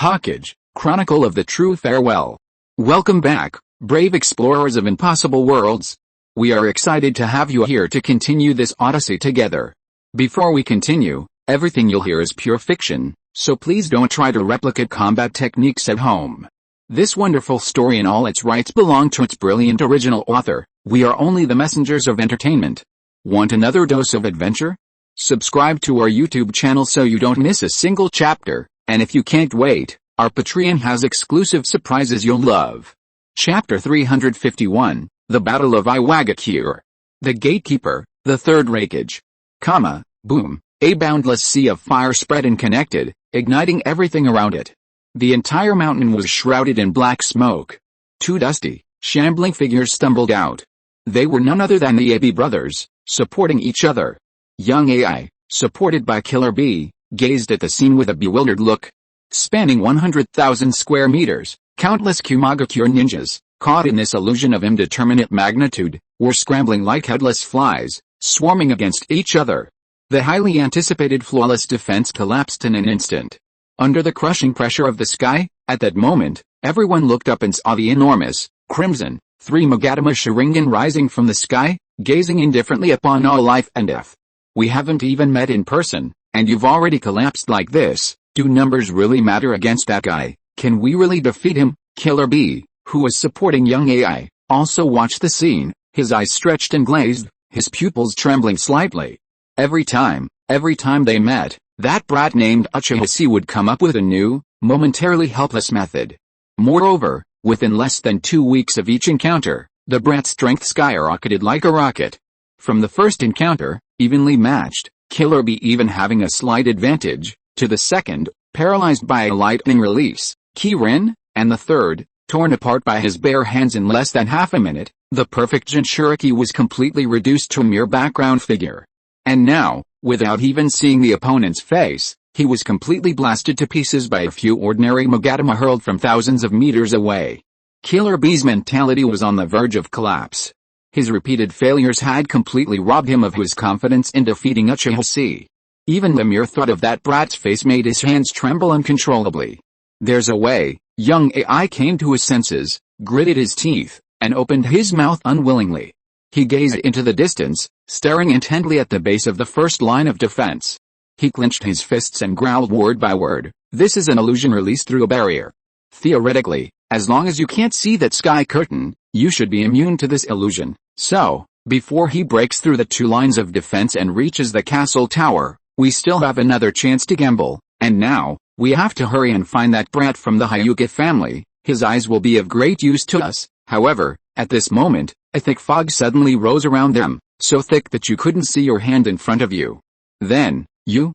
Hokage, Chronicle of the True Farewell. Welcome back, brave explorers of impossible worlds. We are excited to have you here to continue this odyssey together. Before we continue, everything you'll hear is pure fiction, so please don't try to replicate combat techniques at home. This wonderful story in all its rights belong to its brilliant original author. We are only the messengers of entertainment. Want another dose of adventure? Subscribe to our YouTube channel so you don't miss a single chapter, and if you can't wait, our Patreon has exclusive surprises you'll love. Chapter 351, The Battle of Iwagakure. The Gatekeeper, the Third Raikage. Boom, a boundless sea of fire spread and connected, igniting everything around it. The entire mountain was shrouded in black smoke. Two dusty, shambling figures stumbled out. They were none other than the AB brothers, supporting each other. Young AI, supported by Killer B, gazed at the scene with a bewildered look. Spanning 100,000 square meters, countless Kumagakure ninjas, caught in this illusion of indeterminate magnitude, were scrambling like headless flies, swarming against each other. The highly anticipated flawless defense collapsed in an instant. Under the crushing pressure of the sky, at that moment, everyone looked up and saw the enormous, crimson, three-Magatama Sharingan rising from the sky, gazing indifferently upon all life and death. We haven't even met in person, and you've already collapsed like this. Do numbers really matter against that guy? Can we really defeat him? Killer B, who was supporting young AI, also watched the scene, his eyes stretched and glazed, his pupils trembling slightly. Every time they met, that brat named Uchiha Chi would come up with a new, momentarily helpless method. Moreover, within less than 2 weeks of each encounter, the brat's strength skyrocketed like a rocket. From the first encounter, evenly matched, Killer B even having a slight advantage, to the second, paralyzed by a lightning release, Kirin, and the third, torn apart by his bare hands in less than half a minute, the perfect Jinchuriki was completely reduced to a mere background figure. And now, without even seeing the opponent's face, he was completely blasted to pieces by a few ordinary Magatama hurled from thousands of meters away. Killer B's mentality was on the verge of collapse. His repeated failures had completely robbed him of his confidence in defeating Uchiha Chi. Even the mere thought of that brat's face made his hands tremble uncontrollably. There's a way. Young AI came to his senses, gritted his teeth, and opened his mouth unwillingly. He gazed into the distance, staring intently at the base of the first line of defense. He clenched his fists and growled word by word, "This is an illusion released through a barrier. Theoretically, as long as you can't see that sky curtain, you should be immune to this illusion. So, before he breaks through the 2 lines of defense and reaches the castle tower, we still have another chance to gamble, and now, we have to hurry and find that brat from the Hyuga family. His eyes will be of great use to us." However, at this moment, a thick fog suddenly rose around them, so thick that you couldn't see your hand in front of you. Then, you,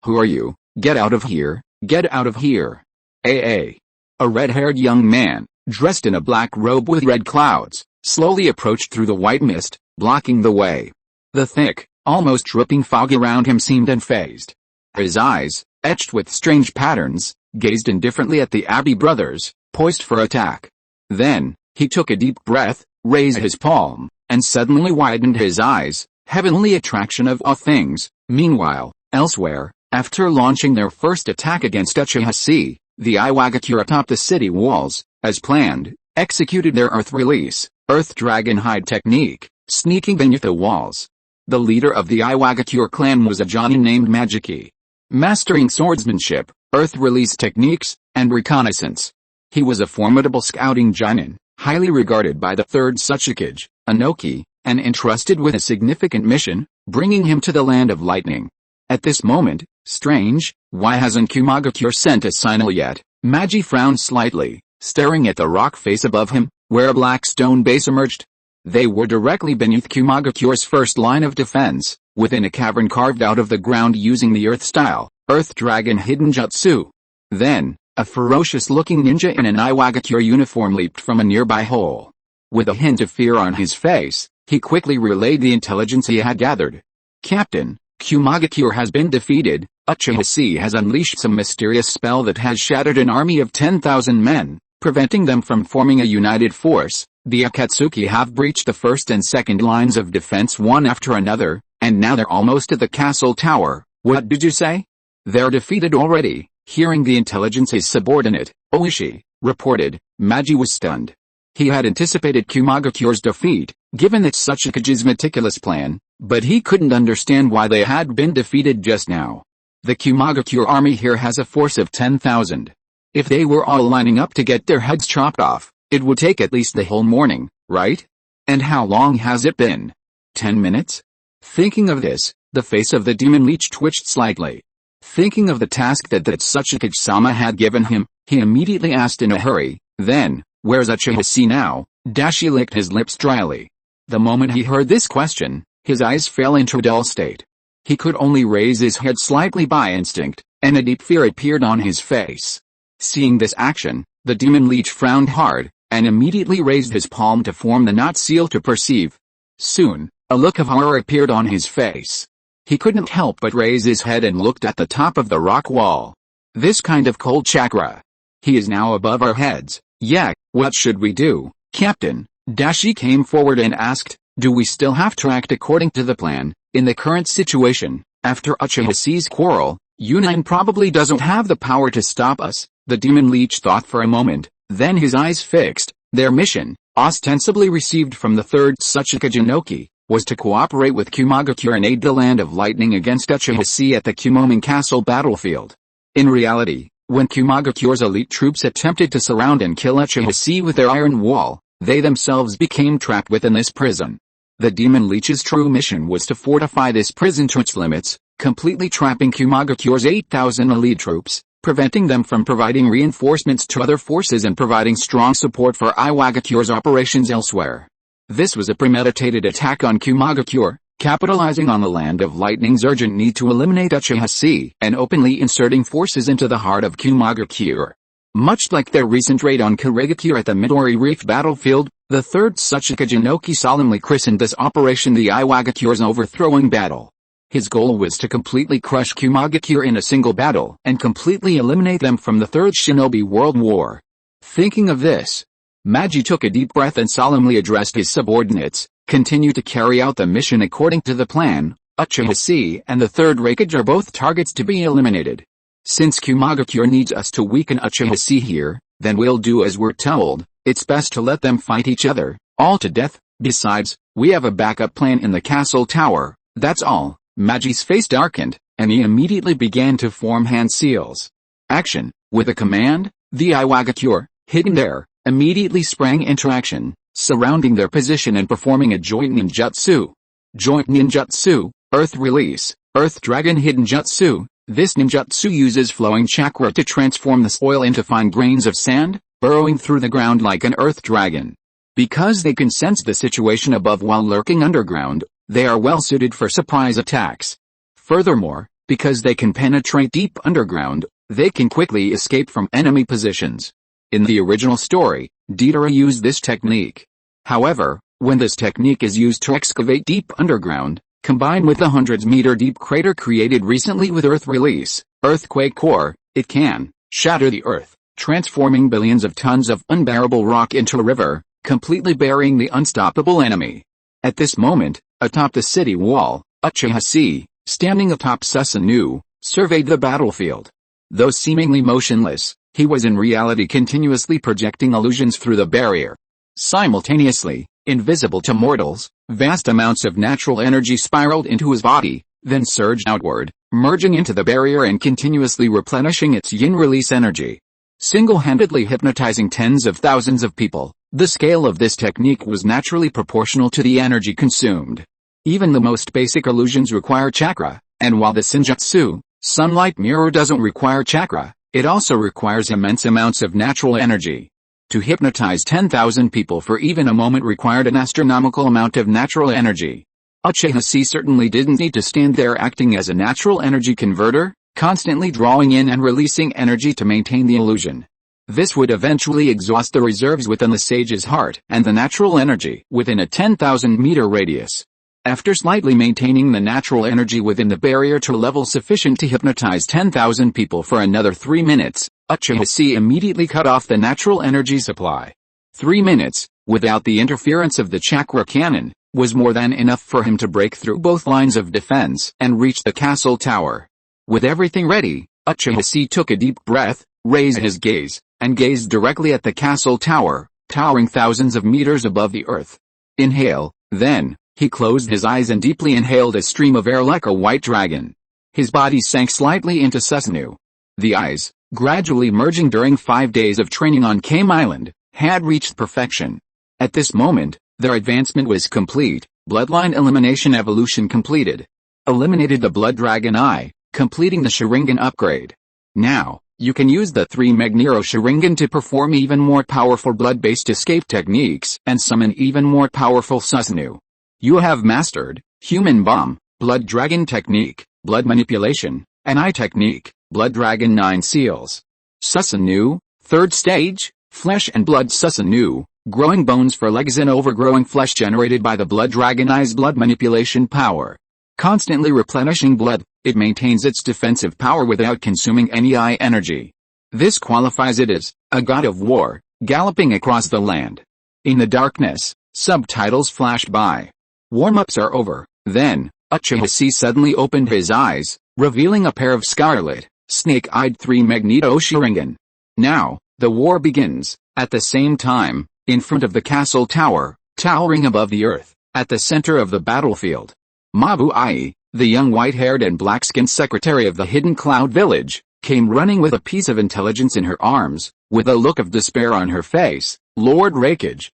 who are you? Get out of here, get out of here. A red-haired young man, dressed in a black robe with red clouds, slowly approached through the white mist, blocking the way. The thick, almost dripping fog around him seemed unfazed. His eyes, etched with strange patterns, gazed indifferently at the Abbey brothers, poised for attack. Then, he took a deep breath, raised his palm, and suddenly widened his eyes, heavenly attraction of all things. Meanwhile, elsewhere, after launching their first attack against Uchiha Chi, the Iwagakure atop the city walls, as planned, executed their Earth Release, Earth Dragon Hide technique, sneaking beneath the walls. The leader of the Iwagakure clan was a genin named Magiki. Mastering swordsmanship, Earth Release techniques, and reconnaissance. He was a formidable scouting genin, highly regarded by the third Tsuchikage, Anoki, and entrusted with a significant mission, bringing him to the land of lightning. At this moment, strange, why hasn't Kumagakure sent a signal yet? Magi frowned slightly, staring at the rock face above him, where a black stone base emerged. They were directly beneath Kumagakure's first line of defense, within a cavern carved out of the ground using the Earth-style, Earth Dragon hidden jutsu. Then, a ferocious-looking ninja in an Iwagakure uniform leaped from a nearby hole. With a hint of fear on his face, he quickly relayed the intelligence he had gathered. "Captain, Kumagakure has been defeated. Uchiha Chi has unleashed some mysterious spell that has shattered an army of 10,000 men, preventing them from forming a united force. The Akatsuki have breached the first and second lines of defense one after another, and now they're almost at the castle tower." "What did you say?" "They're defeated already," Hearing the intelligence his subordinate, Oishi, reported, Magi was stunned. He had anticipated Kumogakure's defeat, given Itsutsukage's meticulous plan, but he couldn't understand why they had been defeated just now. The Kumogakure army here has a force of 10,000. If they were all lining up to get their heads chopped off, it would take at least the whole morning, right? And how long has it been? 10 minutes? Thinking of this, the face of the demon leech twitched slightly. Thinking of the task that Tsutsuke-sama had given him, he immediately asked in a hurry, then, where's Uchiha Chi now? Dashi licked his lips dryly. The moment he heard this question, his eyes fell into a dull state. He could only raise his head slightly by instinct, and a deep fear appeared on his face. Seeing this action, the demon leech frowned hard, and immediately raised his palm to form the knot seal to perceive. Soon, a look of horror appeared on his face. He couldn't help but raise his head and looked at the top of the rock wall. This kind of cold chakra. He is now above our heads. Yeah, what should we do, Captain? Dashi came forward and asked, do we still have to act according to the plan? In the current situation, after Uchiha Chi's quarrel, Yunin probably doesn't have the power to stop us. The demon leech thought for a moment, then his eyes fixed. Their mission, ostensibly received from the third Tsuchikage, was to cooperate with Kumogakure and aid the Land of Lightning against Uchiha Chi at the Kumomin Castle battlefield. In reality, when Kumogakure's elite troops attempted to surround and kill Uchiha Chi with their iron wall, they themselves became trapped within this prison. The demon leech's true mission was to fortify this prison to its limits, completely trapping Kumogakure's 8,000 elite troops, preventing them from providing reinforcements to other forces and providing strong support for Iwagakure's operations elsewhere. This was a premeditated attack on Kumogakure, capitalizing on the Land of Lightning's urgent need to eliminate Uchiha Chi and openly inserting forces into the heart of Kumogakure. Much like their recent raid on Kurigakure at the Midori Reef battlefield, the third Tsuchikage solemnly christened this operation the Iwagakure's overthrowing battle. His goal was to completely crush Kumogakure in a single battle and completely eliminate them from the Third Shinobi World War. Thinking of this, Magi took a deep breath and solemnly addressed his subordinates, continue to carry out the mission according to the plan. Uchiha Chi and the Third Raikage are both targets to be eliminated. Since Kumogakure needs us to weaken Uchiha Chi here, then we'll do as we're told. It's best to let them fight each other, all to death. Besides, we have a backup plan in the castle tower, that's all. Magi's face darkened, and he immediately began to form hand seals. Action! With a command, the Iwagakure, hidden there, immediately sprang into action, surrounding their position and performing a joint ninjutsu. Joint ninjutsu, Earth Release, Earth Dragon Hidden Jutsu. This ninjutsu uses flowing chakra to transform the soil into fine grains of sand, burrowing through the ground like an earth dragon. Because they can sense the situation above while lurking underground, they are well suited for surprise attacks. Furthermore, because they can penetrate deep underground, they can quickly escape from enemy positions. In the original story, Deidara used this technique. However, when this technique is used to excavate deep underground, combined with the 100-meter deep crater created recently with Earth Release, Earthquake Core, it can shatter the earth, transforming billions of tons of unbearable rock into a river, completely burying the unstoppable enemy. At this moment, atop the city wall, Uchiha Chi, standing atop Susanoo, surveyed the battlefield. Though seemingly motionless, he was in reality continuously projecting illusions through the barrier. Simultaneously, invisible to mortals, vast amounts of natural energy spiraled into his body, then surged outward, merging into the barrier and continuously replenishing its yin release energy. Single-handedly hypnotizing tens of thousands of people, the scale of this technique was naturally proportional to the energy consumed. Even the most basic illusions require chakra, and while the Senjutsu, Sunlight Mirror doesn't require chakra, it also requires immense amounts of natural energy. To hypnotize 10,000 people for even a moment required an astronomical amount of natural energy. Uchiha Chi certainly didn't need to stand there acting as a natural energy converter, constantly drawing in and releasing energy to maintain the illusion. This would eventually exhaust the reserves within the sage's heart and the natural energy within a 10,000-meter radius. After slightly maintaining the natural energy within the barrier to a level sufficient to hypnotize 10,000 people for another 3 minutes, Uchiha Chi immediately cut off the natural energy supply. 3 minutes, without the interference of the chakra cannon, was more than enough for him to break through both lines of defense and reach the castle tower. With everything ready, Uchiha Chi took a deep breath, raised his gaze, and gazed directly at the castle tower, towering thousands of meters above the earth. Inhale, then, he closed his eyes and deeply inhaled a stream of air like a white dragon. His body sank slightly into Setsuna. The eyes, gradually merging during 5 days of training on Kame Island, had reached perfection. At this moment, their advancement was complete, bloodline elimination evolution completed. Eliminated the blood dragon eye, completing the Sharingan upgrade. Now, you can use the 3 Magneto Sharingan to perform even more powerful blood-based escape techniques and summon even more powerful Susanoo. You have mastered Human Bomb, Blood Dragon Technique, Blood Manipulation, and Eye Technique, Blood Dragon 9 Seals. Susanoo, 3rd Stage, Flesh and Blood Susanoo, growing bones for legs and overgrowing flesh generated by the Blood Dragon Eye's blood manipulation power. Constantly replenishing blood, it maintains its defensive power without consuming any eye energy. This qualifies it as a god of war, galloping across the land. In the darkness, subtitles flashed by. Warm-ups are over. Then, Uchiha Chi suddenly opened his eyes, revealing a pair of scarlet, snake-eyed 3 Magneto Sharingan. Now, the war begins. At the same time, in front of the castle tower, towering above the earth, at the center of the battlefield, Mabu Ai, the young white-haired and black-skinned secretary of the Hidden Cloud Village, came running with a piece of intelligence in her arms, with a look of despair on her face. Lord Rakage,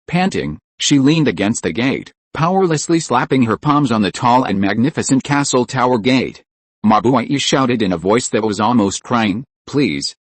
panting, she leaned against the gate, powerlessly slapping her palms on the tall and magnificent castle tower gate. Mabu Ai shouted in a voice that was almost crying, please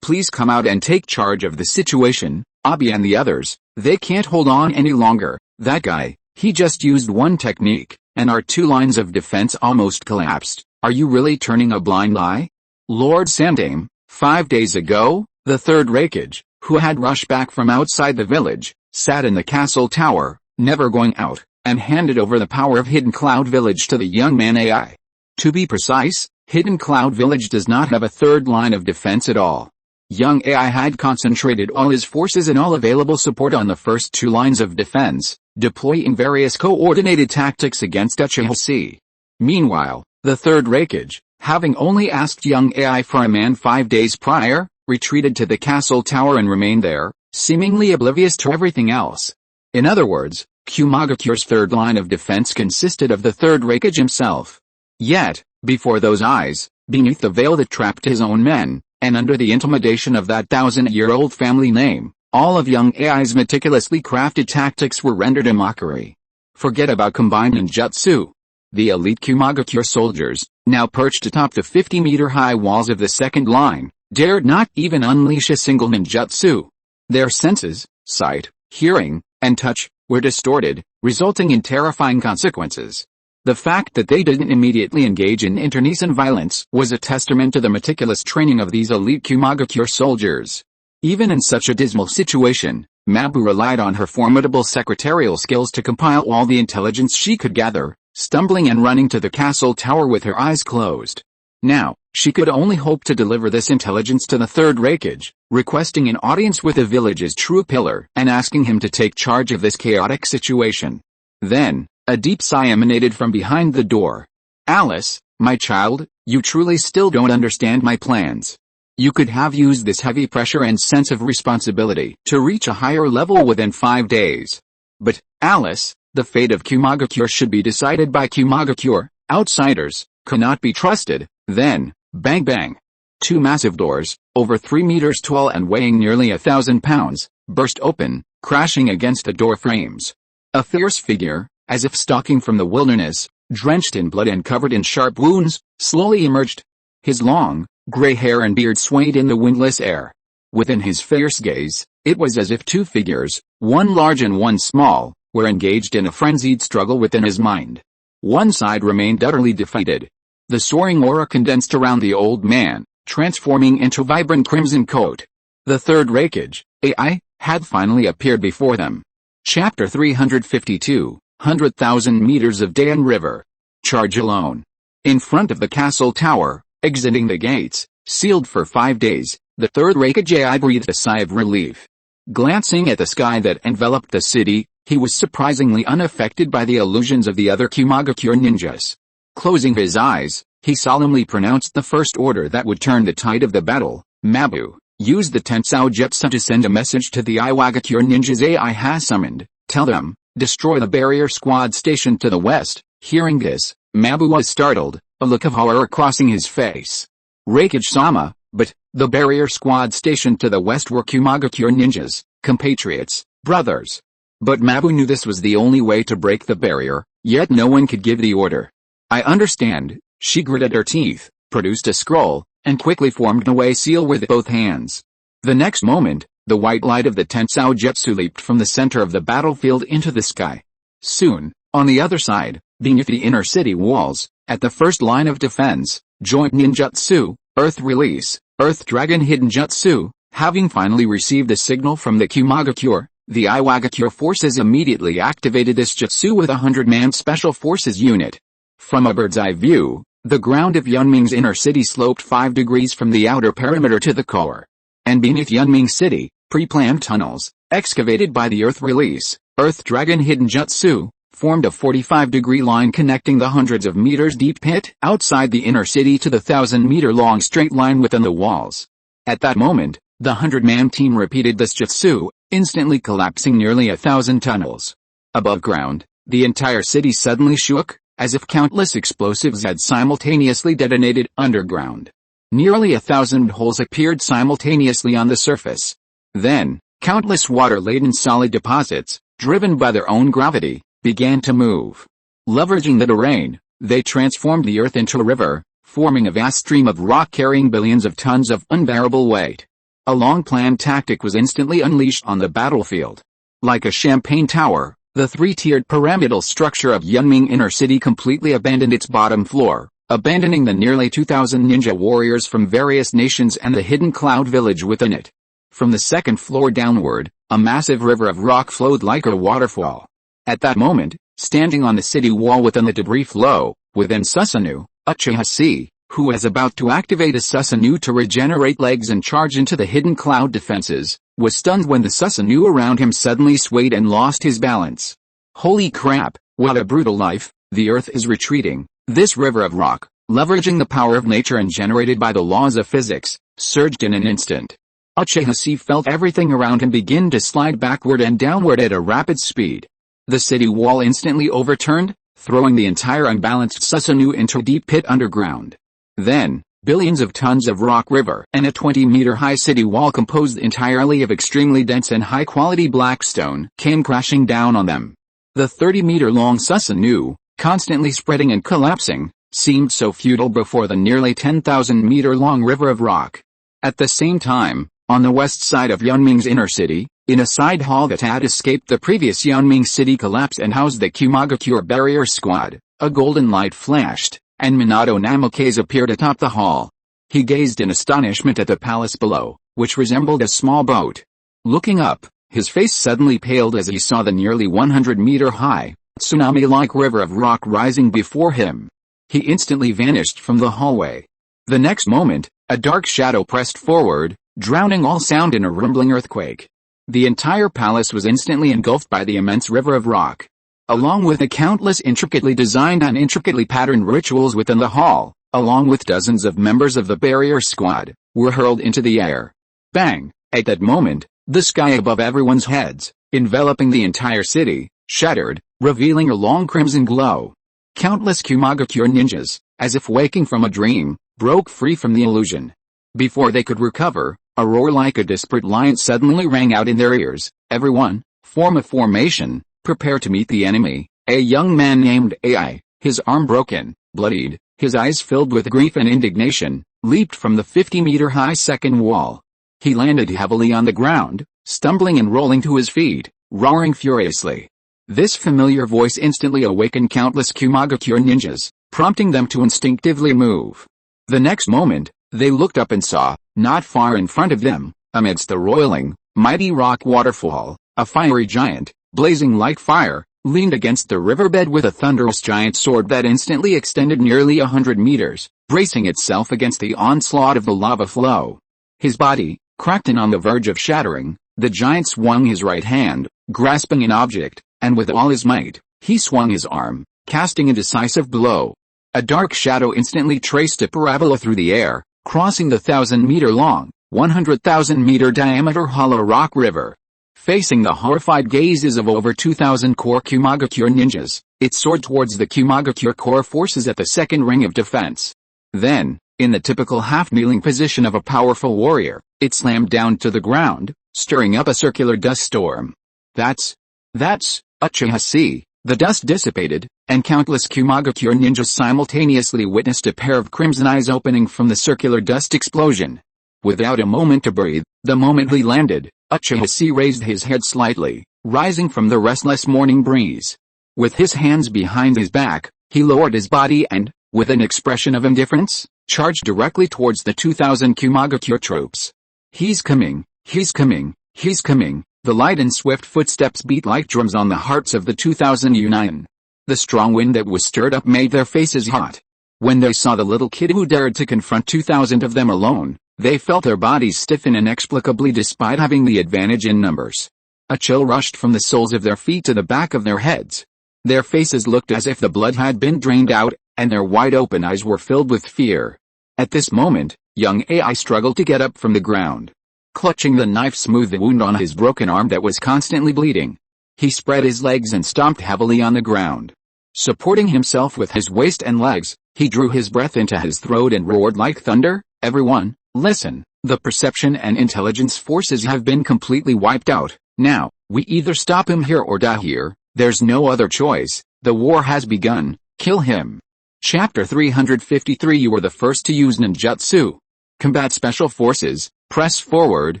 come out and take charge of the situation, Abi and the others, they can't hold on any longer. That guy, he just used one technique, and our 2 lines of defense almost collapsed. Are you really turning a blind eye? Lord Sandame, 5 days ago, the 3rd Rakage, who had rushed back from outside the village, sat in the castle tower, never going out, and handed over the power of Hidden Cloud Village to the young man Ai. To be precise, Hidden Cloud Village does not have a 3rd line of defense at all. Young Ai had concentrated all his forces and all available support on the first 2 lines of defense, deploying various coordinated tactics against Uchiha Chi. Meanwhile, the 3rd Rakage, having only asked young Ai for a man 5 days prior, retreated to the castle tower and remained there, seemingly oblivious to everything else. In other words, Kumagakure's 3rd line of defense consisted of the 3rd Rakage himself. Yet, before those eyes, beneath the veil that trapped his own men, and under the intimidation of that 1,000-year-old family name, all of young Ai's meticulously crafted tactics were rendered a mockery. Forget about combined ninjutsu. The elite Kumagakure soldiers, now perched atop the 50-meter-high walls of the 2nd line, dared not even unleash a single ninjutsu. Their senses, sight, hearing, and touch, were distorted, resulting in terrifying consequences. The fact that they didn't immediately engage in internecine violence was a testament to the meticulous training of these elite Kumagakure soldiers. Even in such a dismal situation, Mabu relied on her formidable secretarial skills to compile all the intelligence she could gather, stumbling and running to the castle tower with her eyes closed. Now, she could only hope to deliver this intelligence to the 3rd Rakage, requesting an audience with the village's true pillar and asking him to take charge of this chaotic situation. Then, a deep sigh emanated from behind the door. Alice, my child, you truly still don't understand my plans. You could have used this heavy pressure and sense of responsibility to reach a higher level within 5 days. But, Alice, the fate of Kumagakure should be decided by Kumagakure. Outsiders cannot be trusted. Then, bang bang. 2 massive doors, over 3 meters tall and weighing nearly 1,000 pounds, burst open, crashing against the door frames. A fierce figure, as if stalking from the wilderness, drenched in blood and covered in sharp wounds, slowly emerged. His long, gray hair and beard swayed in the windless air. Within his fierce gaze, it was as if 2 figures, one large and one small, were engaged in a frenzied struggle within his mind. One side remained utterly defeated. The soaring aura condensed around the old man, transforming into vibrant crimson coat. The 3rd Rakage, Ai, had finally appeared before them. Chapter 352, 100,000 meters of Dan River. Charge alone. In front of the castle tower, exiting the gates, sealed for 5 days, the 3rd Rakage Ai breathed a sigh of relief. Glancing at the sky that enveloped the city, he was surprisingly unaffected by the illusions of the other Kumagakure ninjas. Closing his eyes, He solemnly pronounced the first order that would turn the tide of the battle. Mabu, use the Tensou Jutsu to send a message to the Iwagakure ninjas AI has summoned. Tell them, destroy the barrier squad stationed to the west. Hearing this, Mabu was startled, a look of horror crossing his face. Reikage-sama, but, the barrier squad stationed to the west were Kumagakure ninjas, compatriots, brothers. But Mabu knew this was the only way to break the barrier, yet no one could give the order. I understand, she gritted her teeth, produced a scroll, and quickly formed a way seal with both hands. The next moment, the white light of the Tensou Jutsu leaped from the center of the battlefield into the sky. Soon, on the other side, beneath the inner city walls, at the first line of defense, joint ninjutsu, Earth Release, Earth Dragon Hidden Jutsu, having finally received a signal from the Kumagakure, the Iwagakure forces immediately activated this jutsu with a 100-man Special Forces unit. From a bird's-eye view, the ground of Yunming's inner city sloped 5 degrees from the outer perimeter to the core. And beneath Yunming City, pre-planned tunnels, excavated by the Earth Release, Earth Dragon Hidden Jutsu, formed a 45-degree line connecting the hundreds of meters deep pit outside the inner city to the 1,000-meter-long straight line within the walls. At that moment, the 100-man team repeated this jutsu, instantly collapsing nearly 1,000 tunnels. Above ground, the entire city suddenly shook, as if countless explosives had simultaneously detonated underground. Nearly 1,000 holes appeared simultaneously on the surface. Then, countless water-laden solid deposits, driven by their own gravity, began to move. Leveraging the terrain, they transformed the earth into a river, forming a vast stream of rock carrying billions of tons of unbearable weight. A long-planned tactic was instantly unleashed on the battlefield. Like a champagne tower, the three-tiered pyramidal structure of Yunming Inner City completely abandoned its bottom floor, abandoning the nearly 2,000 ninja warriors from various nations and the hidden cloud village within it. From the second floor downward, a massive river of rock flowed like a waterfall. At that moment, standing on the city wall within the debris flow, within Susanoo, Uchiha Chi, who was about to activate a Susanoo to regenerate legs and charge into the hidden cloud defenses, was stunned when the Susanoo around him suddenly swayed and lost his balance. Holy crap, what a brutal life, the earth is retreating. This river of rock, leveraging the power of nature and generated by the laws of physics, surged in an instant. Uchiha Chi felt everything around him begin to slide backward and downward at a rapid speed. The city wall instantly overturned, throwing the entire unbalanced Susanoo into a deep pit underground. Then, billions of tons of rock river and a 20-meter-high city wall composed entirely of extremely dense and high-quality black stone came crashing down on them. The 30-meter-long Susanoo, constantly spreading and collapsing, seemed so futile before the nearly 10,000-meter-long river of rock. At the same time, on the west side of Yunming's inner city, in a side hall that had escaped the previous Yunming City collapse and housed the Kumagakure barrier squad, a golden light flashed, and Minato Namikaze appeared atop the hall. He gazed in astonishment at the palace below, which resembled a small boat. Looking up, his face suddenly paled as he saw the nearly 100-meter-high, tsunami-like river of rock rising before him. He instantly vanished from the hallway. The next moment, a dark shadow pressed forward, drowning all sound in a rumbling earthquake. The entire palace was instantly engulfed by the immense river of rock. Along with the countless intricately designed and intricately patterned rituals within the hall, along with dozens of members of the barrier squad, were hurled into the air. Bang! At that moment, the sky above everyone's heads, enveloping the entire city, shattered, revealing a long crimson glow. Countless Kumagakure ninjas, as if waking from a dream, broke free from the illusion. Before they could recover, a roar like a disparate lion suddenly rang out in their ears. Everyone, form a formation, prepare to meet the enemy. A young man named AI, his arm broken, bloodied, his eyes filled with grief and indignation, leaped from the 50-meter-high second wall. He landed heavily on the ground, stumbling and rolling to his feet, roaring furiously. This familiar voice instantly awakened countless Kumagakure ninjas, prompting them to instinctively move. The next moment, they looked up and saw, not far in front of them, amidst the roiling, mighty rock waterfall, a fiery giant, blazing like fire, leaned against the riverbed with a thunderous giant sword that instantly extended nearly 100 meters, bracing itself against the onslaught of the lava flow. His body, cracked and on the verge of shattering, the giant swung his right hand, grasping an object, and with all his might, he swung his arm, casting a decisive blow. A dark shadow instantly traced a parabola through the air, crossing the 1,000-meter-long, 100,000-meter diameter hollow rock river. Facing the horrified gazes of over 2,000 core Kumagakure ninjas, it soared towards the Kumagakure core forces at the second ring of defense. Then, in the typical half-kneeling position of a powerful warrior, it slammed down to the ground, stirring up a circular dust storm. That's Uchiha Chi. The dust dissipated, and countless Kumagakure ninjas simultaneously witnessed a pair of crimson eyes opening from the circular dust explosion. Without a moment to breathe, the moment he landed, Uchiha Chi raised his head slightly, rising from the restless morning breeze. With his hands behind his back, he lowered his body and, with an expression of indifference, charged directly towards the 2,000 Kumagakure troops. He's coming, he's coming, he's coming. The light and swift footsteps beat like drums on the hearts of the 2,000 Yunin. The strong wind that was stirred up made their faces hot. When they saw the little kid who dared to confront 2,000 of them alone, they felt their bodies stiffen inexplicably despite having the advantage in numbers. A chill rushed from the soles of their feet to the back of their heads. Their faces looked as if the blood had been drained out, and their wide-open eyes were filled with fear. At this moment, young Ai struggled to get up from the ground. Clutching the knife smoothed the wound on his broken arm that was constantly bleeding. He spread his legs and stomped heavily on the ground. Supporting himself with his waist and legs, he drew his breath into his throat and roared like thunder, "Everyone, listen, the perception and intelligence forces have been completely wiped out. Now, we either stop him here or die here. There's no other choice. The war has begun. Kill him." Chapter 353. You were the first to use ninjutsu. Combat special forces, press forward,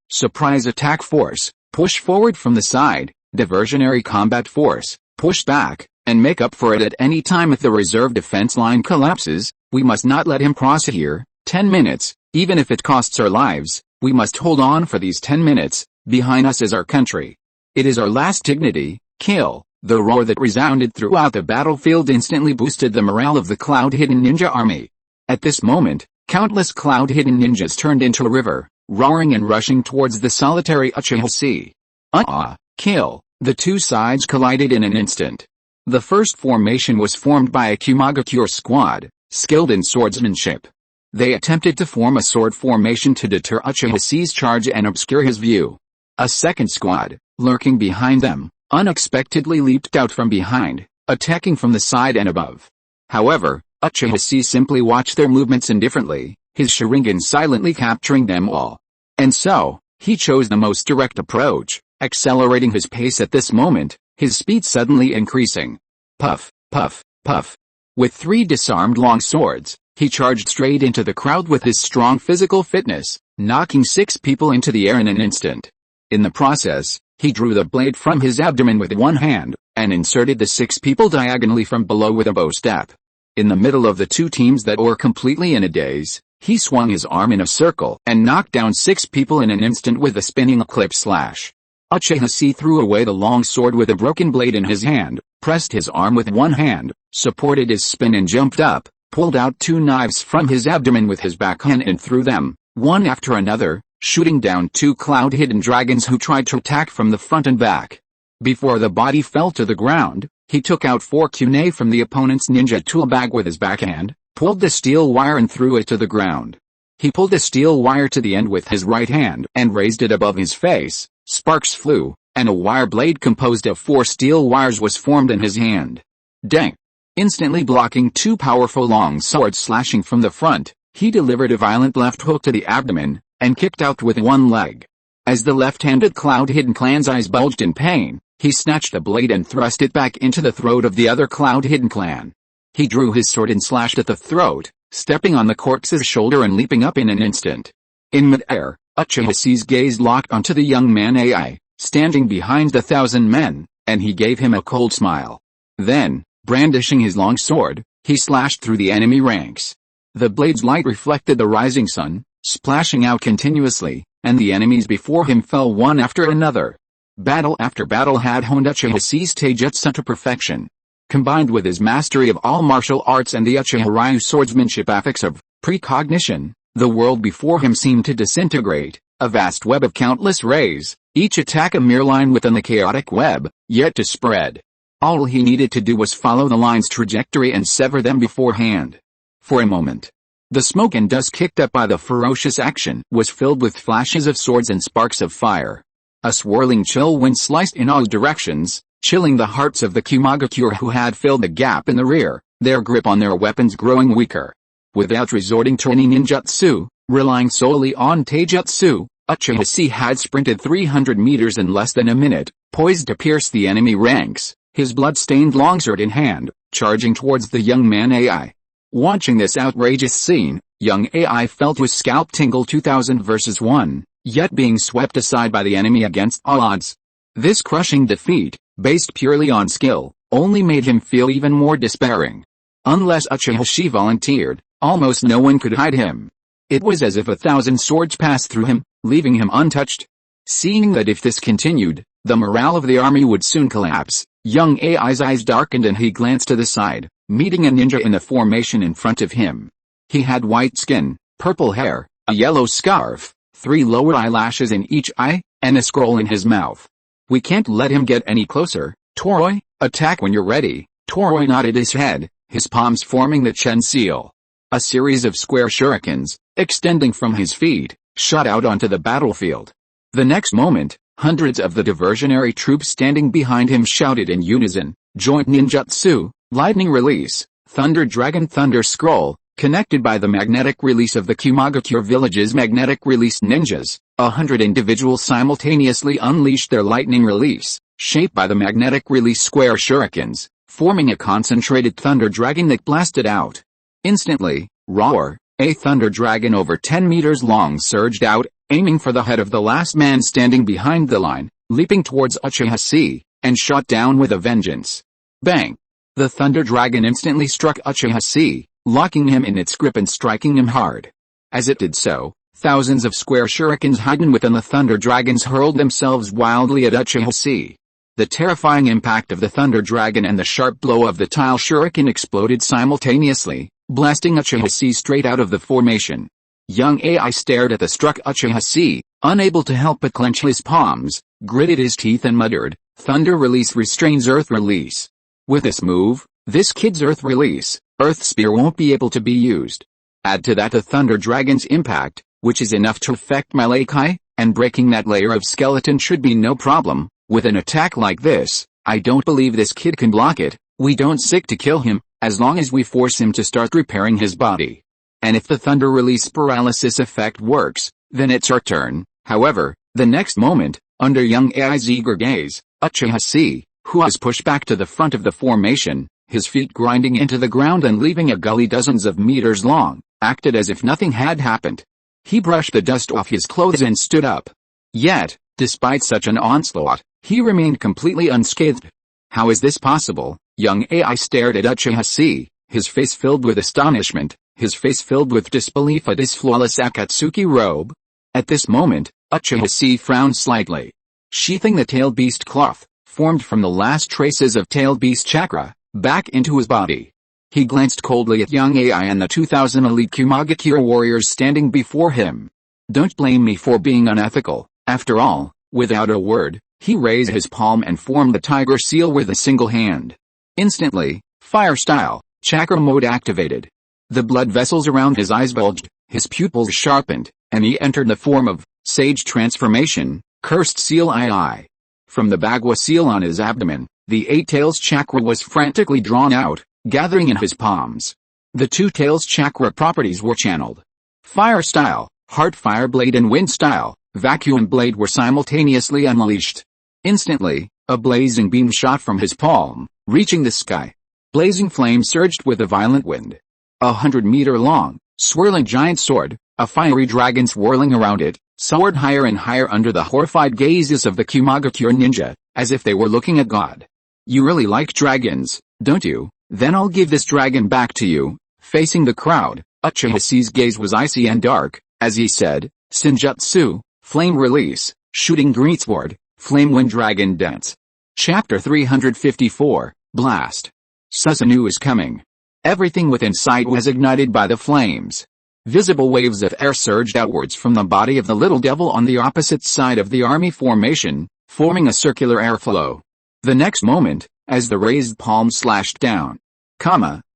surprise attack force, push forward from the side, diversionary combat force, push back, and make up for it at any time if the reserve defense line collapses. We must not let him cross here. 10 minutes, even if it costs our lives, we must hold on for these 10 minutes. Behind us is our country. It is our last dignity. Kill. The roar that resounded throughout the battlefield instantly boosted the morale of the cloud-hidden ninja army. At this moment, countless cloud-hidden ninjas turned into a river, roaring and rushing towards the solitary Uchiha Chi. Kill. The two sides collided in an instant. The first formation was formed by a Kumagakure squad, skilled in swordsmanship. They attempted to form a sword formation to deter Uchiha Chi's charge and obscure his view. A second squad, lurking behind them, unexpectedly leaped out from behind, attacking from the side and above. However, Uchiha Chi simply watched their movements indifferently, his Sharingan silently capturing them all. And so, he chose the most direct approach, accelerating his pace at this moment, his speed suddenly increasing. Puff, puff, puff. With 3 disarmed long swords, he charged straight into the crowd with his strong physical fitness, knocking 6 people into the air in an instant. In the process, he drew the blade from his abdomen with one hand, and inserted the 6 people diagonally from below with a bow step. In the middle of the 2 teams that were completely in a daze, he swung his arm in a circle and knocked down 6 people in an instant with a spinning eclipse slash. Uchiha Chi threw away the long sword with a broken blade in his hand, pressed his arm with one hand, supported his spin and jumped up, pulled out 2 knives from his abdomen with his backhand and threw them, one after another, shooting down 2 cloud-hidden dragons who tried to attack from the front and back. Before the body fell to the ground, he took out 4 kunai from the opponent's ninja tool bag with his backhand, pulled the steel wire and threw it to the ground. He pulled the steel wire to the end with his right hand and raised it above his face. Sparks flew, and a wire blade composed of 4 steel wires was formed in his hand. Dang! Instantly blocking 2 powerful long swords slashing from the front, he delivered a violent left hook to the abdomen, and kicked out with one leg. As the left-handed cloud-hidden clan's eyes bulged in pain, he snatched the blade and thrust it back into the throat of the other cloud-hidden clan. He drew his sword and slashed at the throat, stepping on the corpse's shoulder and leaping up in an instant. In mid-air, Uchiha Chi's gaze locked onto the young man Ai, standing behind the 1,000 men, and he gave him a cold smile. Then, brandishing his long sword, he slashed through the enemy ranks. The blade's light reflected the rising sun, splashing out continuously, and the enemies before him fell one after another. Battle after battle had honed Uchiha Chi's taijutsu to perfection. Combined with his mastery of all martial arts and the Uchiha Ryu swordsmanship affix of precognition, the world before him seemed to disintegrate, a vast web of countless rays, each attack a mere line within the chaotic web, yet to spread. All he needed to do was follow the line's trajectory and sever them beforehand. For a moment, the smoke and dust kicked up by the ferocious action was filled with flashes of swords and sparks of fire. A swirling chill wind sliced in all directions, chilling the hearts of the Kumagakure who had filled the gap in the rear, their grip on their weapons growing weaker. Without resorting to any ninjutsu, relying solely on taijutsu, Uchiha Chi had sprinted 300 meters in less than a minute, poised to pierce the enemy ranks, his blood-stained longsword in hand, charging towards the young man AI. Watching this outrageous scene, young AI felt his scalp tingle 2000 versus 1, yet being swept aside by the enemy against all odds. This crushing defeat, based purely on skill, only made him feel even more despairing. Unless Uchiha Chi volunteered, almost no one could hide him. It was as if 1,000 swords passed through him, leaving him untouched. Seeing that if this continued, the morale of the army would soon collapse, young AI's eyes darkened and he glanced to the side, meeting a ninja in the formation in front of him. He had white skin, purple hair, a yellow scarf, 3 lower eyelashes in each eye, and a scroll in his mouth. "We can't let him get any closer, Toroi, attack when you're ready." Toroi nodded his head, his palms forming the Chen seal. A series of square shurikens, extending from his feet, shot out onto the battlefield. The next moment, hundreds of the diversionary troops standing behind him shouted in unison, "Joint ninjutsu, lightning release, thunder dragon thunder scroll," connected by the magnetic release of the Kumagakure village's magnetic release ninjas. 100 individuals simultaneously unleashed their lightning release, shaped by the magnetic release square shurikens, forming a concentrated thunder dragon that blasted out. Instantly, roar, a thunder dragon over 10 meters long surged out, aiming for the head of the last man standing behind the line, leaping towards Uchiha Chi, and shot down with a vengeance. Bang! The thunder dragon instantly struck Uchiha Chi, locking him in its grip and striking him hard. As it did so, thousands of square shurikens hidden within the thunder dragons hurled themselves wildly at Uchiha Chi. The terrifying impact of the thunder dragon and the sharp blow of the tile shuriken exploded simultaneously, blasting Uchiha Chi straight out of the formation. Young AI stared at the struck Uchiha Chi, unable to help but clench his palms, gritted his teeth and muttered, "Thunder release restrains earth release. With this move, this kid's earth release, earth spear won't be able to be used." Add to that the thunder dragon's impact, which is enough to affect melee kai, and breaking that layer of skeleton should be no problem. With an attack like this, I don't believe this kid can block it. We don't seek to kill him, as long as we force him to start repairing his body. And if the thunder release paralysis effect works, then it's our turn. However, the next moment, under young AI's eager gaze, Uchiha Chi, who was pushed back to the front of the formation, his feet grinding into the ground and leaving a gully dozens of meters long, acted as if nothing had happened. He brushed the dust off his clothes and stood up. Yet, despite such an onslaught, he remained completely unscathed. How is this possible? Young AI stared at Uchiha Chi, his face filled with astonishment, his face filled with disbelief at his flawless Akatsuki robe. At this moment, Uchiha Chi frowned slightly. Sheathing the tailed beast cloth, formed from the last traces of tailed beast chakra, back into his body. He glanced coldly at young AI and the 2,000 elite Kumagakure warriors standing before him. "Don't blame me for being unethical." After all, without a word, he raised his palm and formed the tiger seal with a single hand. Instantly, fire style, chakra mode activated. The blood vessels around his eyes bulged, his pupils sharpened, and he entered the form of sage transformation, cursed seal II. From the Bagua seal on his abdomen, the 8 tails chakra was frantically drawn out, gathering in his palms. The 2 tails chakra properties were channeled. Fire style, heart fire blade and wind style, vacuum blade were simultaneously unleashed. Instantly, a blazing beam shot from his palm, reaching the sky. Blazing flame surged with a violent wind. 100-meter long, swirling giant sword, a fiery dragon swirling around it, soared higher and higher under the horrified gazes of the Kumagakure ninja, as if they were looking at God. "You really like dragons, don't you? Then I'll give this dragon back to you." Facing the crowd, Uchiha Chi's gaze was icy and dark, as he said, "Senjutsu, flame release, shooting greatsword, flame wind dragon dance." Chapter 354, Blast. Susanoo is coming. Everything within sight was ignited by the flames. Visible waves of air surged outwards from the body of the little devil on the opposite side of the army formation, forming a circular airflow. The next moment, as the raised palm slashed down.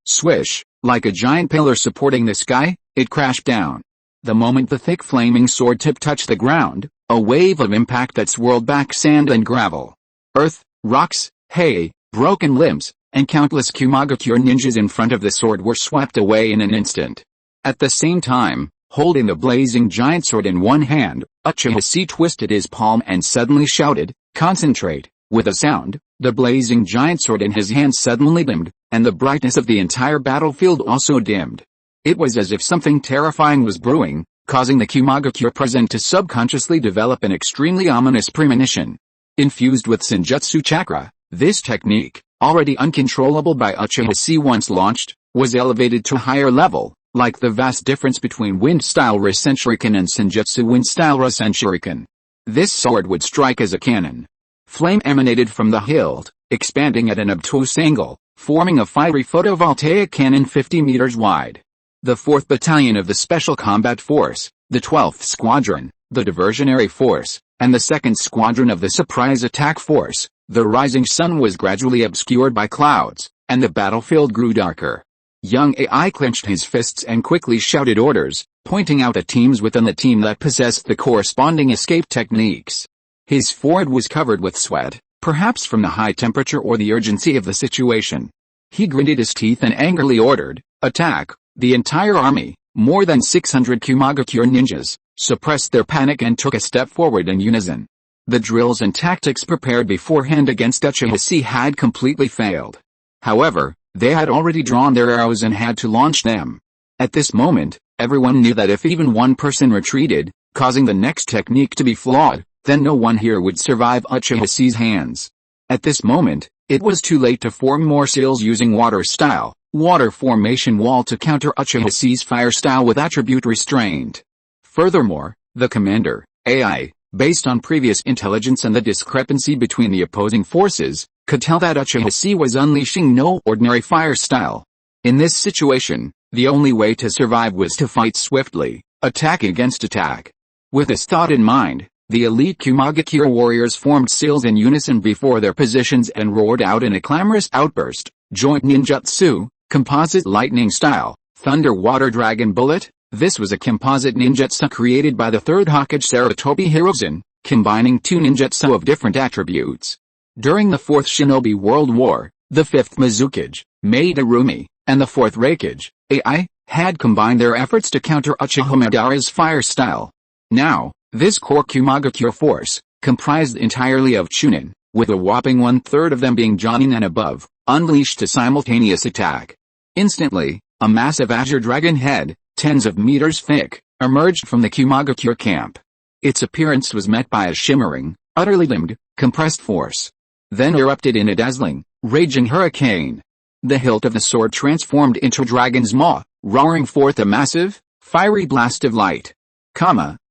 Swish, like a giant pillar supporting the sky, it crashed down. The moment the thick flaming sword tip touched the ground, a wave of impact that swirled back sand and gravel, earth, rocks, hay, broken limbs, and countless Kumagakure ninjas in front of the sword were swept away in an instant. At the same time, holding the blazing giant sword in one hand, Uchiha Chi twisted his palm and suddenly shouted, "Concentrate!" With a sound, the blazing giant sword in his hand suddenly dimmed, and the brightness of the entire battlefield also dimmed. It was as if something terrifying was brewing, causing the Kumagakure present to subconsciously develop an extremely ominous premonition. Infused with Senjutsu chakra, this technique, already uncontrollable by Uchiha Chi once launched, was elevated to a higher level, like the vast difference between wind-style Rasen Shuriken and Senjutsu wind-style Rasen Shuriken. This sword would strike as a cannon. Flame emanated from the hilt, expanding at an obtuse angle, forming a fiery photovoltaic cannon 50 meters wide. The 4th Battalion of the Special Combat Force, the 12th Squadron, the Diversionary Force, and the 2nd Squadron of the Surprise Attack Force, the rising sun was gradually obscured by clouds, and the battlefield grew darker. Young AI clenched his fists and quickly shouted orders, pointing out the teams within the team that possessed the corresponding escape techniques. His forehead was covered with sweat, perhaps from the high temperature or the urgency of the situation. He gritted his teeth and angrily ordered, "Attack!" The entire army, more than 600 Kumagakure ninjas, suppressed their panic and took a step forward in unison. The drills and tactics prepared beforehand against Uchiha Chi had completely failed. However, they had already drawn their arrows and had to launch them. At this moment, everyone knew that if even one person retreated, causing the next technique to be flawed, then no one here would survive Uchiha Chi's hands. At this moment, it was too late to form more seals using water formation wall to counter Uchiha Chi's fire style with attribute restraint. Furthermore, the commander, AI, based on previous intelligence and the discrepancy between the opposing forces, could tell that Uchiha Chi was unleashing no ordinary fire style. In this situation, the only way to survive was to fight swiftly, attack against attack. With this thought in mind, the elite Kumagakure warriors formed seals in unison before their positions and roared out in a clamorous outburst, "Joint ninjutsu, composite lightning style, thunder water dragon bullet." This was a composite ninjutsu created by the 3rd Hokage Sarutobi Hiruzen, combining 2 ninjutsu of different attributes. During the 4th Shinobi World War, the 5th Mizukage, Madarumi, and the 4th Reikage, AI, had combined their efforts to counter Uchiha Madara's fire style. Now, this core Kumagakure force, comprised entirely of Chunin, with a whopping 1/3 of them being Jonin and above, unleashed a simultaneous attack. Instantly, a massive azure dragon head, tens of meters thick, emerged from the Kumagakure camp. Its appearance was met by a shimmering, utterly limbed, compressed force. Then erupted in a dazzling, raging hurricane. The hilt of the sword transformed into a dragon's maw, roaring forth a massive, fiery blast of light.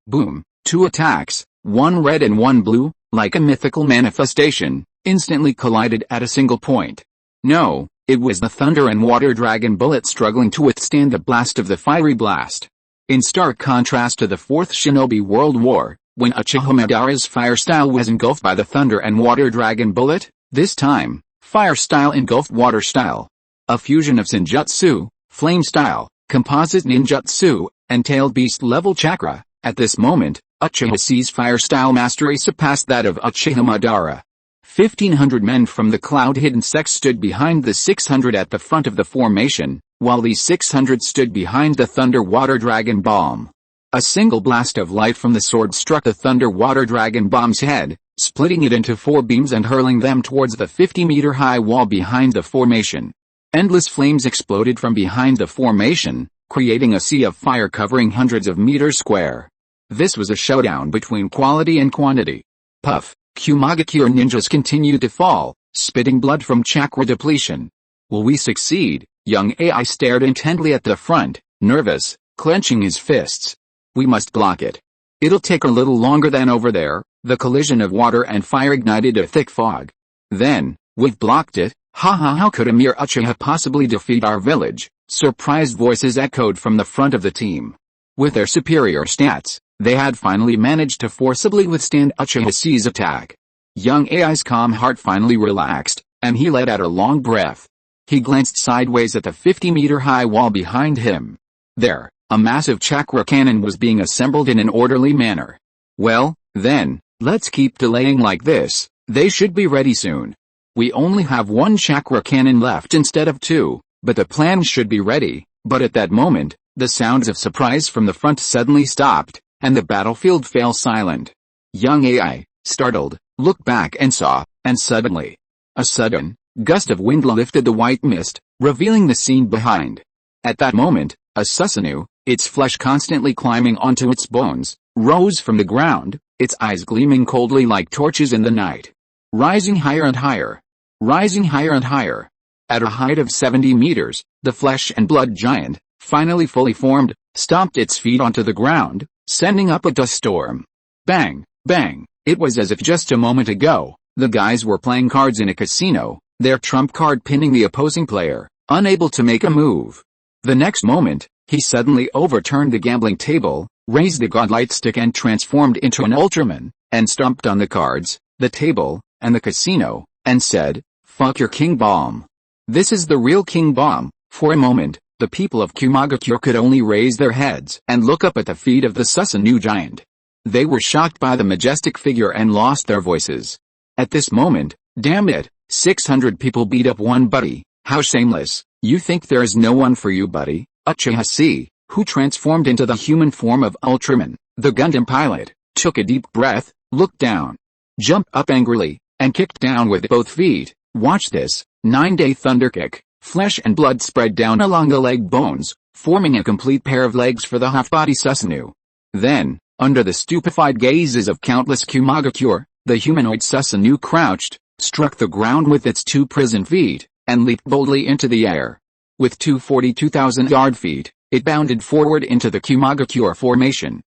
Boom, 2 attacks, one red and one blue, like a mythical manifestation, instantly collided at a single point. No, it was the thunder and water dragon bullet struggling to withstand the blast of the fiery blast. In stark contrast to the 4th Shinobi World War, when Uchiha Madara's fire style was engulfed by the thunder and water dragon bullet, this time, fire style engulfed water style. A fusion of Senjutsu, flame style, composite ninjutsu, and tailed beast level chakra. At this moment, Uchiha Chi's fire style mastery surpassed that of Uchiha Madara. 1,500 men from the cloud-hidden sects stood behind the 600 at the front of the formation, while these 600 stood behind the Thunder Water Dragon Bomb. A single blast of light from the sword struck the Thunder Water Dragon Bomb's head, splitting it into 4 beams and hurling them towards the 50-meter-high wall behind the formation. Endless flames exploded from behind the formation, creating a sea of fire covering hundreds of meters square. This was a showdown between quality and quantity. Puff. Kumagakure ninjas continued to fall, spitting blood from chakra depletion. Will we succeed? Young AI stared intently at the front, nervous, clenching his fists. We must block it. It'll take a little longer than over there. The collision of water and fire ignited a thick fog. Then, we've blocked it. How could a mere Uchiha possibly defeat our village? Surprised voices echoed from the front of the team. With their superior stats, they had finally managed to forcibly withstand Uchiha Chi's attack. Young AI's calm heart finally relaxed, and he let out a long breath. He glanced sideways at the 50-meter-high wall behind him. There, a massive chakra cannon was being assembled in an orderly manner. Well, then, let's keep delaying like this, they should be ready soon. We only have one chakra cannon left instead of two, but the plan should be ready. But at that moment, the sounds of surprise from the front suddenly stopped, and the battlefield fell silent. Young AI, startled, looked back and saw, and suddenly, a sudden gust of wind lifted the white mist, revealing the scene behind. At that moment, a Susanoo, its flesh constantly climbing onto its bones, rose from the ground, its eyes gleaming coldly like torches in the night. Rising higher and higher. Rising higher and higher. At a height of 70 meters, the flesh and blood giant, finally fully formed, stomped its feet onto the ground, sending up a dust storm. Bang, bang, it was as if just a moment ago, the guys were playing cards in a casino, their trump card pinning the opposing player, unable to make a move. The next moment, he suddenly overturned the gambling table, raised the godlight stick and transformed into an Ultraman, and stomped on the cards, the table, and the casino, and said, "Fuck your king bomb. This is the real king bomb." For a moment, the people of Kumagakure could only raise their heads and look up at the feet of the Susanoo giant. They were shocked by the majestic figure and lost their voices. At this moment, damn it, 600 people beat up one buddy, how shameless. You think there is no one for you, buddy? Uchiha Chi, who transformed into the human form of Ultraman, the Gundam pilot, took a deep breath, looked down, jumped up angrily, and kicked down with both feet. Watch this, 9-day thunder kick. Flesh and blood spread down along the leg bones, forming a complete pair of legs for the half-body Susanoo. Then, under the stupefied gazes of countless Kumagakure, the humanoid Susanoo crouched, struck the ground with its two prison feet, and leaped boldly into the air. With 242,000-yard feet, it bounded forward into the Kumagakure formation.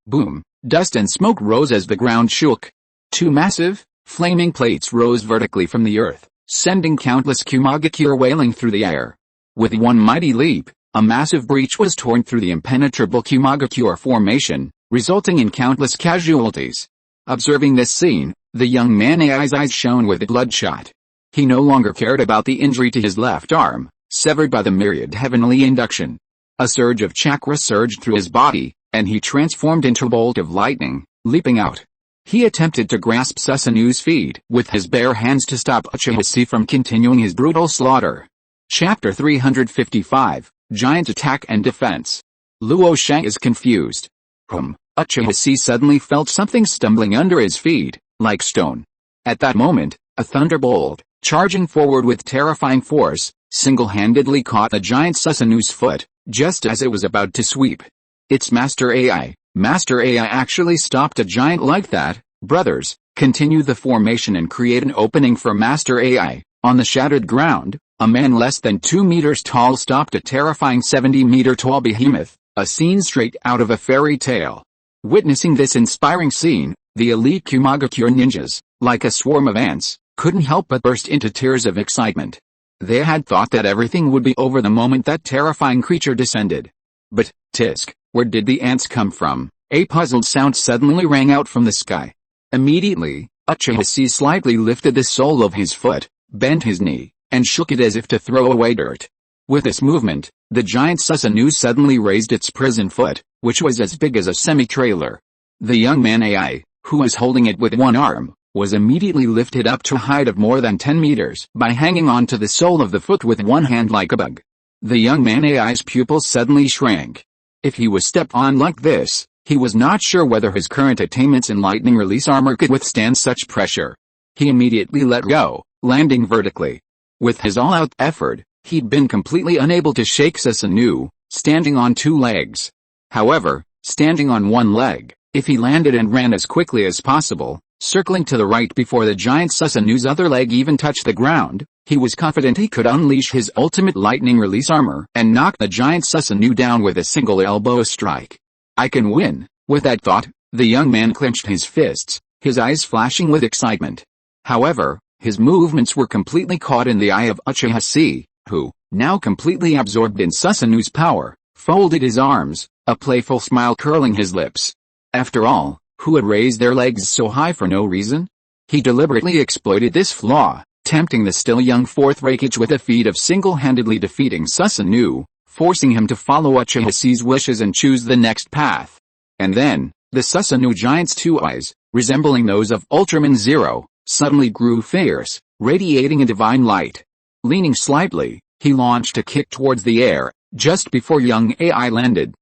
Boom, dust and smoke rose as the ground shook. Two massive, flaming plates rose vertically from the earth, sending countless Kumagakure wailing through the air. With one mighty leap, a massive breach was torn through the impenetrable Kumagakure formation, resulting in countless casualties. Observing this scene, the young man's eyes shone with bloodshot. He no longer cared about the injury to his left arm, severed by the myriad heavenly induction. A surge of chakra surged through his body, and he transformed into a bolt of lightning, leaping out. He attempted to grasp Susanoo's feet with his bare hands to stop Uchiha Chi from continuing his brutal slaughter. Chapter 355, Giant Attack and Defense. Luo Shang is confused. Uchiha Chi suddenly felt something stumbling under his feet, like stone. At that moment, a thunderbolt, charging forward with terrifying force, single-handedly caught the giant Susanoo's foot, just as it was about to sweep. It's Master AI. Master AI actually stopped a giant like that. Brothers, continue the formation and create an opening for Master AI. On the shattered ground, a man less than 2 meters tall stopped a terrifying 70-meter-tall behemoth, a scene straight out of a fairy tale. Witnessing this inspiring scene, the elite Kumagakure ninjas, like a swarm of ants, couldn't help but burst into tears of excitement. They had thought that everything would be over the moment that terrifying creature descended. But, tisk, where did the ants come from? A puzzled sound suddenly rang out from the sky. Immediately, Uchiha Chi slightly lifted the sole of his foot, bent his knee, and shook it as if to throw away dirt. With this movement, the giant Susanoo suddenly raised its prison foot, which was as big as a semi-trailer. The young man AI, who was holding it with one arm, was immediately lifted up to a height of more than 10 meters by hanging onto the sole of the foot with one hand like a bug. The young man AI's pupils suddenly shrank. If he was stepped on like this, he was not sure whether his current attainments in lightning release armor could withstand such pressure. He immediately let go, landing vertically. With his all-out effort, he'd been completely unable to shake Susanoo, standing on two legs. However, standing on one leg, if he landed and ran as quickly as possible, circling to the right before the giant Susanoo's other leg even touched the ground, he was confident he could unleash his ultimate lightning release armor and knock the giant Susanoo down with a single elbow strike. I can win. With that thought, the young man clenched his fists, his eyes flashing with excitement. However, his movements were completely caught in the eye of Uchiha Chi, who, now completely absorbed in Susanoo's power, folded his arms, a playful smile curling his lips. After all, who had raised their legs so high for no reason? He deliberately exploited this flaw, tempting the still young fourth Raikage with a feat of single-handedly defeating Susanoo, forcing him to follow Uchiha Chi's wishes and choose the next path. And then, the Susanoo giant's two eyes, resembling those of Ultraman Zero, suddenly grew fierce, radiating a divine light. Leaning slightly, he launched a kick towards the air, just before young AI landed.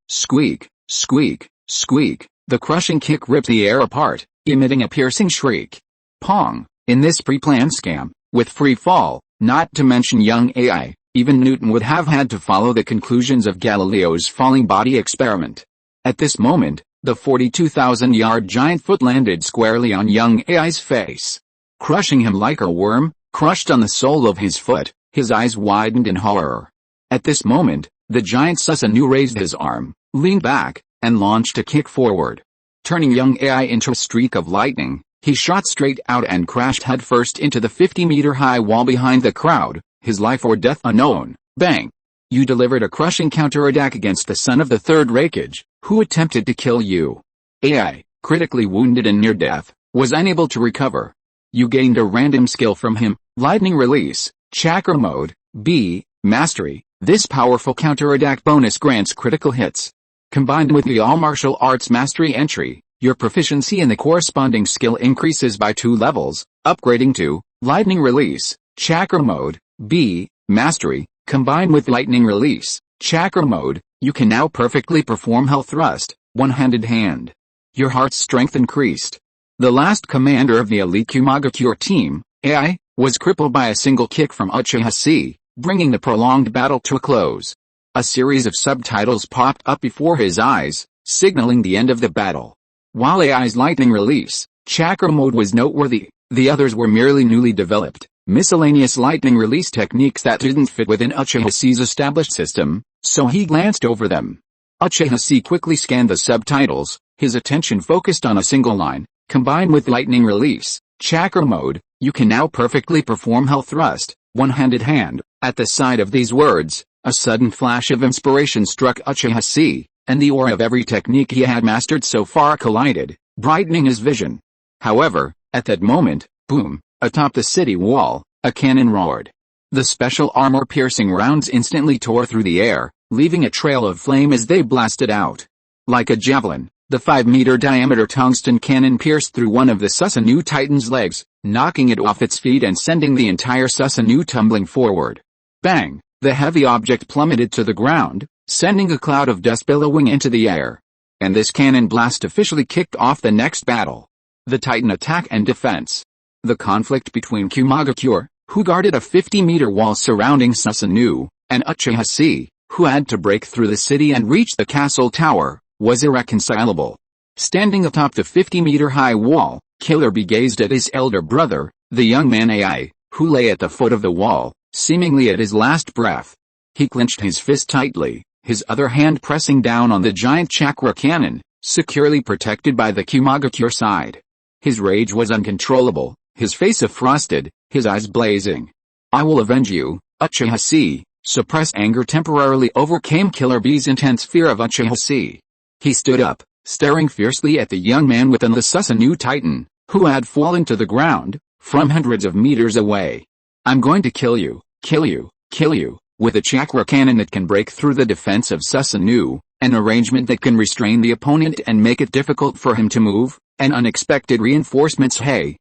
Squeak, squeak, squeak, the crushing kick ripped the air apart, emitting a piercing shriek. Pong! In this pre-planned scam, with free fall, not to mention young AI, even Newton would have had to follow the conclusions of Galileo's falling body experiment. At this moment, the 42,000-yard giant foot landed squarely on young AI's face. Crushing him like a worm, crushed on the sole of his foot, his eyes widened in horror. At this moment, the giant Susanoo raised his arm, leaned back, and launched a kick forward. Turning young AI into a streak of lightning, he shot straight out and crashed headfirst into the 50-meter-high wall behind the crowd, his life or death unknown. Bang! You delivered a crushing counterattack against the son of the third Raikage, who attempted to kill you. AI, critically wounded and near death, was unable to recover. You gained a random skill from him, Lightning Release, Chakra Mode, B, Mastery. This powerful counterattack bonus grants critical hits. Combined with the All Martial Arts Mastery entry, your proficiency in the corresponding skill increases by 2 levels, upgrading to Lightning Release, Chakra Mode, B, Mastery. Combined with Lightning Release, Chakra Mode, you can now perfectly perform Hell Thrust, one-handed hand. Your heart's strength increased. The last commander of the elite Kumagakure team, AI, was crippled by a single kick from Uchiha Chi, bringing the prolonged battle to a close. A series of subtitles popped up before his eyes, signaling the end of the battle. While AI's Lightning Release, Chakra Mode was noteworthy, the others were merely newly developed, miscellaneous Lightning Release techniques that didn't fit within Uchiha Chi's established system, so he glanced over them. Uchiha Chi quickly scanned the subtitles, his attention focused on a single line. Combined with Lightning Release, Chakra Mode, you can now perfectly perform Hell Thrust, one-handed hand. At the sight of these words, a sudden flash of inspiration struck Uchiha Chi, and the aura of every technique he had mastered so far collided, brightening his vision. However, at that moment, boom, atop the city wall, a cannon roared. The special armor-piercing rounds instantly tore through the air, leaving a trail of flame as they blasted out. Like a javelin, the 5-meter diameter tungsten cannon pierced through one of the Susanoo Titan's legs, knocking it off its feet and sending the entire Susanoo tumbling forward. Bang! The heavy object plummeted to the ground, sending a cloud of dust billowing into the air. And this cannon blast officially kicked off the next battle. The Titan attack and defense. The conflict between Kumagakure, who guarded a 50-meter wall surrounding Susanoo, and Uchiha Chi, who had to break through the city and reach the castle tower, was irreconcilable. Standing atop the 50-meter-high wall, Killer gazed at his elder brother, the young man AI, who lay at the foot of the wall, seemingly at his last breath. He clenched his fist tightly, his other hand pressing down on the giant chakra cannon, securely protected by the Kumagakure side. His rage was uncontrollable, his face frosted, his eyes blazing. I will avenge you, Uchiha Chi. Suppressed anger temporarily overcame Killer B's intense fear of Uchiha Chi. He stood up, staring fiercely at the young man within the Susanoo Titan, who had fallen to the ground, from hundreds of meters away. I'm going to kill you, kill you, kill you, with a chakra cannon that can break through the defense of Susanoo, an arrangement that can restrain the opponent and make it difficult for him to move, and unexpected reinforcements. Hey,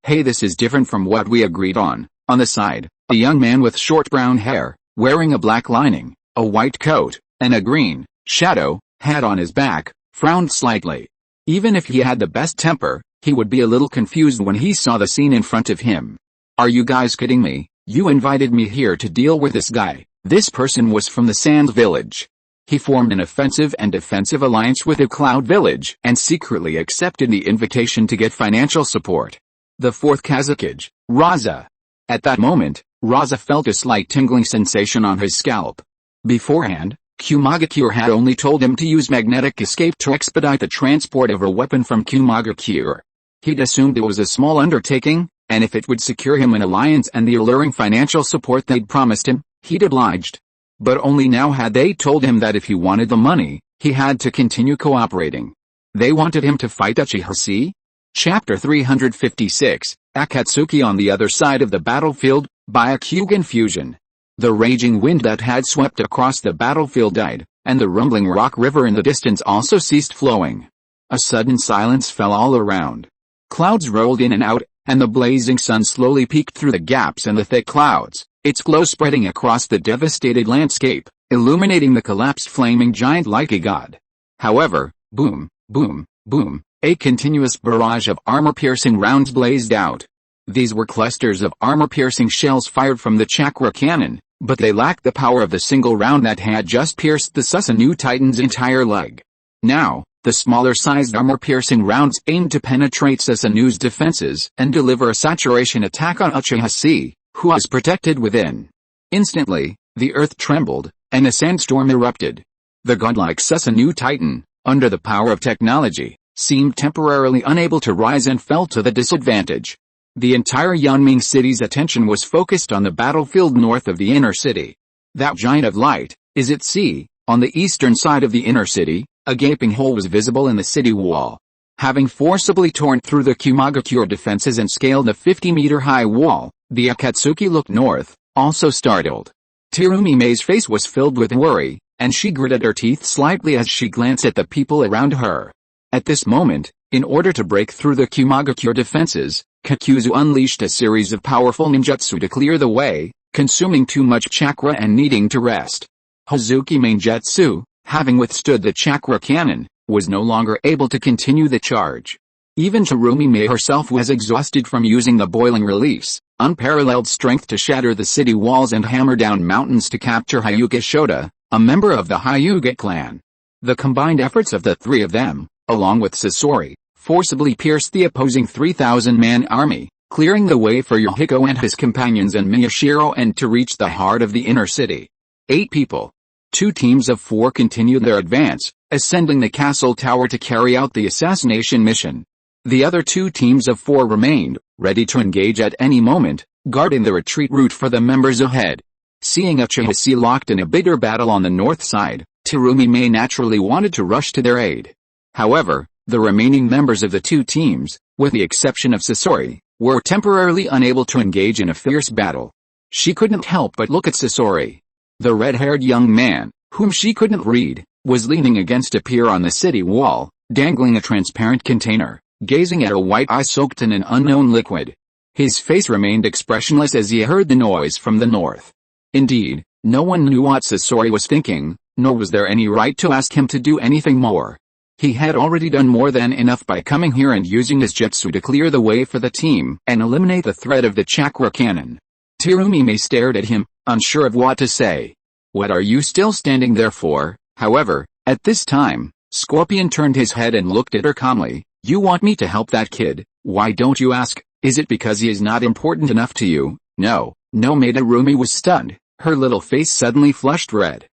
this is different from what we agreed on. On the side, a young man with short brown hair, wearing a black lining, a white coat, and a green shadow hat on his back, frowned slightly. Even if he had the best temper, he would be a little confused when he saw the scene in front of him. Are you guys kidding me? You invited me here to deal with this guy. This person was from the Sand Village. He formed an offensive and defensive alliance with the Cloud Village and secretly accepted the invitation to get financial support. The fourth Kazakage, Raza. At that moment, Raza felt a slight tingling sensation on his scalp. Beforehand, Kumagakure had only told him to use magnetic escape to expedite the transport of a weapon from Kumagakure. He'd assumed it was a small undertaking, and if it would secure him an alliance and the alluring financial support they'd promised him, he'd obliged. But only now had they told him that if he wanted the money, he had to continue cooperating. They wanted him to fight Uchiha Chi? Chapter 356, Akatsuki on the other side of the battlefield, Byakugan fusion. The raging wind that had swept across the battlefield died, and the rumbling rock river in the distance also ceased flowing. A sudden silence fell all around. Clouds rolled in and out, and the blazing sun slowly peeked through the gaps in the thick clouds, its glow spreading across the devastated landscape, illuminating the collapsed flaming giant like a god. However, boom, boom, boom, a continuous barrage of armor-piercing rounds blazed out. These were clusters of armor-piercing shells fired from the chakra cannon, but they lacked the power of the single round that had just pierced the Susanoo Titan's entire leg. Now, the smaller-sized armor-piercing rounds aimed to penetrate Susanoo's defenses and deliver a saturation attack on Uchiha Chi, who was protected within. Instantly, the earth trembled, and a sandstorm erupted. The godlike Susanoo Titan, under the power of technology, seemed temporarily unable to rise and fell to the disadvantage. The entire Yanming city's attention was focused on the battlefield north of the inner city. That giant of light, is at sea, on the eastern side of the inner city, a gaping hole was visible in the city wall. Having forcibly torn through the Kumagakure defenses and scaled a 50-meter-high wall, the Akatsuki looked north, also startled. Terumime's face was filled with worry, and she gritted her teeth slightly as she glanced at the people around her. At this moment, in order to break through the Kumagakure defenses, Kakuzu unleashed a series of powerful ninjutsu to clear the way, consuming too much chakra and needing to rest. Hazuki Mainjutsu, having withstood the chakra cannon, was no longer able to continue the charge. Even Terumime herself was exhausted from using the boiling release, unparalleled strength to shatter the city walls and hammer down mountains to capture Hyuga Shota, a member of the Hyuga clan. The combined efforts of the three of them, along with Sasori, forcibly pierced the opposing 3,000-man army, clearing the way for Yohiko and his companions and Miyashiro and to reach the heart of the inner city. 8 people. 2 teams of 4 continued their advance, ascending the castle tower to carry out the assassination mission. The other 2 teams of 4 remained, ready to engage at any moment, guarding the retreat route for the members ahead. Seeing Uchiha Chi locked in a bitter battle on the north side, Terumime naturally wanted to rush to their aid. However, the remaining members of the 2 teams, with the exception of Sasori, were temporarily unable to engage in a fierce battle. She couldn't help but look at Sasori. The red-haired young man, whom she couldn't read, was leaning against a pier on the city wall, dangling a transparent container, gazing at a white eye soaked in an unknown liquid. His face remained expressionless as he heard the noise from the north. Indeed, no one knew what Sasori was thinking, nor was there any right to ask him to do anything more. He had already done more than enough by coming here and using his jutsu to clear the way for the team and eliminate the threat of the chakra cannon. Terumime stared at him, unsure of what to say. "What are you still standing there for?" However, at this time, Scorpion turned his head and looked at her calmly. "You want me to help that kid? Why don't you ask? Is it because he is not important enough to you?" No, Madarumi was stunned, her little face suddenly flushed red.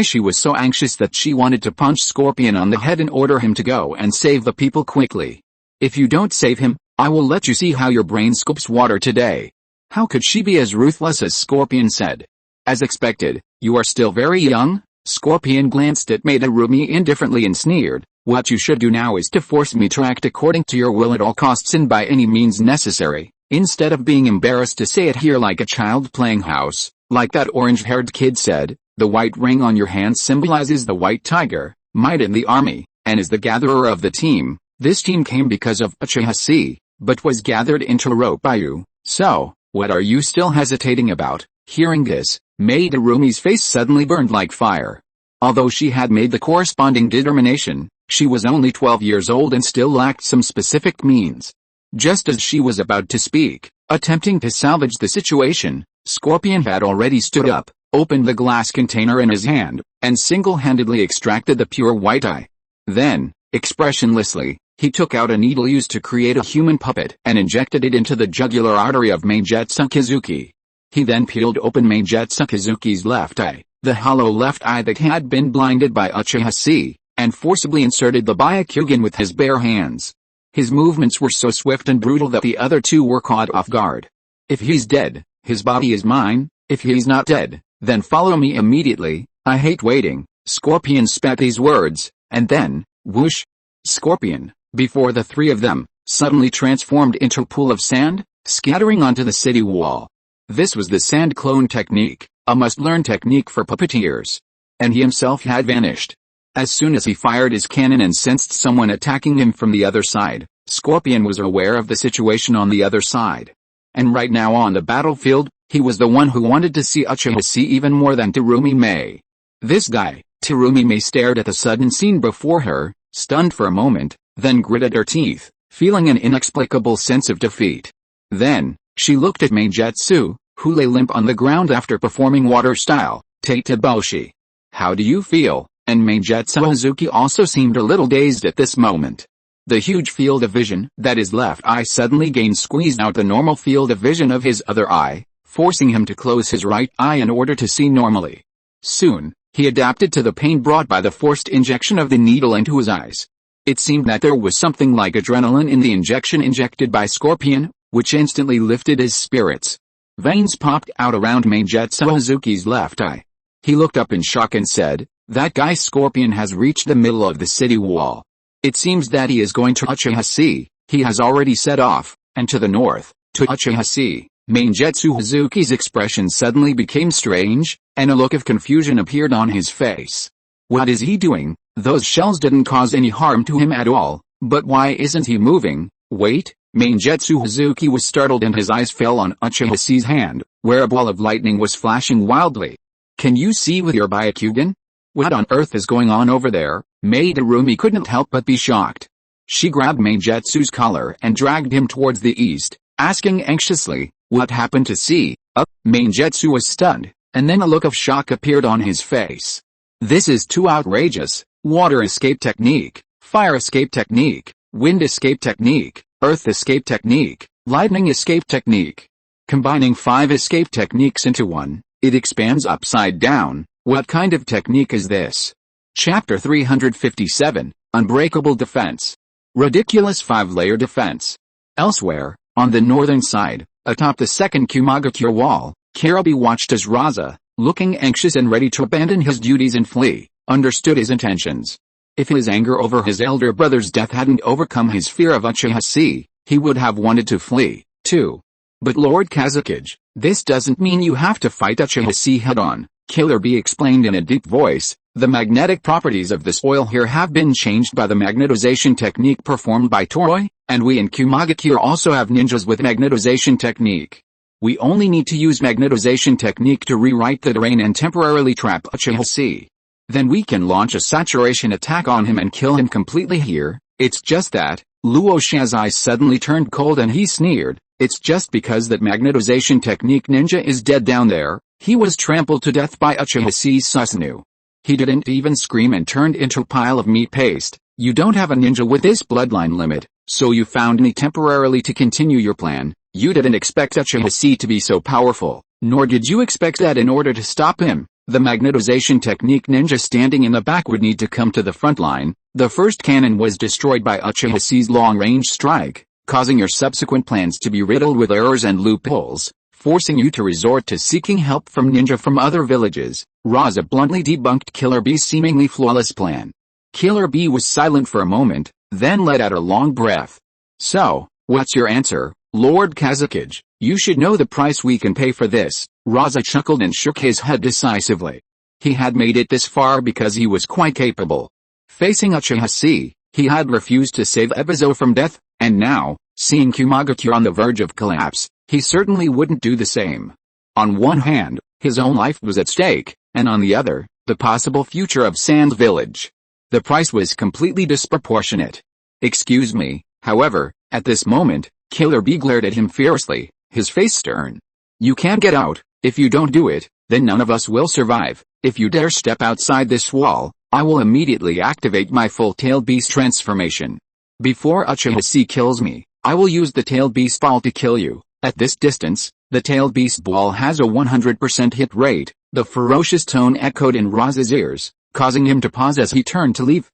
She was so anxious that she wanted to punch Scorpion on the head and order him to go and save the people quickly. "If you don't save him, I will let you see how your brain scoops water today." How could she be as ruthless as Scorpion said? As expected, "You are still very young?" Scorpion glanced at Madarumi indifferently and sneered. "What you should do now is to force me to act according to your will at all costs and by any means necessary, instead of being embarrassed to say it here like a child playing house, like that orange-haired kid said. The white ring on your hand symbolizes the white tiger, might in the army, and is the gatherer of the team. This team came because of Uchiha Chi, but was gathered into rope by you. So, what are you still hesitating about?" Hearing this, Madarumi's face suddenly burned like fire. Although she had made the corresponding determination, she was only 12 years old and still lacked some specific means. Just as she was about to speak, attempting to salvage the situation, Scorpion had already stood up, opened the glass container in his hand, and single-handedly extracted the pure white eye. Then, expressionlessly, he took out a needle used to create a human puppet and injected it into the jugular artery of Mainjutsu Kizuki. He then peeled open Mainjutsu Kizuki's left eye, the hollow left eye that had been blinded by Uchiha Chi, and forcibly inserted the Byakugan with his bare hands. His movements were so swift and brutal that the other 2 were caught off guard. "If he's dead, his body is mine. If he's not dead, then follow me immediately. I hate waiting." Scorpion spat these words, and then, whoosh! Scorpion, before the 3 of them, suddenly transformed into a pool of sand, scattering onto the city wall. This was the sand clone technique, a must-learn technique for puppeteers. And he himself had vanished. As soon as he fired his cannon and sensed someone attacking him from the other side, Scorpion was aware of the situation on the other side. And right now on the battlefield, he was the one who wanted to see Uchiha Chi even more than Terumi Mei. This guy, Terumi Mei, stared at the sudden scene before her, stunned for a moment, then gritted her teeth, feeling an inexplicable sense of defeat. Then, she looked at Meijetsu, who lay limp on the ground after performing water-style Teiteboshi. How do you feel? And Meijetsu Hazuki also seemed a little dazed at this moment. The huge field of vision that his left eye suddenly gained squeezed out the normal field of vision of his other eye, forcing him to close his right eye in order to see normally. Soon, he adapted to the pain brought by the forced injection of the needle into his eyes. It seemed that there was something like adrenaline in the injection injected by Scorpion, which instantly lifted his spirits. Veins popped out around Meijetsu Hazuki's left eye. He looked up in shock and said, "That guy Scorpion has reached the middle of the city wall. It seems that he is going to Uchiha Chi. He has already set off, and to the north, to Uchiha Chi." Meijetsu Hazuki's expression suddenly became strange, and a look of confusion appeared on his face. What is he doing? Those shells didn't cause any harm to him at all, but why isn't he moving? Wait, Meijetsu Hazuki was startled and his eyes fell on Uchiha Chi's hand, where a ball of lightning was flashing wildly. Can you see with your Byakugan? What on earth is going on over there? Terumi couldn't help but be shocked. She grabbed Meijetsu's collar and dragged him towards the east, asking anxiously, "What happened to C?" Meijetsu was stunned, and then a look of shock appeared on his face. This is too outrageous. Water escape technique, fire escape technique, wind escape technique, earth escape technique, lightning escape technique. Combining 5 escape techniques into one, it expands upside down. What kind of technique is this? Chapter 357, Unbreakable Defense. Ridiculous 5-layer defense. Elsewhere, on the northern side, atop the second Kumagakure wall, Kirabi watched as Raza, looking anxious and ready to abandon his duties and flee, understood his intentions. If his anger over his elder brother's death hadn't overcome his fear of Uchiha Chi, he would have wanted to flee, too. But Lord Kazakage, this doesn't mean you have to fight Uchiha Chi head-on, Killer Bee explained in a deep voice. The magnetic properties of the soil here have been changed by the magnetization technique performed by Toroi, and we in Kumagakure also have ninjas with magnetization technique. We only need to use magnetization technique to rewrite the terrain and temporarily trap Uchiha Chi. Then we can launch a saturation attack on him and kill him completely here. It's just that, Luo Sha's eyes suddenly turned cold and he sneered. It's just because that magnetization technique ninja is dead down there. He was trampled to death by Uchiha Chi's Susanoo. He didn't even scream and turned into a pile of meat paste. You don't have a ninja with this bloodline limit, so you found me temporarily to continue your plan. You didn't expect Uchiha Chi to be so powerful, nor did you expect that in order to stop him, the magnetization technique ninja standing in the back would need to come to the front line. The first cannon was destroyed by Uchiha Chi's long-range strike, causing your subsequent plans to be riddled with errors and loopholes, forcing you to resort to seeking help from ninja from other villages. Raza bluntly debunked Killer Bee's seemingly flawless plan. Killer Bee was silent for a moment, then let out a long breath. So, what's your answer, Lord Kazakage? You should know the price we can pay for this. Raza chuckled and shook his head decisively. He had made it this far because he was quite capable. Facing Uchiha Chi, he had refused to save Ebizo from death, and now, seeing Kumagakure on the verge of collapse, he certainly wouldn't do the same. On one hand, his own life was at stake, and on the other, the possible future of Sand Village. The price was completely disproportionate. Excuse me, however, at this moment, Killer Bee glared at him fiercely, his face stern. You can't get out. If you don't do it, then none of us will survive. If you dare step outside this wall, I will immediately activate my full-tailed beast transformation. Before Uchiha Chi kills me, I will use the tailed beast ball to kill you. At this distance, the tailed beast ball has a 100% hit rate. The ferocious tone echoed in Raza's ears, causing him to pause as he turned to leave.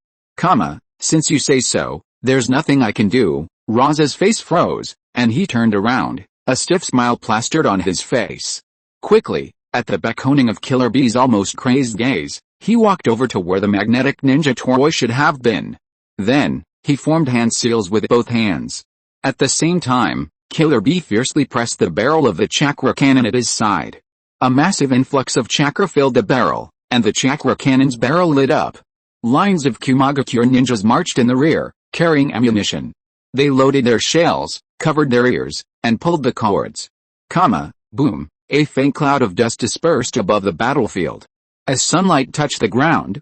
Since you say so, there's nothing I can do. Raza's face froze, and he turned around, a stiff smile plastered on his face. Quickly, at the beckoning of Killer Bee's almost crazed gaze, he walked over to where the magnetic ninja Toroi should have been. Then, he formed hand seals with both hands. At the same time, Killer Bee fiercely pressed the barrel of the chakra cannon at his side. A massive influx of chakra filled the barrel, and the chakra cannon's barrel lit up. Lines of Kumagakure ninjas marched in the rear, carrying ammunition. They loaded their shells, covered their ears, and pulled the cords. Boom, a faint cloud of dust dispersed above the battlefield. As sunlight touched the ground,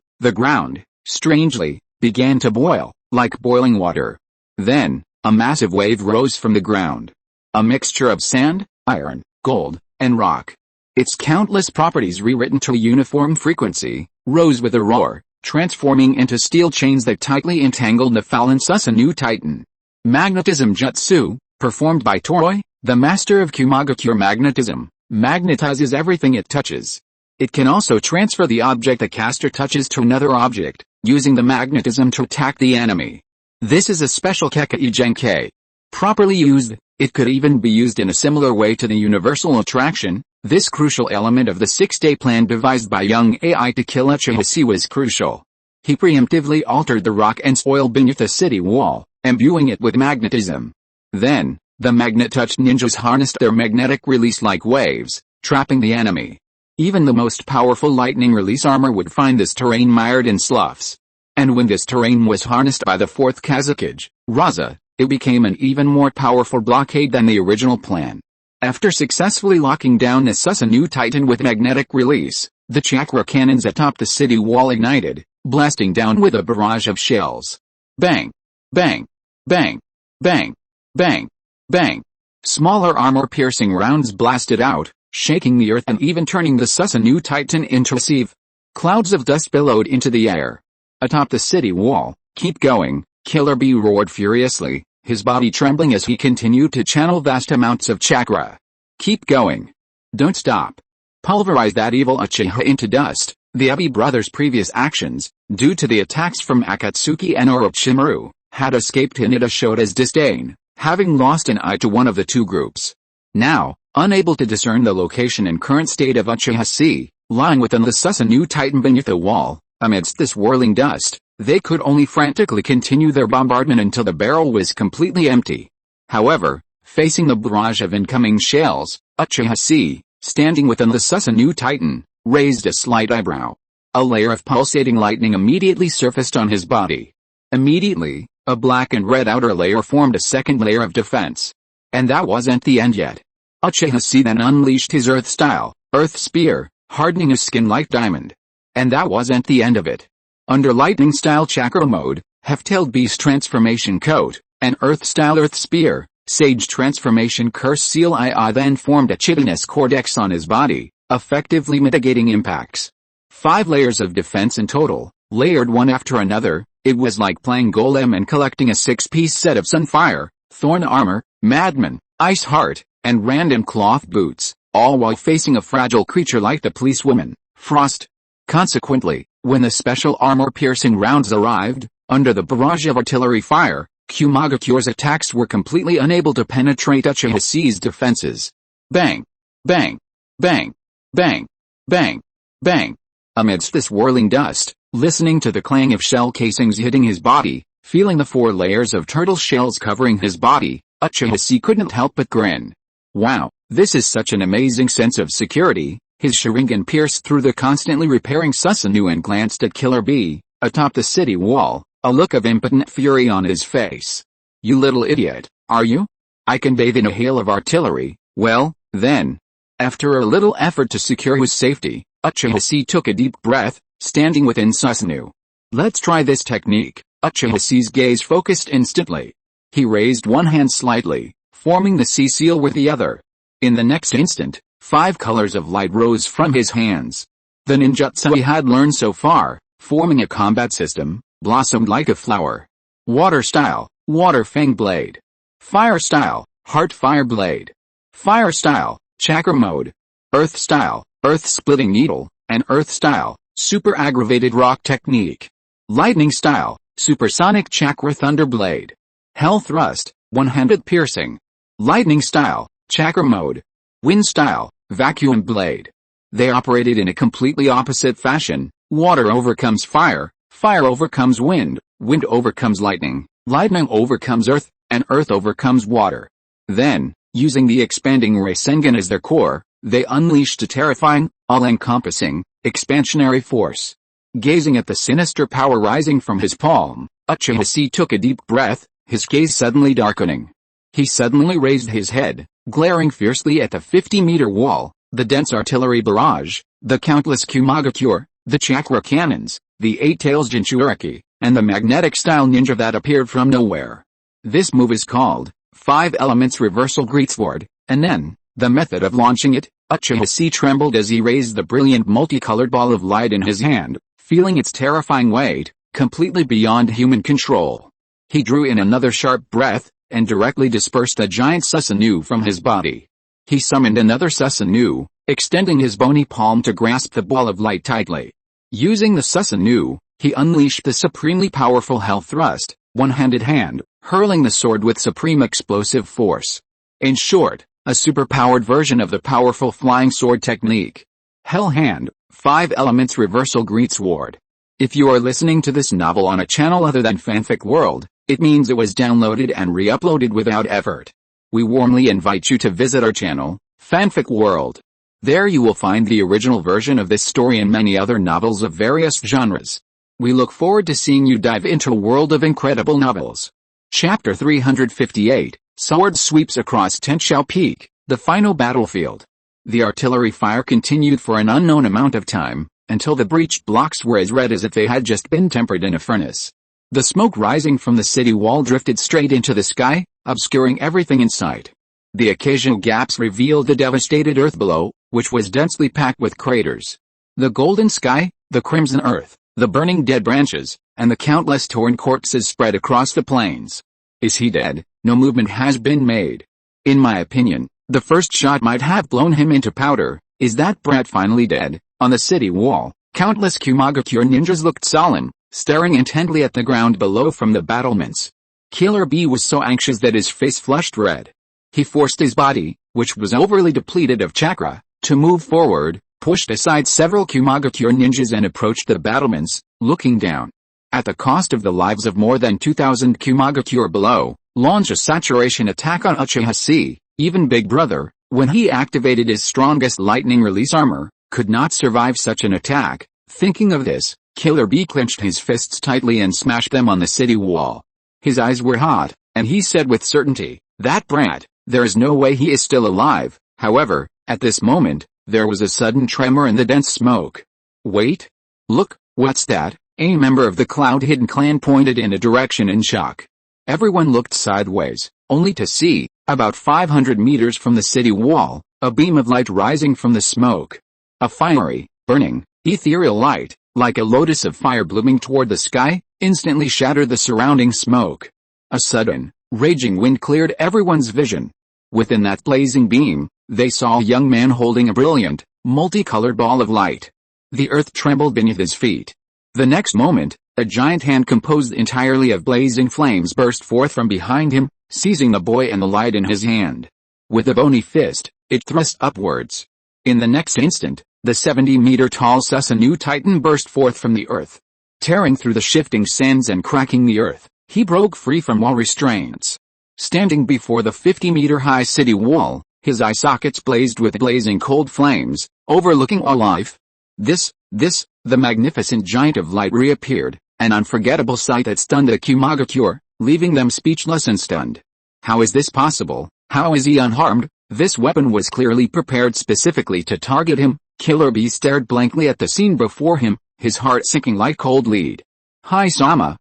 strangely, began to boil, like boiling water. Then, a massive wave rose from the ground. A mixture of sand, iron, gold, and rock. Its countless properties rewritten to a uniform frequency, rose with a roar, transforming into steel chains that tightly entangled the fallen Susanoo Titan. Magnetism Jutsu, performed by Toroi, the master of Kumagakure magnetism, magnetizes everything it touches. It can also transfer the object the caster touches to another object, using the magnetism to attack the enemy. This is a special Kekkei Genkei. Properly used, it could even be used in a similar way to the universal attraction. This crucial element of the 6-day plan devised by young AI to kill Uchiha Chi was crucial. He preemptively altered the rock and soil beneath the city wall, imbuing it with magnetism. Then, the magnet-touched ninjas harnessed their magnetic release like waves, trapping the enemy. Even the most powerful lightning release armor would find this terrain mired in sloughs. And when this terrain was harnessed by the 4th Kazekage, Raza, it became an even more powerful blockade than the original plan. After successfully locking down the Susanoo Titan with magnetic release, the chakra cannons atop the city wall ignited, blasting down with a barrage of shells. Bang! Bang! Bang! Bang! Bang! Bang! Smaller armor-piercing rounds blasted out, shaking the earth and even turning the Susanoo Titan into a sieve. Clouds of dust billowed into the air. Atop the city wall, "Keep going," Killer Bee roared furiously, his body trembling as he continued to channel vast amounts of chakra. "Keep going. Don't stop. Pulverize that evil Uchiha into dust." The Ebi brothers' previous actions, due to the attacks from Akatsuki and Orochimaru, had escaped Hinata Shota's disdain, having lost an eye to one of the two groups. Now, unable to discern the location and current state of Uchiha Chi, lying within the Susanoo Titan beneath the wall, amidst this whirling dust, they could only frantically continue their bombardment until the barrel was completely empty. However, facing the barrage of incoming shells, Uchiha Chi, standing within the Susanoo Titan, raised a slight eyebrow. A layer of pulsating lightning immediately surfaced on his body. Immediately, a black and red outer layer formed a second layer of defense. And that wasn't the end yet. Uchiha Chi then unleashed his Earth-style, Earth Spear, hardening his skin like diamond. And that wasn't the end of it. Under Lightning-style Chakra mode, Half-tailed Beast Transformation Coat, and Earth-style Earth Spear, Sage Transformation Curse Seal II then formed a chitinous cortex on his body, effectively mitigating impacts. 5 layers of defense in total, layered one after another. It was like playing Golem and collecting a 6-piece set of Sunfire, Thorn Armor, Madman, Ice Heart, and random cloth boots, all while facing a fragile creature like the policewoman, Frost. Consequently, when the special armor-piercing rounds arrived, under the barrage of artillery fire, Kumagakure's attacks were completely unable to penetrate Uchiha Chi's defenses. Bang! Bang! Bang! Bang! Bang! Bang! Amidst this whirling dust, listening to the clang of shell casings hitting his body, feeling the 4 layers of turtle shells covering his body, Uchiha Chi couldn't help but grin. Wow, this is such an amazing sense of security. His Sharingan pierced through the constantly repairing Susanoo and glanced at Killer Bee, atop the city wall, a look of impotent fury on his face. "You little idiot, are you? I can bathe in a hail of artillery." Well, then. After a little effort to secure his safety, Uchiha Chi took a deep breath, standing within Susanoo. "Let's try this technique." Uchiha Chi's gaze focused instantly. He raised one hand slightly, forming the C seal with the other. In the next instant, 5 colors of light rose from his hands. The ninjutsu he had learned so far, forming a combat system, blossomed like a flower. Water style, Water Fang Blade. Fire style, Heart Fire Blade. Fire style, Chakra mode. Earth style, Earth Splitting Needle, and Earth style, Super Aggravated Rock Technique. Lightning style, Supersonic Chakra Thunder Blade. Hell Thrust, One-Handed Piercing. Lightning style, Chakra mode. Wind style, Vacuum Blade. They operated in a completely opposite fashion. Water overcomes fire, fire overcomes wind, wind overcomes lightning, lightning overcomes earth, and earth overcomes water. Then, using the expanding Rasengan as their core, they unleashed a terrifying, all-encompassing, expansionary force. Gazing at the sinister power rising from his palm, Uchiha Chi took a deep breath, his gaze suddenly darkening. He suddenly raised his head, glaring fiercely at the 50-meter wall, the dense artillery barrage, the countless Kumagakure, the chakra cannons, the 8-tails Jinchuriki, and the magnetic-style ninja that appeared from nowhere. This move is called 5 Elements Reversal Greatsword, and then, the method of launching it, Uchiha Chi trembled as he raised the brilliant multicolored ball of light in his hand, feeling its terrifying weight, completely beyond human control. He drew in another sharp breath, and directly dispersed a giant Susanoo from his body. He summoned another Susanoo, extending his bony palm to grasp the ball of light tightly. Using the Susanoo, he unleashed the supremely powerful Hell Thrust, one-handed hand, hurling the sword with supreme explosive force. In short, a superpowered version of the powerful flying sword technique. Hell Hand, 5 Elements Reversal Greatsword. If you are listening to this novel on a channel other than Fanfic World, it means it was downloaded and re-uploaded without effort. We warmly invite you to visit our channel, Fanfic World. There you will find the original version of this story and many other novels of various genres. We look forward to seeing you dive into a world of incredible novels. Chapter 358, Sword Sweeps Across Tenshao Peak, the final battlefield. The artillery fire continued for an unknown amount of time, until the breached blocks were as red as if they had just been tempered in a furnace. The smoke rising from the city wall drifted straight into the sky, obscuring everything in sight. The occasional gaps revealed the devastated earth below, which was densely packed with craters. The golden sky, the crimson earth, the burning dead branches, and the countless torn corpses spread across the plains. Is he dead? No movement has been made. In my opinion, the first shot might have blown him into powder. Is that brat finally dead? On the city wall, countless Kumagakure ninjas looked solemn, staring intently at the ground below from the battlements. Killer B was so anxious that his face flushed red. He forced his body, which was overly depleted of chakra, to move forward, pushed aside several Kumagakure ninjas and approached the battlements, looking down. At the cost of the lives of more than 2,000 Kumagakure below, launch a saturation attack on Uchiha Chi. Even Big Brother, when he activated his strongest lightning release armor, could not survive such an attack. Thinking of this, Killer B clenched his fists tightly and smashed them on the city wall. His eyes were hot, and he said with certainty, "That brat, there is no way he is still alive." However, at this moment, there was a sudden tremor in the dense smoke. "Wait! Look, what's that?" A member of the Cloud Hidden clan pointed in a direction in shock. Everyone looked sideways, only to see, about 500 meters from the city wall, a beam of light rising from the smoke. A fiery, burning, ethereal light, like a lotus of fire blooming toward the sky, instantly shattered the surrounding smoke. A sudden, raging wind cleared everyone's vision. Within that blazing beam, they saw a young man holding a brilliant, multicolored ball of light. The earth trembled beneath his feet. The next moment, a giant hand composed entirely of blazing flames burst forth from behind him, seizing the boy and the light in his hand. With a bony fist, it thrust upwards. In the next instant, the 70-meter-tall Susanoo Titan burst forth from the earth. Tearing through the shifting sands and cracking the earth, he broke free from all restraints. Standing before the 50-meter-high city wall, his eye sockets blazed with blazing cold flames, overlooking all life. The magnificent giant of light reappeared, an unforgettable sight that stunned the Kumagakure, leaving them speechless and stunned. How is this possible? How is he unharmed? This weapon was clearly prepared specifically to target him. Killer B stared blankly at the scene before him, his heart sinking like cold lead. Hi-sama,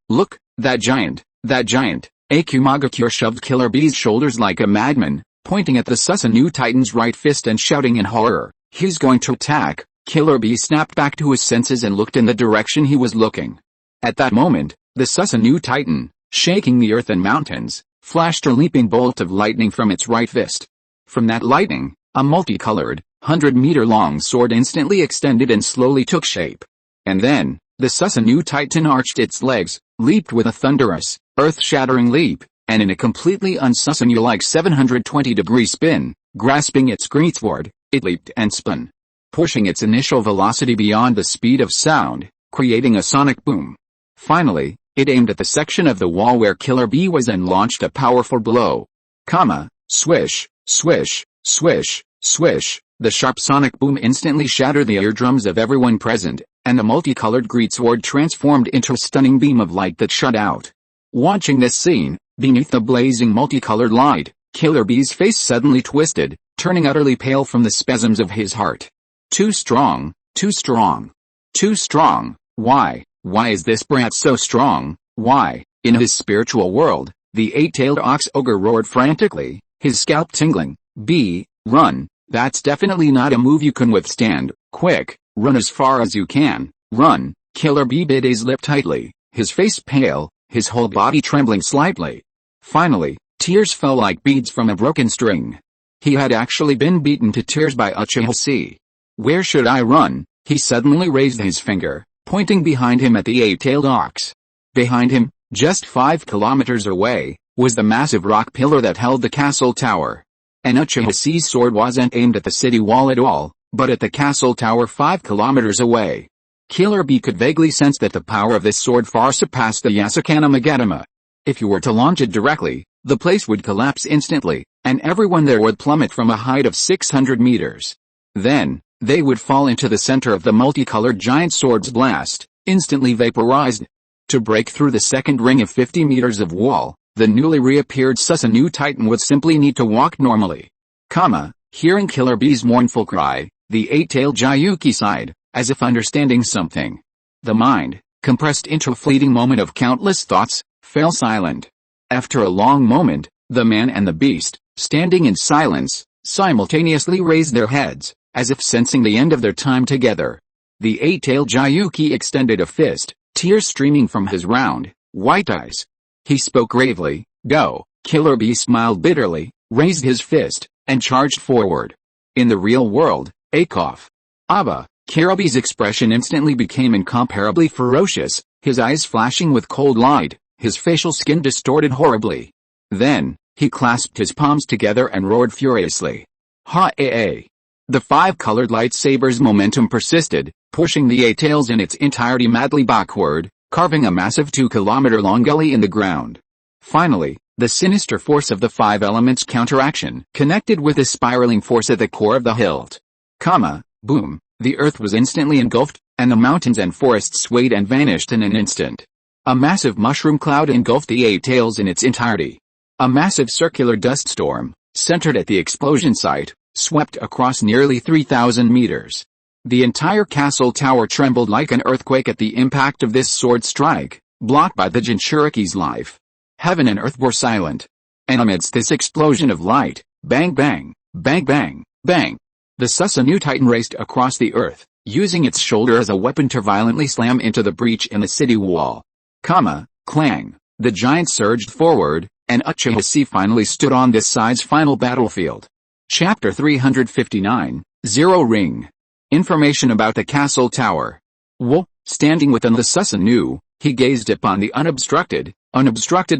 look, that giant. A Kumagakure shoved Killer B's shoulders like a madman, pointing at the Susanoo Titan's right fist and shouting in horror, "He's going to attack." Killer B snapped back to his senses and looked in the direction he was looking. At that moment, the Susanoo Titan, shaking the earth and mountains, flashed a leaping bolt of lightning from its right fist. From that lightning, a multicolored, 100-meter-long sword instantly extended and slowly took shape. And then, the Susanoo Titan arched its legs, leaped with a thunderous, earth-shattering leap, and in a completely un-Susanoo-like 720-degree spin, grasping its greatsword, it leaped and spun, pushing its initial velocity beyond the speed of sound, creating a sonic boom. Finally, It aimed at the section of the wall where Killer Bee was and launched a powerful blow. Swish, swish, swish, swish. The sharp sonic boom instantly shattered the eardrums of everyone present, and the multicolored greatsword transformed into a stunning beam of light that shut out. Watching this scene, beneath the blazing multicolored light, Killer Bee's face suddenly twisted, turning utterly pale from the spasms of his heart. Too strong, too strong, too strong. Why is this brat so strong? Why? In his spiritual world, the eight-tailed ox ogre roared frantically, his scalp tingling. "Bee, run, that's definitely not a move you can withstand. Quick, run as far as you can, run." Killer Bee bit his lip tightly, his face pale, his whole body trembling slightly. Finally, tears fell like beads from a broken string. He had actually been beaten to tears by Uchiha Chi. "Where should I run?" He suddenly raised his finger, pointing behind him at the eight-tailed ox. Behind him, just 5 kilometers away, was the massive rock pillar that held the castle tower. And Uchiha Chi's sword wasn't aimed at the city wall at all, but at the castle tower 5 kilometers away. Killer Bee could vaguely sense that the power of this sword far surpassed the Yasukana Magatama. If you were to launch it directly, the place would collapse instantly, and everyone there would plummet from a height of 600 meters. Then, they would fall into the center of the multicolored giant sword's blast, instantly vaporized. To break through the second ring of 50 meters of wall, the newly reappeared Susanoo Titan would simply need to walk normally. Hearing Killer Bee's mournful cry, the eight-tailed Jayuki sighed, as if understanding something. The mind, compressed into a fleeting moment of countless thoughts, fell silent. After a long moment, the man and the beast, standing in silence, simultaneously raised their heads, as if sensing the end of their time together. The eight-tailed Jayuki extended a fist, tears streaming from his round, white eyes. He spoke gravely. "Go." Killer Bee smiled bitterly, raised his fist, and charged forward. In the real world, Akoff. Abba. Killer Bee's expression instantly became incomparably ferocious, his eyes flashing with cold light, his facial skin distorted horribly. Then, he clasped his palms together and roared furiously. Ha-a-a. The 5-colored lightsaber's momentum persisted, pushing the eight-tails in its entirety madly backward, carving a massive 2-kilometer-long gully in the ground. Finally, the sinister force of the 5 elements counteraction connected with the spiraling force at the core of the hilt. Boom. The earth was instantly engulfed, and the mountains and forests swayed and vanished in an instant. A massive mushroom cloud engulfed the eight-tails in its entirety. A massive circular dust storm, centered at the explosion site, swept across nearly 3,000 meters. The entire castle tower trembled like an earthquake at the impact of this sword strike, blocked by the Jinchuriki's life. Heaven and earth were silent. And amidst this explosion of light, bang bang, bang bang, bang. The Susanoo Titan raced across the earth, using its shoulder as a weapon to violently slam into the breach in the city wall. Clang. The giant surged forward, and Uchiha Chi finally stood on this side's final battlefield. Chapter 359, Zero Ring. Information about the castle tower. Standing within the Susanoo, he gazed upon the unobstructed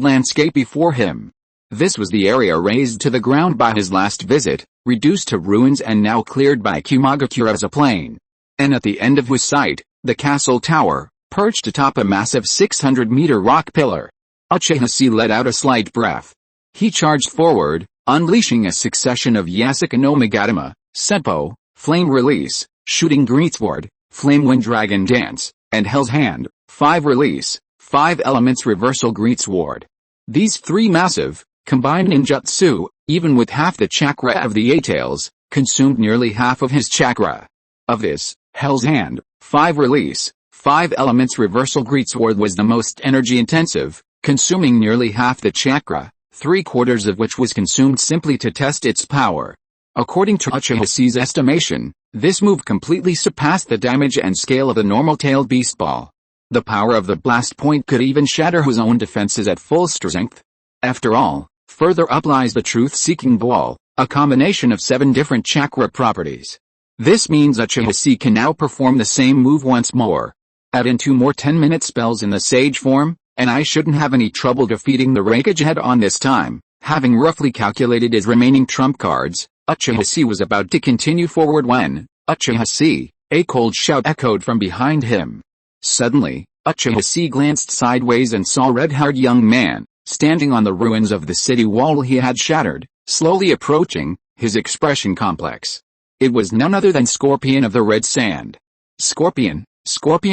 landscape before him. This was the area razed to the ground by his last visit, reduced to ruins and now cleared by Kumagakure as a plain. And at the end of his sight, the castle tower, perched atop a massive 600-meter rock pillar. Uchiha Chi let out a slight breath. He charged forward, unleashing a succession of Yasuka no Magatama, Senpo, Flame Release, Shooting Greatsword, Flame Wind Dragon Dance, and Hell's Hand, 5 Release, 5 Elements Reversal Greatsword. These 3 massive, combined ninjutsu, even with half the chakra of the eight-tails, consumed nearly half of his chakra. Of this, Hell's Hand, 5 Release, 5 Elements Reversal Greatsword was the most energy-intensive, consuming nearly half the chakra, 3/4 of which was consumed simply to test its power. According to Uchiha Chi's estimation, this move completely surpassed the damage and scale of the normal-tailed beast ball. The power of the blast point could even shatter his own defenses at full strength. After all, further up lies the truth-seeking ball, a combination of 7 different chakra properties. This means Uchiha Chi can now perform the same move once more. Add in 2 more 10-minute spells in the sage form, and I shouldn't have any trouble defeating the Hokage head-on this time. Having roughly calculated his remaining trump cards, Uchiha Chi was about to continue forward when, Uchiha Chi, a cold shout echoed from behind him. Suddenly, Uchiha glanced sideways and saw a red-haired young man, standing on the ruins of the city wall he had shattered, slowly approaching, his expression complex. It was none other than Scorpion of the Red Sand. Scorpion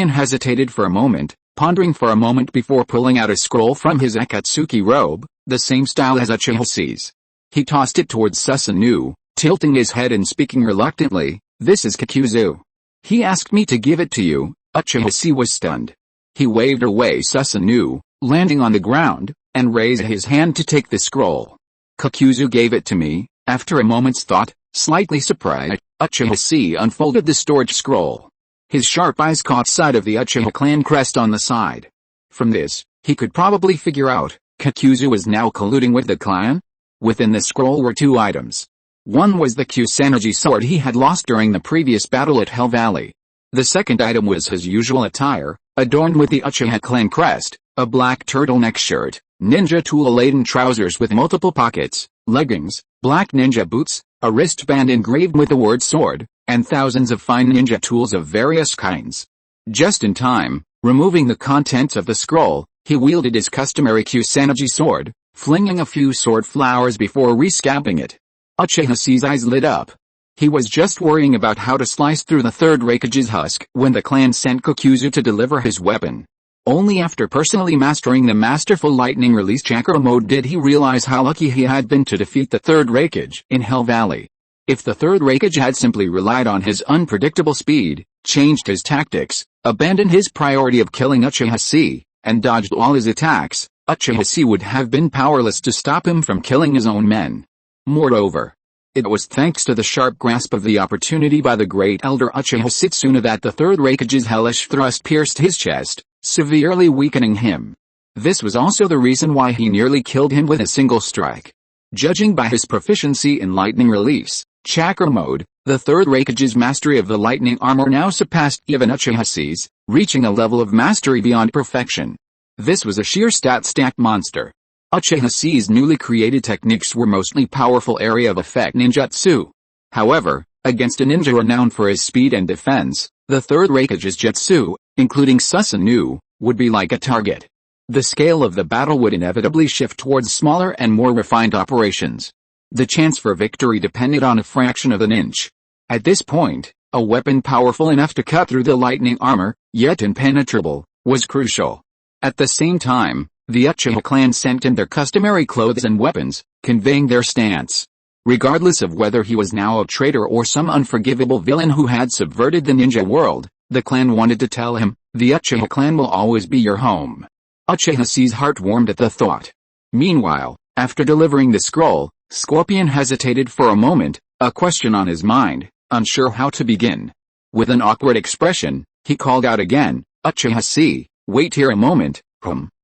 hesitated for a moment, pondering for a moment before pulling out a scroll from his Akatsuki robe, the same style as Uchiha's. He tossed it towards Susanoo, tilting his head and speaking reluctantly, "This is Kakuzu. He asked me to give it to you." Uchiha was stunned. He waved away Susanoo, landing on the ground, and raised his hand to take the scroll. "Kakuzu gave it to me." After a moment's thought, slightly surprised, Uchiha unfolded the storage scroll. His sharp eyes caught sight of the Uchiha clan crest on the side. From this, he could probably figure out, Kakuzu was now colluding with the clan? Within the scroll were two items. One was the Kusanagi sword he had lost during the previous battle at Hell Valley. The second item was his usual attire, adorned with the Uchiha clan crest, a black turtleneck shirt, ninja tool-laden trousers with multiple pockets, leggings, black ninja boots, a wristband engraved with the word sword, and thousands of fine ninja tools of various kinds. Just in time, removing the contents of the scroll, he wielded his customary Kusanagi sword, flinging a few sword flowers before rescabbing it. Uchiha's eyes lit up. He was just worrying about how to slice through the third Raikage's husk when the clan sent Kakuzu to deliver his weapon. Only after personally mastering the masterful lightning release chakra mode did he realize how lucky he had been to defeat the third Raikage in Hell Valley. If the third Raikage had simply relied on his unpredictable speed, changed his tactics, abandoned his priority of killing Uchiha, and dodged all his attacks, Uchiha would have been powerless to stop him from killing his own men. Moreover, it was thanks to the sharp grasp of the opportunity by the great elder Uchiha Setsuna that the third Raikage's hellish thrust pierced his chest, severely weakening him. This was also the reason why he nearly killed him with a single strike. Judging by his proficiency in lightning release, chakra mode, the third Raikage's mastery of the lightning armor now surpassed even Uchiha's, reaching a level of mastery beyond perfection. This was a sheer stat stack monster. Uchiha's newly created techniques were mostly powerful area of effect ninjutsu. However, against a ninja renowned for his speed and defense, the third Raikage's jutsu, including Susanoo, would be like a target. The scale of the battle would inevitably shift towards smaller and more refined operations. The chance for victory depended on a fraction of an inch. At this point, a weapon powerful enough to cut through the lightning armor, yet impenetrable, was crucial. At the same time, the Uchiha clan sent him their customary clothes and weapons, conveying their stance. Regardless of whether he was now a traitor or some unforgivable villain who had subverted the ninja world, the clan wanted to tell him, "The Uchiha clan will always be your home." Uchiha's heart warmed at the thought. Meanwhile, after delivering the scroll, Scorpion hesitated for a moment, a question on his mind, unsure how to begin. With an awkward expression, he called out again, "Uchiha, wait here a moment."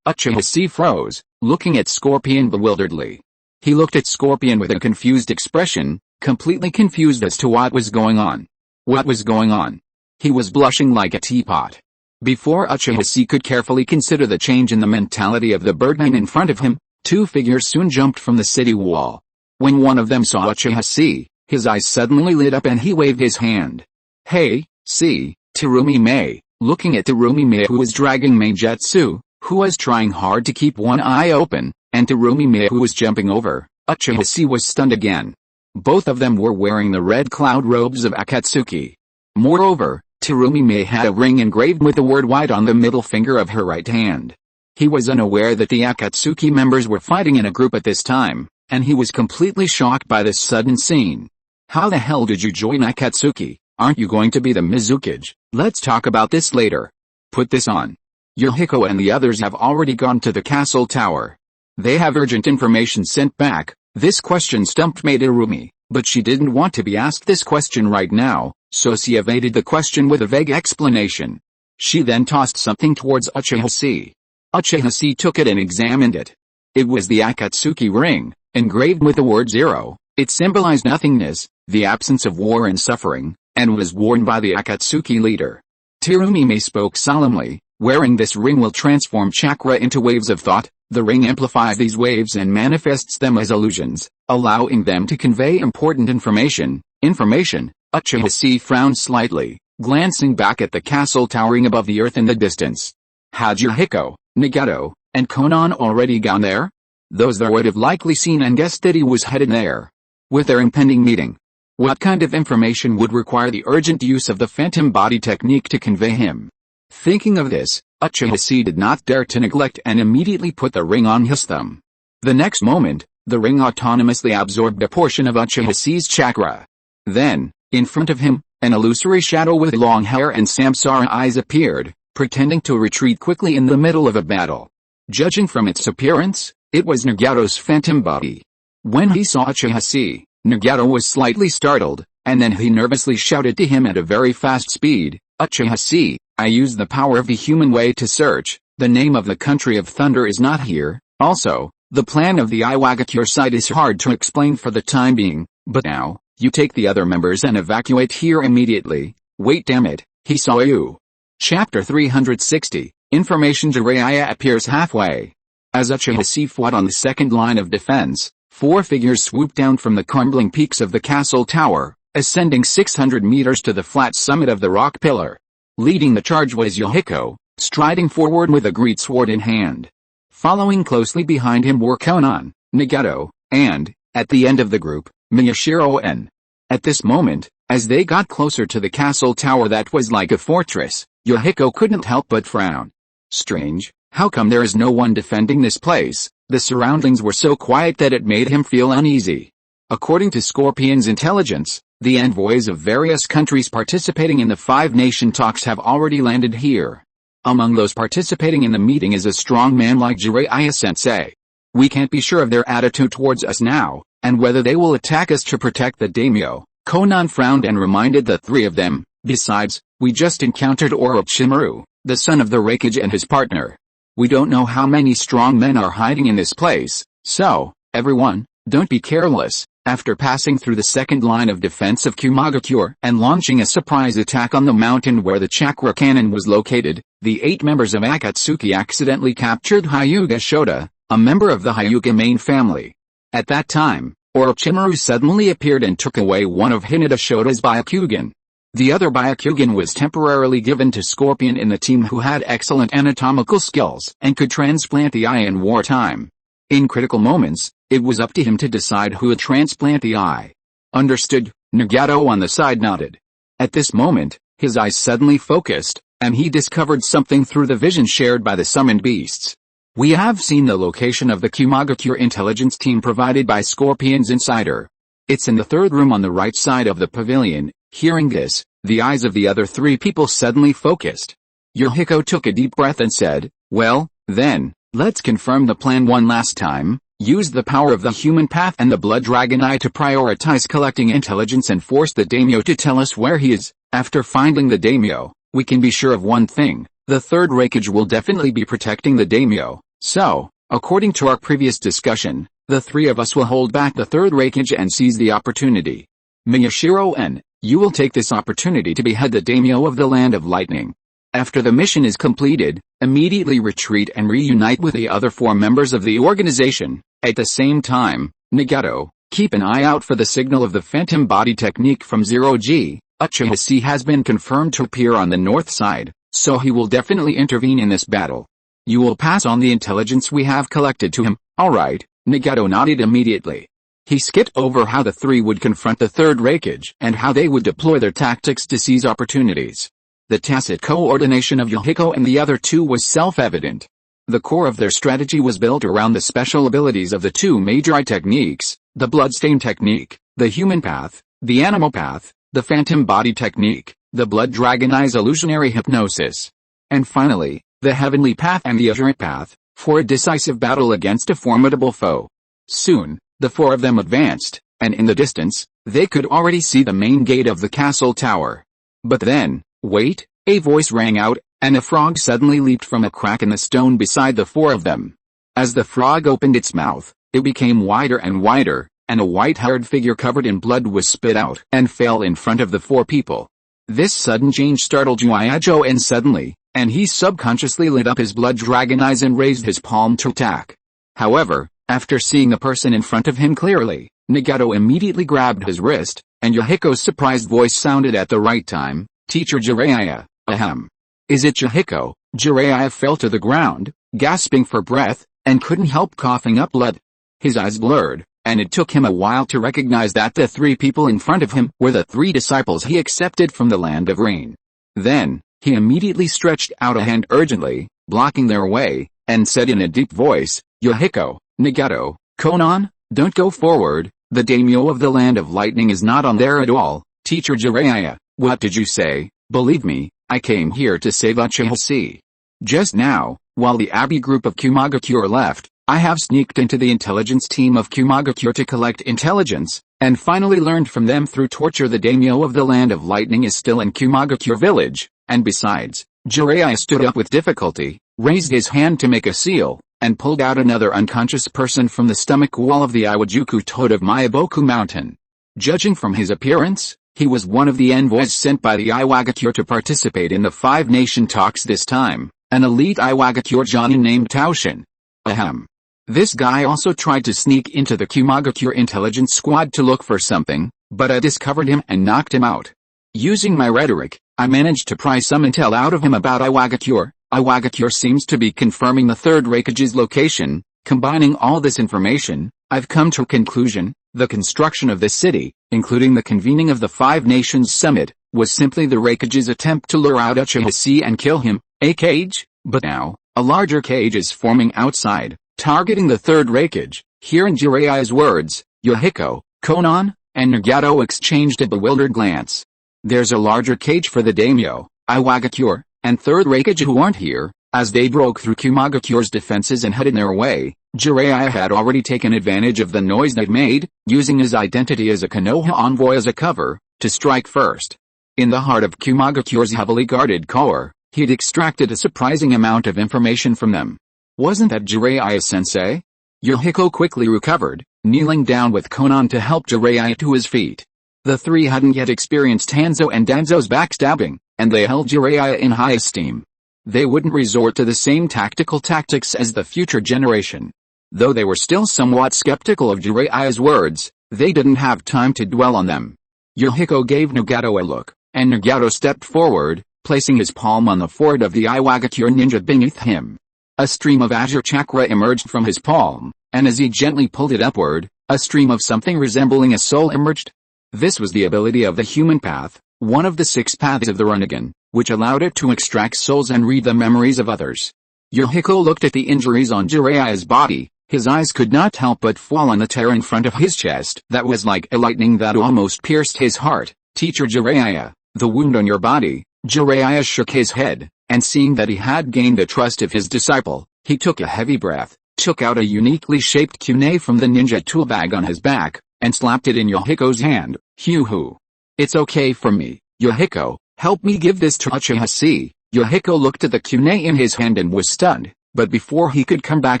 Uchiha froze, looking at Scorpion bewilderedly. He looked at Scorpion with a confused expression, completely confused as to what was going on. What was going on? He was blushing like a teapot. Before Uchiha could carefully consider the change in the mentality of the birdman in front of him, two figures soon jumped from the city wall. When one of them saw Uchiha, his eyes suddenly lit up and he waved his hand. "Hey, see, Terumi Mei," looking at Terumi Mei who was dragging Meijutsu, who was trying hard to keep one eye open, and Terumi Mei who was jumping over. Uchiha was stunned again. Both of them were wearing the red cloud robes of Akatsuki. Moreover, Terumi Mei had a ring engraved with the word white on the middle finger of her right hand. He was unaware that the Akatsuki members were fighting in a group at this time, and he was completely shocked by this sudden scene. "How the hell did you join Akatsuki? Aren't you going to be the Mizukage? Let's talk about this later. Put this on. Yohiko and the others have already gone to the castle tower. They have urgent information sent back." This question stumped Madarumi, but she didn't want to be asked this question right now, so she evaded the question with a vague explanation. She then tossed something towards Uchiha. Uchiha took it and examined it. It was the Akatsuki ring, engraved with the word 0. It symbolized nothingness, the absence of war and suffering, and was worn by the Akatsuki leader. Terumi Mei spoke solemnly, "Wearing this ring will transform chakra into waves of thought. The ring amplifies these waves and manifests them as illusions, allowing them to convey important information." Uchiha frowned slightly, glancing back at the castle towering above the earth in the distance. Had Yohiko, Nagato, and Konan already gone there? Those there would have likely seen and guessed that he was headed there. With their impending meeting, what kind of information would require the urgent use of the phantom body technique to convey him? Thinking of this, Uchiha Chi did not dare to neglect and immediately put the ring on his thumb. The next moment, the ring autonomously absorbed a portion of Uchiha Chi's chakra. Then, in front of him, an illusory shadow with long hair and samsara eyes appeared, pretending to retreat quickly in the middle of a battle. Judging from its appearance, it was Nagato's phantom body. When he saw Uchiha Chi, Nagato was slightly startled, and then he nervously shouted to him at a very fast speed, "Uchiha Chi, I use the power of the human way to search. The name of the country of thunder is not here. Also, the plan of the Iwagakure side is hard to explain for the time being, but now, you take the other members and evacuate here immediately. Wait, damn it, he saw you." Chapter 360, Information. Jiraiya appears halfway. As Uchiha Chi fought on the second line of defense, 4 figures swooped down from the crumbling peaks of the castle tower, ascending 600 meters to the flat summit of the rock pillar. Leading the charge was Yohiko, striding forward with a great sword in hand. Following closely behind him were Konan, Nagato, and, at the end of the group, Miyashiro-en. At this moment, as they got closer to the castle tower that was like a fortress, Yohiko couldn't help but frown. Strange, how come there is no one defending this place? The surroundings were so quiet that it made him feel uneasy. According to Scorpion's intelligence, the envoys of various countries participating in the 5-nation talks have already landed here. Among those participating in the meeting is a strong man like Jiraiya-sensei. We can't be sure of their attitude towards us now, and whether they will attack us to protect the daimyo. Konan frowned and reminded the 3 of them. Besides, we just encountered Orochimaru, the son of the Hokage, and his partner. We don't know how many strong men are hiding in this place, so, everyone, don't be careless. After passing through the second line of defense of Kumagakure and launching a surprise attack on the mountain where the chakra cannon was located, the 8 members of Akatsuki accidentally captured Hyuga Shota, a member of the Hyuga main family. At that time, Orochimaru suddenly appeared and took away one of Hinata Shota's Byakugan. The other Byakugan was temporarily given to Scorpion in the team, who had excellent anatomical skills and could transplant the eye in wartime. In critical moments, it was up to him to decide who would transplant the eye. Understood, Nagato on the side nodded. At this moment, his eyes suddenly focused, and he discovered something through the vision shared by the summoned beasts. We have seen the location of the Kumagakure intelligence team provided by Scorpion's insider. It's in the 3rd room on the right side of the pavilion. Hearing this, the eyes of the other 3 people suddenly focused. Yohiko took a deep breath and said, "Well, then, let's confirm the plan one last time. Use the power of the human path and the blood dragon eye to prioritize collecting intelligence and force the daimyo to tell us where he is. After finding the daimyo, we can be sure of one thing. The 3rd Hokage will definitely be protecting the daimyo. So, according to our previous discussion, the 3 of us will hold back the 3rd Hokage and seize the opportunity. Miyashiro-en, you will take this opportunity to behead the daimyo of the Land of Lightning. After the mission is completed, immediately retreat and reunite with the other 4 members of the organization. At the same time, Nagato, keep an eye out for the signal of the phantom body technique from 0G. Uchiha Chi has been confirmed to appear on the north side, so he will definitely intervene in this battle. You will pass on the intelligence we have collected to him." "Alright," Nagato nodded immediately. He skipped over how the 3 would confront the 3rd Hokage and how they would deploy their tactics to seize opportunities. The tacit coordination of Yohiko and the other 2 was self-evident. The core of their strategy was built around the special abilities of the 2 major eye techniques, the bloodstain technique, the human path, the animal path, the phantom body technique, the blood dragon eye's illusionary hypnosis. And finally, the heavenly path and the azure path, for a decisive battle against a formidable foe. Soon, the 4 of them advanced, and in the distance, they could already see the main gate of the castle tower. But then, wait, a voice rang out, and a frog suddenly leaped from a crack in the stone beside the 4 of them. As the frog opened its mouth, it became wider and wider, and a white-haired figure covered in blood was spit out and fell in front of the 4 people. This sudden change startled Yuijo suddenly, and he subconsciously lit up his blood dragon eyes and raised his palm to attack. However, after seeing the person in front of him clearly, Nagato immediately grabbed his wrist, and Yohiko's surprised voice sounded at the right time, "Teacher Jiraiya, ahem. Is it Yohiko?" Jiraiya fell to the ground, gasping for breath, and couldn't help coughing up blood. His eyes blurred, and it took him a while to recognize that the three people in front of him were the three disciples he accepted from the land of rain. Then, he immediately stretched out a hand urgently, blocking their way, and said in a deep voice, "Yohiko, Nagato, Konan, don't go forward, the daimyo of the land of lightning is not on there at all." "Teacher Jiraiya, what did you say?" "Believe me, I came here to save Uchiha Chi. Just now, while the Abbey group of Kumagakure left, I have sneaked into the intelligence team of Kumagakure to collect intelligence, and finally learned from them through torture the daimyo of the land of lightning is still in Kumagakure village, and besides." Jiraiya stood up with difficulty, raised his hand to make a seal, and pulled out another unconscious person from the stomach wall of the Iwajuku toad of Myaboku Mountain. Judging from his appearance, he was one of the envoys sent by the Iwagakure to participate in the five-nation talks this time, an elite Iwagakure genin named Taoshin. Ahem. This guy also tried to sneak into the Kumagakure intelligence squad to look for something, but I discovered him and knocked him out. Using my rhetoric, I managed to pry some intel out of him about Iwagakure. Iwagakure seems to be confirming the third Raikage's location. Combining all this information, I've come to a conclusion: the construction of this city, including the convening of the Five Nations Summit, was simply the Raikage's attempt to lure out Uchiha Chi and kill him. A cage? But now, a larger cage is forming outside, targeting the third Raikage. Hearing Jiraiya's words, Yohiko, Konan, and Nagato exchanged a bewildered glance. There's a larger cage for the daimyo, Iwagakure, and third Raikage who aren't here. As they broke through Kumagakure's defenses and headed their way, Jiraiya had already taken advantage of the noise they'd made, using his identity as a Konoha envoy as a cover, to strike first. In the heart of Kumagakure's heavily guarded core, he'd extracted a surprising amount of information from them. Wasn't that Jiraiya-sensei? Yohiko quickly recovered, kneeling down with Konan to help Jiraiya to his feet. The three hadn't yet experienced Hanzo and Danzo's backstabbing, and they held Jiraiya in high esteem. They wouldn't resort to the same tactical tactics as the future generation. Though they were still somewhat skeptical of Jiraiya's words, they didn't have time to dwell on them. Yohiko gave Nagato a look, and Nagato stepped forward, placing his palm on the forehead of the Iwagakure ninja beneath him. A stream of azure chakra emerged from his palm, and as he gently pulled it upward, a stream of something resembling a soul emerged. This was the ability of the human path, one of the 6 paths of the Rinnegan, which allowed it to extract souls and read the memories of others. Yohiko looked at the injuries on Jiraiya's body. His eyes could not help but fall on the tear in front of his chest that was like a lightning that almost pierced his heart. "Teacher Jiraiya, the wound on your body." Jiraiya shook his head, and seeing that he had gained the trust of his disciple, he took a heavy breath, took out a uniquely shaped kunai from the ninja tool bag on his back, and slapped it in Yohiko's hand. "Hoo-hoo. It's okay for me, Yohiko. Help me give this to Uchiha Chi." Yohiko looked at the kunai in his hand and was stunned, but before he could come back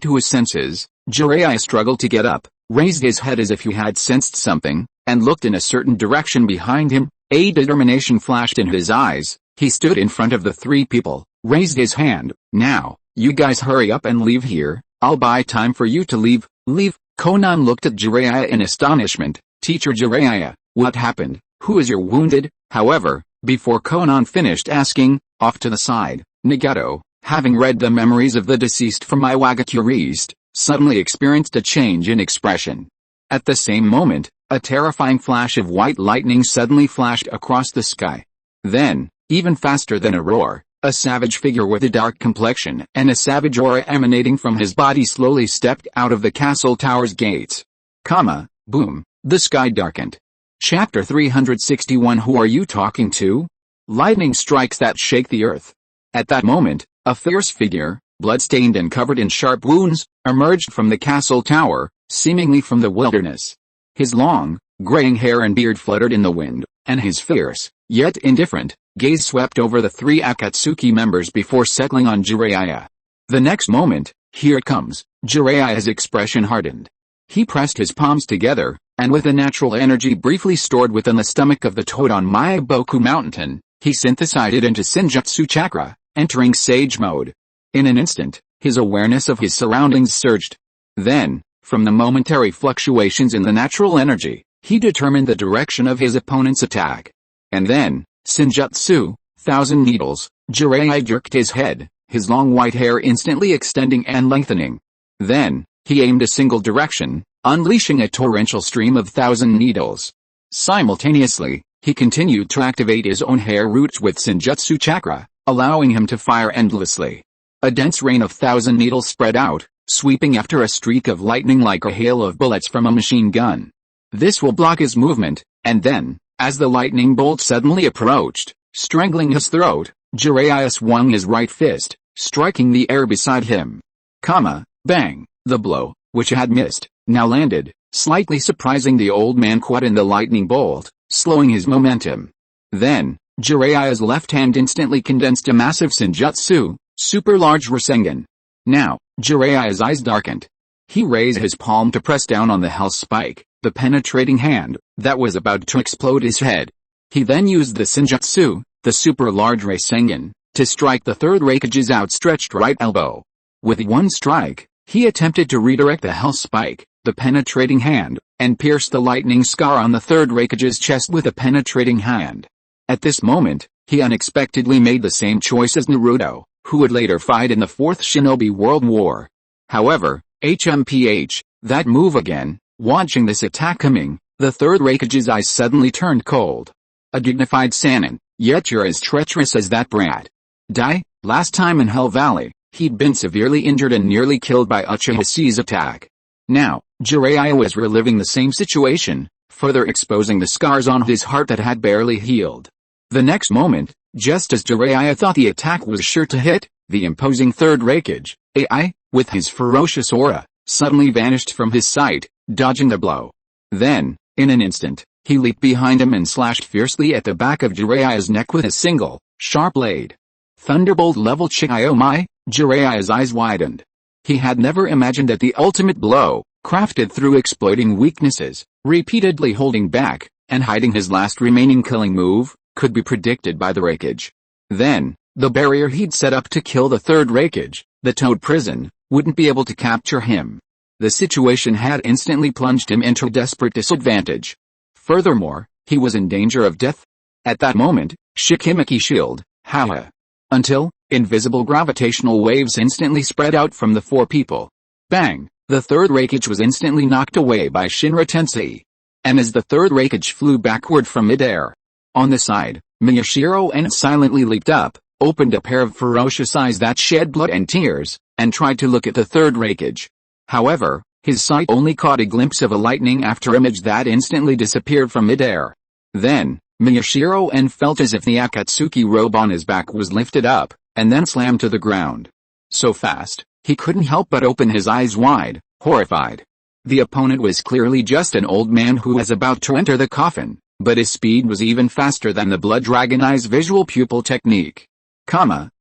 to his senses, Jiraiya struggled to get up, raised his head as if he had sensed something, and looked in a certain direction behind him. A determination flashed in his eyes. He stood in front of the three people, raised his hand. "Now, you guys hurry up and leave here. I'll buy time for you to leave." "Leave?" Konan looked at Jiraiya in astonishment. "Teacher Jiraiya, what happened? Who is your wounded?" However, before Konan finished asking, off to the side, Nagato, having read the memories of the deceased from Iwagakure East, suddenly experienced a change in expression. At the same moment, a terrifying flash of white lightning suddenly flashed across the sky. Then, even faster than a roar, a savage figure with a dark complexion and a savage aura emanating from his body slowly stepped out of the castle tower's gates. Boom, the sky darkened. Chapter 361. Who are you talking to? Lightning strikes that shake the earth. At that moment, a fierce figure, blood-stained and covered in sharp wounds, emerged from the castle tower, seemingly from the wilderness. His long, graying hair and beard fluttered in the wind, and his fierce, yet indifferent, gaze swept over the three Akatsuki members before settling on Jiraiya. The next moment, "Here it comes." Jiraiya's expression hardened. He pressed his palms together, and with the natural energy briefly stored within the stomach of the toad on Myaboku Mountain, he synthesized it into Senjutsu chakra, entering sage mode. In an instant, his awareness of his surroundings surged. Then, from the momentary fluctuations in the natural energy, he determined the direction of his opponent's attack. And then, Senjutsu, 1,000 needles. Jiraiya jerked his head, his long white hair instantly extending and lengthening. Then, he aimed a single direction, unleashing a torrential stream of 1,000 needles. Simultaneously, he continued to activate his own hair roots with Senjutsu chakra, allowing him to fire endlessly. A dense rain of 1,000 needles spread out, sweeping after a streak of lightning like a hail of bullets from a machine gun. This will block his movement, and then, as the lightning bolt suddenly approached, strangling his throat, Jiraiya swung his right fist, striking the air beside him. Bang! The blow, which had missed, now landed, slightly surprising the old man caught in the lightning bolt, slowing his momentum. Then, Jiraiya's left hand instantly condensed a massive Senjutsu, super large Rasengan. Now, Jiraiya's eyes darkened. He raised his palm to press down on the hell spike, the penetrating hand, that was about to explode his head. He then used the Senjutsu, the super large Rasengan, to strike the third Raikage's outstretched right elbow. With one strike, he attempted to redirect the hell spike, the penetrating hand, and pierce the lightning scar on the third Raikage's chest with a penetrating hand. At this moment, he unexpectedly made the same choice as Naruto, who would later fight in the Fourth Shinobi World War. However, that move again. Watching this attack coming, the third Raikage's eyes suddenly turned cold. A dignified Sannin, yet you're as treacherous as that brat. Last time in Hell Valley, he'd been severely injured and nearly killed by Uchiha Chi's attack. Now, Jiraiya was reliving the same situation, further exposing the scars on his heart that had barely healed. The next moment, just as Jiraiya thought the attack was sure to hit, the imposing third Raikage, with his ferocious aura, suddenly vanished from his sight, dodging the blow. Then, in an instant, he leaped behind him and slashed fiercely at the back of Jiraiya's neck with a single, sharp blade. Thunderbolt level Chi-Oh-My, Jiraiya's eyes widened. He had never imagined that the ultimate blow, crafted through exploiting weaknesses, repeatedly holding back, and hiding his last remaining killing move, could be predicted by the Raikage. Then, the barrier he'd set up to kill the third Raikage, the Toad Prison, wouldn't be able to capture him. The situation had instantly plunged him into desperate disadvantage. Furthermore, he was in danger of death. At that moment, Shikimaki Shield, Haha. Until, invisible gravitational waves instantly spread out from the four people. Bang! The third Raikage was instantly knocked away by Shinra Tensei. And as the third Raikage flew backward from midair, on the side, Miyashiro and silently leaped up, opened a pair of ferocious eyes that shed blood and tears, and tried to look at the third Raikage. However, his sight only caught a glimpse of a lightning after image that instantly disappeared from midair. Then, Miyashiro and felt as if the Akatsuki robe on his back was lifted up, and then slammed to the ground. So fast, he couldn't help but open his eyes wide, horrified. The opponent was clearly just an old man who was about to enter the coffin, but his speed was even faster than the Blood Dragon Eye's visual pupil technique.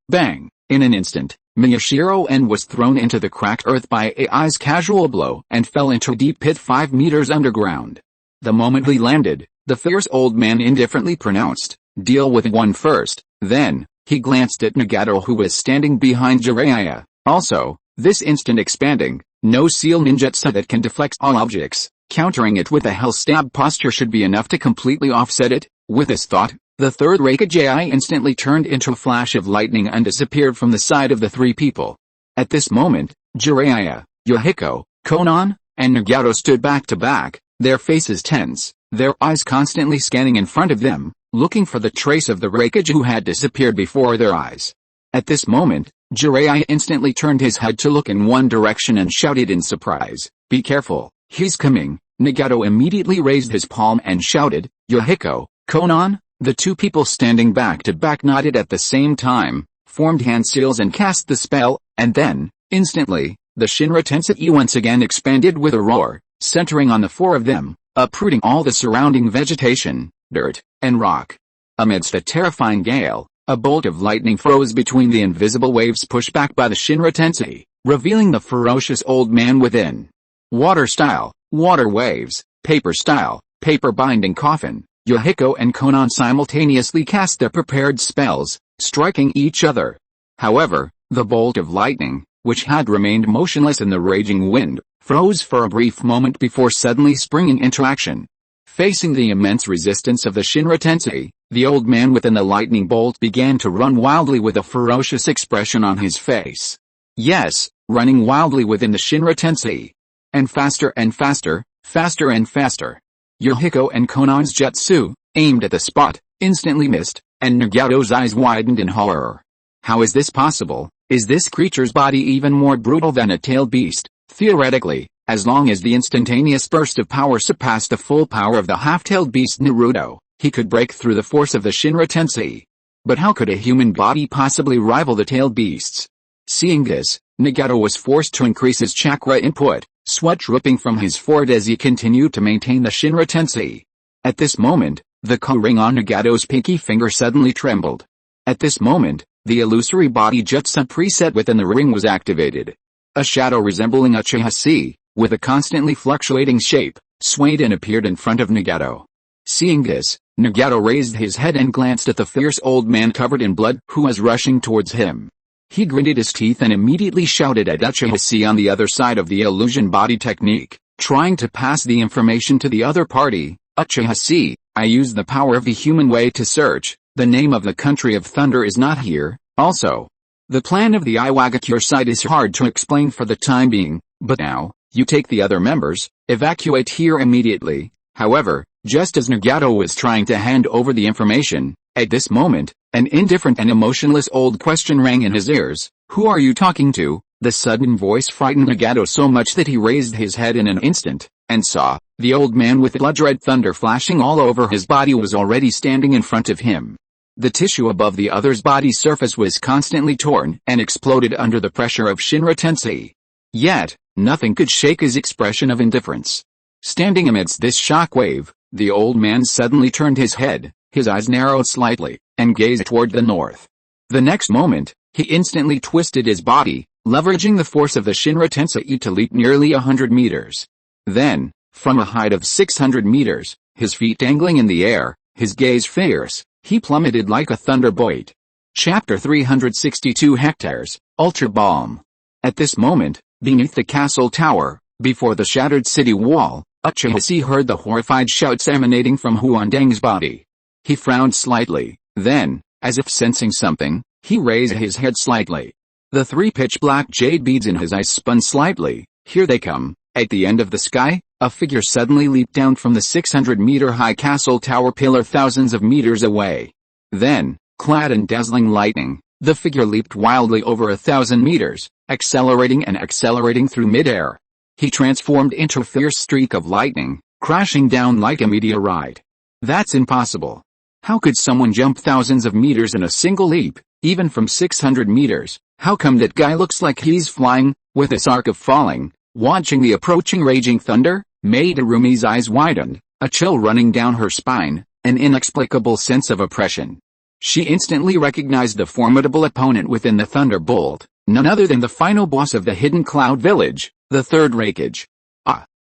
Bang! In an instant, Miyashiro N was thrown into the cracked earth by AI's casual blow and fell into a deep pit 5 meters underground. The moment he landed, the fierce old man indifferently pronounced, "Deal with one first." Then, he glanced at Nagato who was standing behind Jiraiya, also, this instant expanding, no seal ninjutsu that can deflect all objects, countering it with a hell stab posture should be enough to completely offset it. With this thought, the third Raikage AI instantly turned into a flash of lightning and disappeared from the side of the three people. At this moment, Jiraiya, Yohiko, Konan, and Nagato stood back to back, their faces tense, their eyes constantly scanning in front of them, looking for the trace of the Raikage who had disappeared before their eyes. At this moment, Jiraiya instantly turned his head to look in one direction and shouted in surprise, "Be careful, he's coming." Nagato immediately raised his palm and shouted, "Yohiko, Konan." The two people standing back to back nodded at the same time, formed hand seals and cast the spell, and then, instantly, the Shinra Tensei once again expanded with a roar, centering on the four of them, uprooting all the surrounding vegetation, dirt, and rock. Amidst a terrifying gale, a bolt of lightning froze between the invisible waves pushed back by the Shinra Tensei, revealing the ferocious old man within. Water style, water waves; paper style, paper binding coffin. Yohiko and Konan simultaneously cast their prepared spells, striking each other. However, the bolt of lightning, which had remained motionless in the raging wind, froze for a brief moment before suddenly springing into action. Facing the immense resistance of the Shinra Tensei, The old man within the lightning bolt began to run wildly with a ferocious expression on his face. Yes, running wildly within the Shinra Tensei. And faster and faster, faster and faster. Yohiko and Konoha's jutsu, aimed at the spot, instantly missed, and Nagato's eyes widened in horror. How is this possible? Is this creature's body even more brutal than a tailed beast? Theoretically, as long as the instantaneous burst of power surpassed the full power of the half-tailed beast Naruto, he could break through the force of the Shinra Tensei. But how could a human body possibly rival the tailed beasts? Seeing this, Nagato was forced to increase his chakra input, sweat dripping from his forehead as he continued to maintain the Shinra Tensei. At this moment, the ring on Nagato's pinky finger suddenly trembled. At this moment, the illusory body jutsu preset within the ring was activated. A shadow resembling Uchiha Chi, with a constantly fluctuating shape, swayed and appeared in front of Nagato. Seeing this, Nagato raised his head and glanced at the fierce old man covered in blood who was rushing towards him. He gritted his teeth and immediately shouted at Uchiha Chi on the other side of the illusion body technique, trying to pass the information to the other party. Uchiha Chi, I use the power of the human way to search. The name of the country of thunder is not here. Also, the plan of the Iwagakure side is hard to explain for the time being, but now, you take the other members, evacuate here immediately. However, just as Nagato was trying to hand over the information, at this moment, an indifferent and emotionless old question rang in his ears. Who are you talking to? The sudden voice frightened Nagato so much that he raised his head in an instant, and saw, the old man with blood-red thunder flashing all over his body was already standing in front of him. The tissue above the other's body surface was constantly torn and exploded under the pressure of Shinra Tensei. Yet, nothing could shake his expression of indifference. Standing amidst this shockwave, the old man suddenly turned his head, his eyes narrowed slightly, and gazed toward the north. The next moment, he instantly twisted his body, leveraging the force of the Shinra Tensei to leap nearly 100 meters. Then, from a height of 600 meters, his feet dangling in the air, his gaze fierce, he plummeted like a thunderbolt. Chapter 362 Hectares, Ultra Bomb. At this moment, beneath the castle tower, before the shattered city wall, Uchiha Chi heard the horrified shouts emanating from Huandang's body. He frowned slightly, then, as if sensing something, he raised his head slightly. The three pitch-black jade beads in his eyes spun slightly. Here they come. At the end of the sky, a figure suddenly leaped down from the 600-meter-high castle tower pillar thousands of meters away. Then, clad in dazzling lightning, the figure leaped wildly over 1,000 meters, accelerating and accelerating through midair. He transformed into a fierce streak of lightning, crashing down like a meteorite. That's impossible. How could someone jump thousands of meters in a single leap, even from 600 meters? How come that guy looks like he's flying, with this arc of falling? Watching the approaching raging thunder, Maid-Arumi's eyes widened, a chill running down her spine, an inexplicable sense of oppression. She instantly recognized the formidable opponent within the thunderbolt, none other than the final boss of the Hidden Cloud Village, the third Hokage.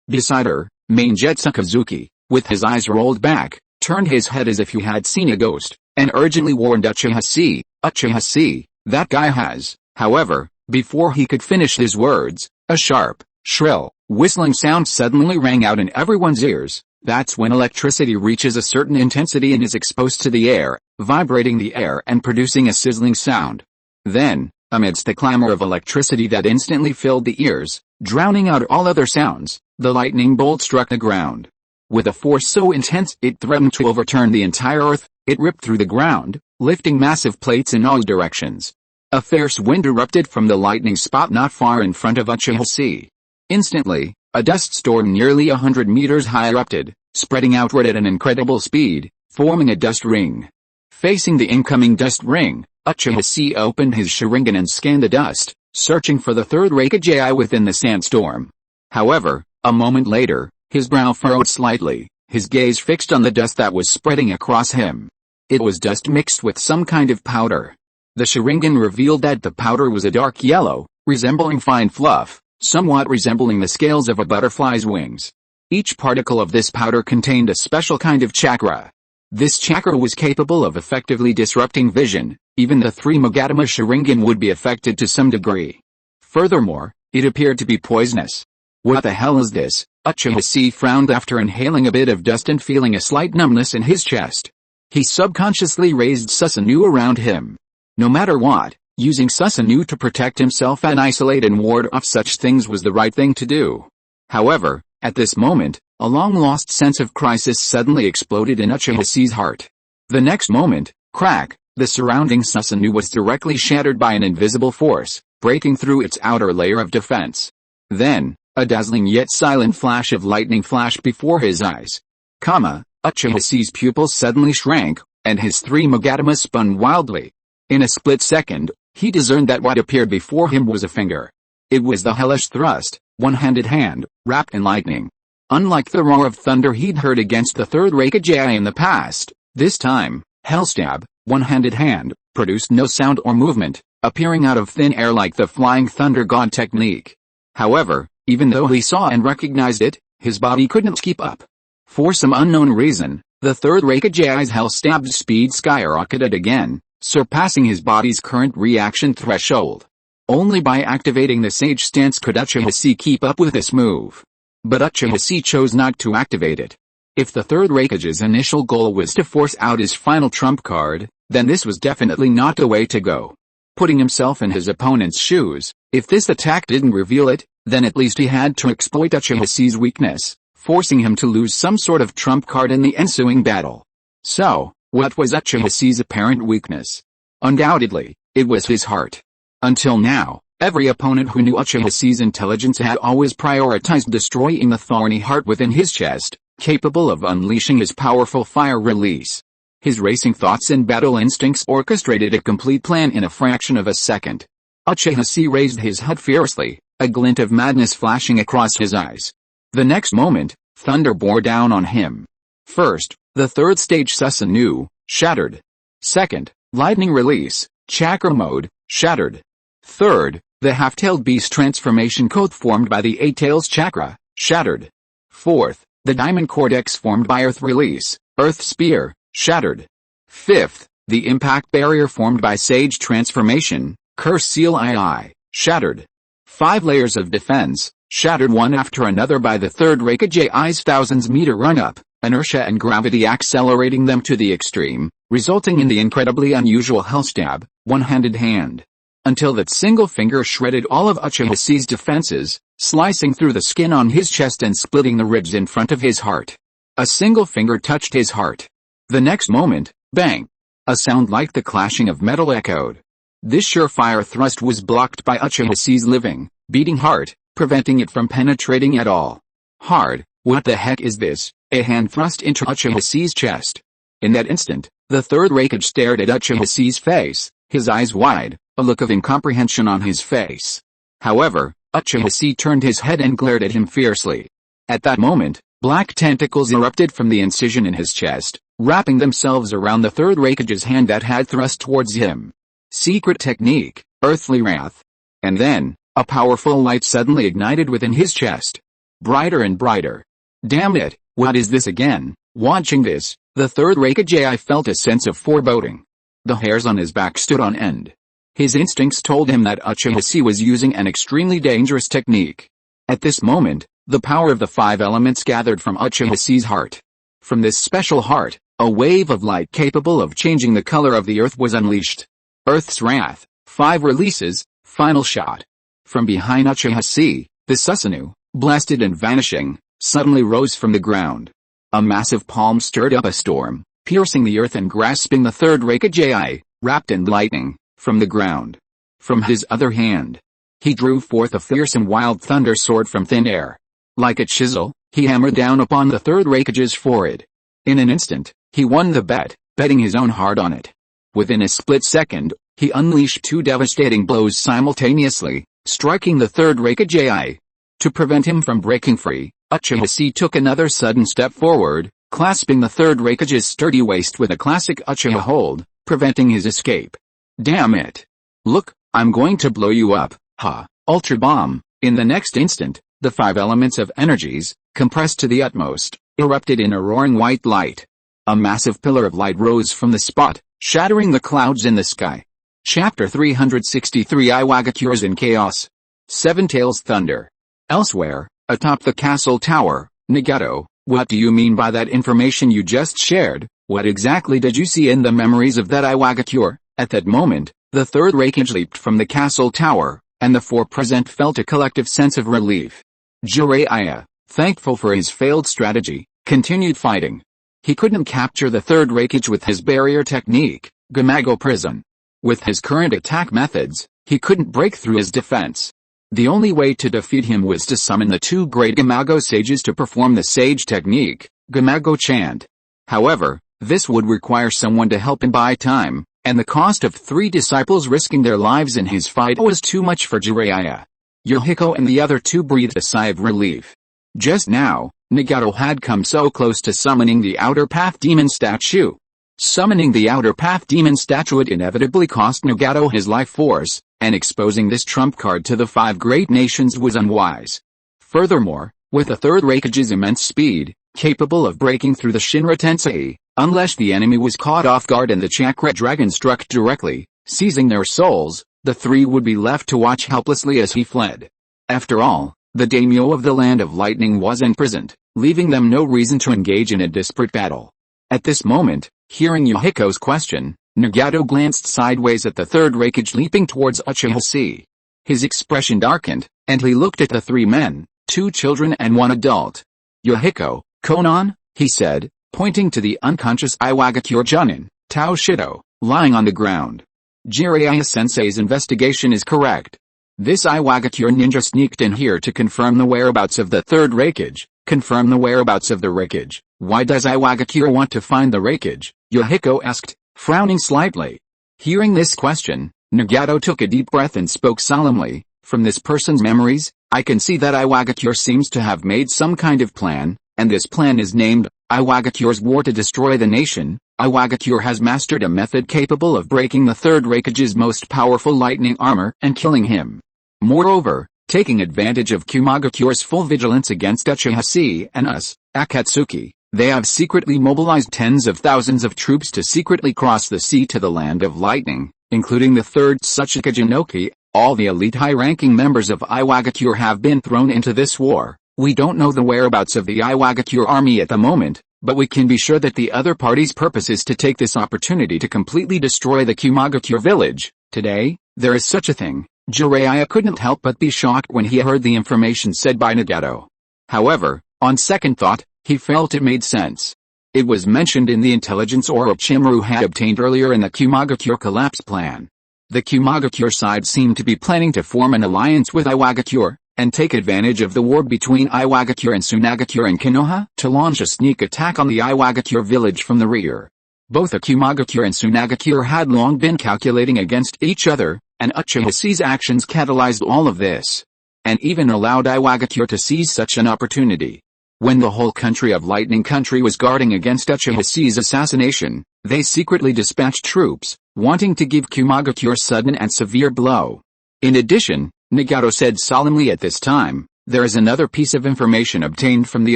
Beside her, Main Jetsukazuki, with his eyes rolled back, turned his head as if he had seen a ghost, and urgently warned Uchiha Chi. Uchiha Chi, that guy has. However, before he could finish his words, a sharp, shrill, whistling sound suddenly rang out in everyone's ears. That's when electricity reaches a certain intensity and is exposed to the air, vibrating the air and producing a sizzling sound. Then, amidst the clamor of electricity that instantly filled the ears, drowning out all other sounds, the lightning bolt struck the ground. With a force so intense it threatened to overturn the entire earth, it ripped through the ground, lifting massive plates in all directions. A fierce wind erupted from the lightning spot not far in front of Uchiha Chi. Instantly, a dust storm nearly 100 meters high erupted, spreading outward at an incredible speed, forming a dust ring. Facing the incoming dust ring, Uchiha Chi opened his Sharingan and scanned the dust, searching for the third Hokage within the sandstorm. However, a moment later, his brow furrowed slightly, his gaze fixed on the dust that was spreading across him. It was dust mixed with some kind of powder. The Sharingan revealed that the powder was a dark yellow, resembling fine fluff, somewhat resembling the scales of a butterfly's wings. Each particle of this powder contained a special kind of chakra. This chakra was capable of effectively disrupting vision. Even the three Magatama Sharingan would be affected to some degree. Furthermore, it appeared to be poisonous. What the hell is this? Uchiha Chi frowned after inhaling a bit of dust and feeling a slight numbness in his chest. He subconsciously raised Susanoo around him. No matter what, using Susanoo to protect himself and isolate and ward off such things was the right thing to do. However, at this moment, a long-lost sense of crisis suddenly exploded in Uchiha-Chi's heart. The next moment, crack, the surrounding Susanoo was directly shattered by an invisible force, breaking through its outer layer of defense. Then, a dazzling yet silent flash of lightning flashed before his eyes. Uchiha-Chi's pupils suddenly shrank, and his three Magatama spun wildly. In a split second, he discerned that what appeared before him was a finger. It was the hellish thrust, one-handed hand, wrapped in lightning. Unlike the roar of thunder he'd heard against the third Hokage in the past, this time, Hellstab, one-handed hand, produced no sound or movement, appearing out of thin air like the flying thunder god technique. However, even though he saw and recognized it, his body couldn't keep up. For some unknown reason, the third Hokage's Hellstab's speed skyrocketed again, surpassing his body's current reaction threshold. Only by activating the Sage Stance could Uchiha keep up with this move. But Uchiha chose not to activate it. If the third Hokage's initial goal was to force out his final trump card, then this was definitely not the way to go. Putting himself in his opponent's shoes, if this attack didn't reveal it, then at least he had to exploit Uchiha-Chi's weakness, forcing him to lose some sort of trump card in the ensuing battle. So, what was Uchiha-Chi's apparent weakness? Undoubtedly, it was his heart. Until now, every opponent who knew Uchiha-Chi's intelligence had always prioritized destroying the thorny heart within his chest, capable of unleashing his powerful fire release. His racing thoughts and battle instincts orchestrated a complete plan in a fraction of a second. Uchiha raised his head fiercely, a glint of madness flashing across his eyes. The next moment, thunder bore down on him. First, the third stage Susanoo, shattered. Second, lightning release, chakra mode, shattered. Third, the half-tailed beast transformation code formed by the Eight Tails chakra, shattered. Fourth, the diamond cortex formed by earth release, earth spear, shattered. Fifth, the impact barrier formed by sage transformation, curse seal II, shattered. 5 layers of defense, shattered one after another by the third Hokage's thousands-meter run-up, inertia and gravity accelerating them to the extreme, resulting in the incredibly unusual Hellstab, one-handed hand. Until that single finger shredded all of Uchiha-Chi's defenses, slicing through the skin on his chest and splitting the ribs in front of his heart. A single finger touched his heart. The next moment, bang! A sound like the clashing of metal echoed. This surefire thrust was blocked by Uchiha-Chi's living, beating heart, preventing it from penetrating at all. Hard, what the heck is this? A hand thrust into Uchiha-Chi's chest. In that instant, the third Hokage stared at Uchiha-Chi's face, his eyes wide, a look of incomprehension on his face. However, Uchiha turned his head and glared at him fiercely. At that moment, black tentacles erupted from the incision in his chest, wrapping themselves around the third Hokage's hand that had thrust towards him. Secret technique, earthly wrath. And then, a powerful light suddenly ignited within his chest. Brighter and brighter. Damn it, what is this again? Watching this, the third Hokage felt a sense of foreboding. The hairs on his back stood on end. His instincts told him that Uchiha was using an extremely dangerous technique. At this moment, the power of the 5 elements gathered from Uchiha-Chi's heart. From this special heart, a wave of light capable of changing the color of the earth was unleashed. Earth's wrath, 5 releases, final shot. From behind Uchiha, the Susanoo, blasted and vanishing, suddenly rose from the ground. A massive palm stirred up a storm, piercing the earth and grasping the third Hokage, wrapped in lightning, from the ground. From his other hand, he drew forth a fearsome wild thunder sword from thin air. Like a chisel, he hammered down upon the third Hokage's forehead. In an instant, he won the bet, betting his own heart on it. Within a split second, he unleashed 2 devastating blows simultaneously, striking the third Hokage. To prevent him from breaking free, Uchiha took another sudden step forward, clasping the third Hokage's sturdy waist with a classic Uchiha hold, preventing his escape. Damn it! Look, I'm going to blow you up, ha, Ultra Bomb. In the next instant, the 5 elements of energies, compressed to the utmost, erupted in a roaring white light. A massive pillar of light rose from the spot, shattering the clouds in the sky. Chapter 363 Iwagakures in Chaos. 7 Tails Thunder. Elsewhere, atop the castle tower, Nagato, what do you mean by that information you just shared? What exactly did you see in the memories of that Iwagakure? At that moment, the third Raikage leaped from the castle tower, and the four present felt a collective sense of relief. Jiraiya, thankful for his failed strategy, continued fighting. He couldn't capture the third Raikage with his barrier technique, Gamago Prison. With his current attack methods, he couldn't break through his defense. The only way to defeat him was to summon the two great Gamago sages to perform the sage technique, Gamago Chant. However, this would require someone to help him buy time, and the cost of 3 disciples risking their lives in his fight was too much for Jiraiya. Yohiko and the other two breathed a sigh of relief. Just now, Nagato had come so close to summoning the Outer Path Demon statue. Summoning the Outer Path Demon statue would inevitably cost Nagato his life force, and exposing this trump card to the 5 great nations was unwise. Furthermore, with the third Raikage's immense speed, capable of breaking through the Shinra Tensei, unless the enemy was caught off guard and the Chakra Dragon struck directly, seizing their souls, the 3 would be left to watch helplessly as he fled. After all, the daimyo of the Land of Lightning was imprisoned, leaving them no reason to engage in a desperate battle. At this moment, hearing Yohiko's question, Nagato glanced sideways at the third Raikage leaping towards Uchiha Chi. His expression darkened, and he looked at the 3 men, 2 children and 1 adult. Yohiko, Konan, he said, pointing to the unconscious Iwagakure Junin, Tao Shido, lying on the ground. Jiraiya-sensei's investigation is correct. This Iwagakure ninja sneaked in here to confirm the whereabouts of the third Raikage. Confirm the whereabouts of the Raikage. Why does Iwagakure want to find the Raikage? Yohiko asked, frowning slightly. Hearing this question, Nagato took a deep breath and spoke solemnly. From this person's memories, I can see that Iwagakure seems to have made some kind of plan, and this plan is named Iwagakure's War to Destroy the Nation. Iwagakure has mastered a method capable of breaking the third Raikage's most powerful lightning armor and killing him. Moreover, taking advantage of Kumagakure's full vigilance against Uchiha Chi and us, Akatsuki, they have secretly mobilized tens of thousands of troops to secretly cross the sea to the Land of Lightning, including the third Tsuchika Jinoki. All the elite high-ranking members of Iwagakure have been thrown into this war. We don't know the whereabouts of the Iwagakure army at the moment, but we can be sure that the other party's purpose is to take this opportunity to completely destroy the Kumagakure village. Today, there is such a thing. Jiraiya couldn't help but be shocked when he heard the information said by Nagato. However, on second thought, he felt it made sense. It was mentioned in the intelligence Orochimaru had obtained earlier in the Kumagakure collapse plan. The Kumagakure side seemed to be planning to form an alliance with Iwagakure, and take advantage of the war between Iwagakure and Tsunagakure in Konoha to launch a sneak attack on the Iwagakure village from the rear. Both Kumagakure and Tsunagakure had long been calculating against each other, and Uchiha Chi's actions catalyzed all of this, and even allowed Iwagakure to seize such an opportunity. When the whole country of Lightning Country was guarding against Uchiha Chi's assassination, they secretly dispatched troops, wanting to give Kumagakure a sudden and severe blow. In addition, Nagato said solemnly at this time, there is another piece of information obtained from the